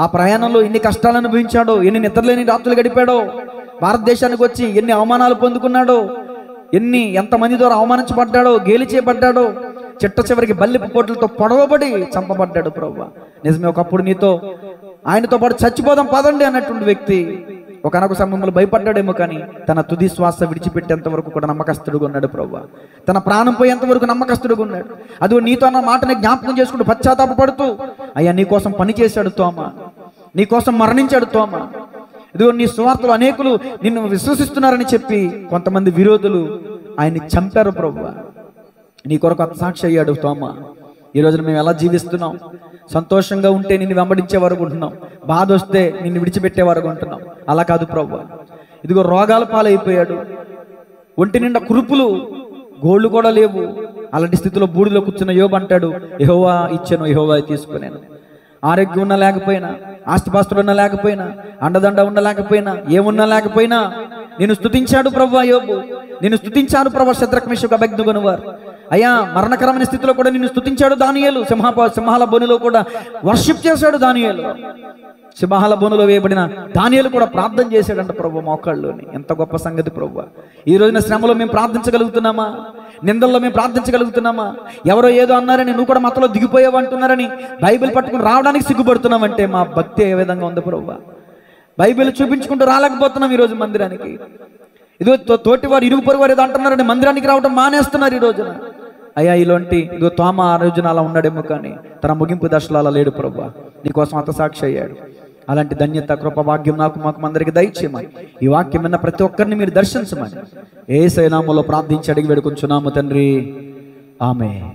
[SPEAKER 1] ఆ ప్రయాణంలో ఎన్ని కష్టాలు అనుభవించాడో, ఎన్ని నిద్రలేని రాత్రులు గడిపాడో, భారతదేశానికి వచ్చి ఎన్ని అవమానాలు పొందుకున్నాడో, ఎంతమంది ద్వారా అవమానించబడ్డాడో, గేలి చేయబడ్డాడో, చిట్ట చివరికి బల్లిపు పోట్లతో పొడవబడి చంపబడ్డాడు ప్రభువా. నిజమే, ఒకప్పుడు నీతో ఆయనతో పాటు చచ్చిపోదాం పదండి అన్నటువంటి వ్యక్తి ఒకనొక సమయంలో భయపడ్డాడేమో, కానీ తన తుది శ్వాస విడిచిపెట్టేంత వరకు కూడా నమ్మకస్తుడుగా ఉన్నాడు ప్రభువా. తన ప్రాణం పోయేంత వరకు నమ్మకస్తుడుగా ఉన్నాడు. అది నీతో అన్న మాటని జ్ఞాపకం చేసుకుంటూ పశ్చాత్తాపడుతూ అయ్యా నీ కోసం పని చేశాడు తోమ, నీ కోసం మరణించాడు తోమ. ఇదిగో నీ స్వార్థలు అనేకులు నిన్ను విశ్వసిస్తున్నారని చెప్పి కొంతమంది విరోధులు ఆయన్ని చంపారు ప్రభువా. నీ కొరకు సాక్షి అయ్యాడు తోమ. ఈ రోజున మేము ఎలా జీవిస్తున్నాం? సంతోషంగా ఉంటే నిన్ను వెంబడించే వరకు ఉంటున్నాం, బాధ వస్తే నిన్ను విడిచిపెట్టే వరకు ఉంటున్నాం. అలా కాదు ప్రభువా. ఇదిగో రోగాల పాలైపోయాడు, ఒంటి నిండా కురుపులు, గోళ్ళు కూడా లేవు. అలాంటి స్థితిలో బూడిలో కూర్చున్న యోబు అంటాడు, యెహోవా ఇచ్చాను, యెహోవా తీసుకున్నాను. ఆరోగ్యం ఉన్నా లేకపోయినా, ఆస్తిపాస్తులు ఉన్నా లేకపోయినా, అండదండ ఉన్నా లేకపోయినా, ఏమున్నా లేకపోయినా నేను స్తుతించాడు ప్రభువా యోబు. నేను స్తుతించాను ప్రభువా షద్రక్ మేషక్ అబేద్నెగోను వారు. అయ్యా మరణకరమైన స్థితిలో కూడా నిన్ను స్తుతించాడు దానియేలు. సింహాల బోనులో కూడా వర్షిప్ చేశాడు దానియేలు. సింహాల బోనులో వేయబడిన దానియేలు కూడా ప్రార్థన చేశాడంట ప్రభు మోకాళ్ళలోని. ఎంత గొప్ప సంగతి ప్రభు. ఈ రోజున శ్రమలో మేము ప్రార్థించగలుగుతున్నామా? నిందల్లో మేము ప్రార్థించగలుగుతున్నామా? ఎవరో ఏదో అన్నారని నువ్వు కూడా మతలో దిగిపోయావు అంటున్నారని బైబిల్ పట్టుకుని రావడానికి సిగ్గుపడుతున్నామంటే మా భక్తి ఏ విధంగా ఉంది ప్రభు? బైబిల్ చూపించుకుంటూ రాలేకపోతున్నాం ఈరోజు మందిరానికి. ఇదో తోటి వారు ఇరుగు పొరుగు వారు ఏదో అంటున్నారని మందిరానికి రావడం మానేస్తున్నారు ఈ రోజున. అయ్యా ఇలాంటి ఇదో తోమ ఆ రోజున అలా ఉన్నాడేమో, కానీ తన ముగింపు దశలో అలా లేడు ప్రభువా. నీకోసం హతసాక్షి అయ్యాడు. అలాంటి ధన్యత కృప భాగ్యం మాకు అందరికి దయచేయమని, ఈ వాక్యం విన్న ప్రతి ఒక్కరిని మీరు దర్శించమని యేసు నామములో ప్రార్థించి అడిగి వేడుకొంచున్నాము తండ్రి. ఆమేన్.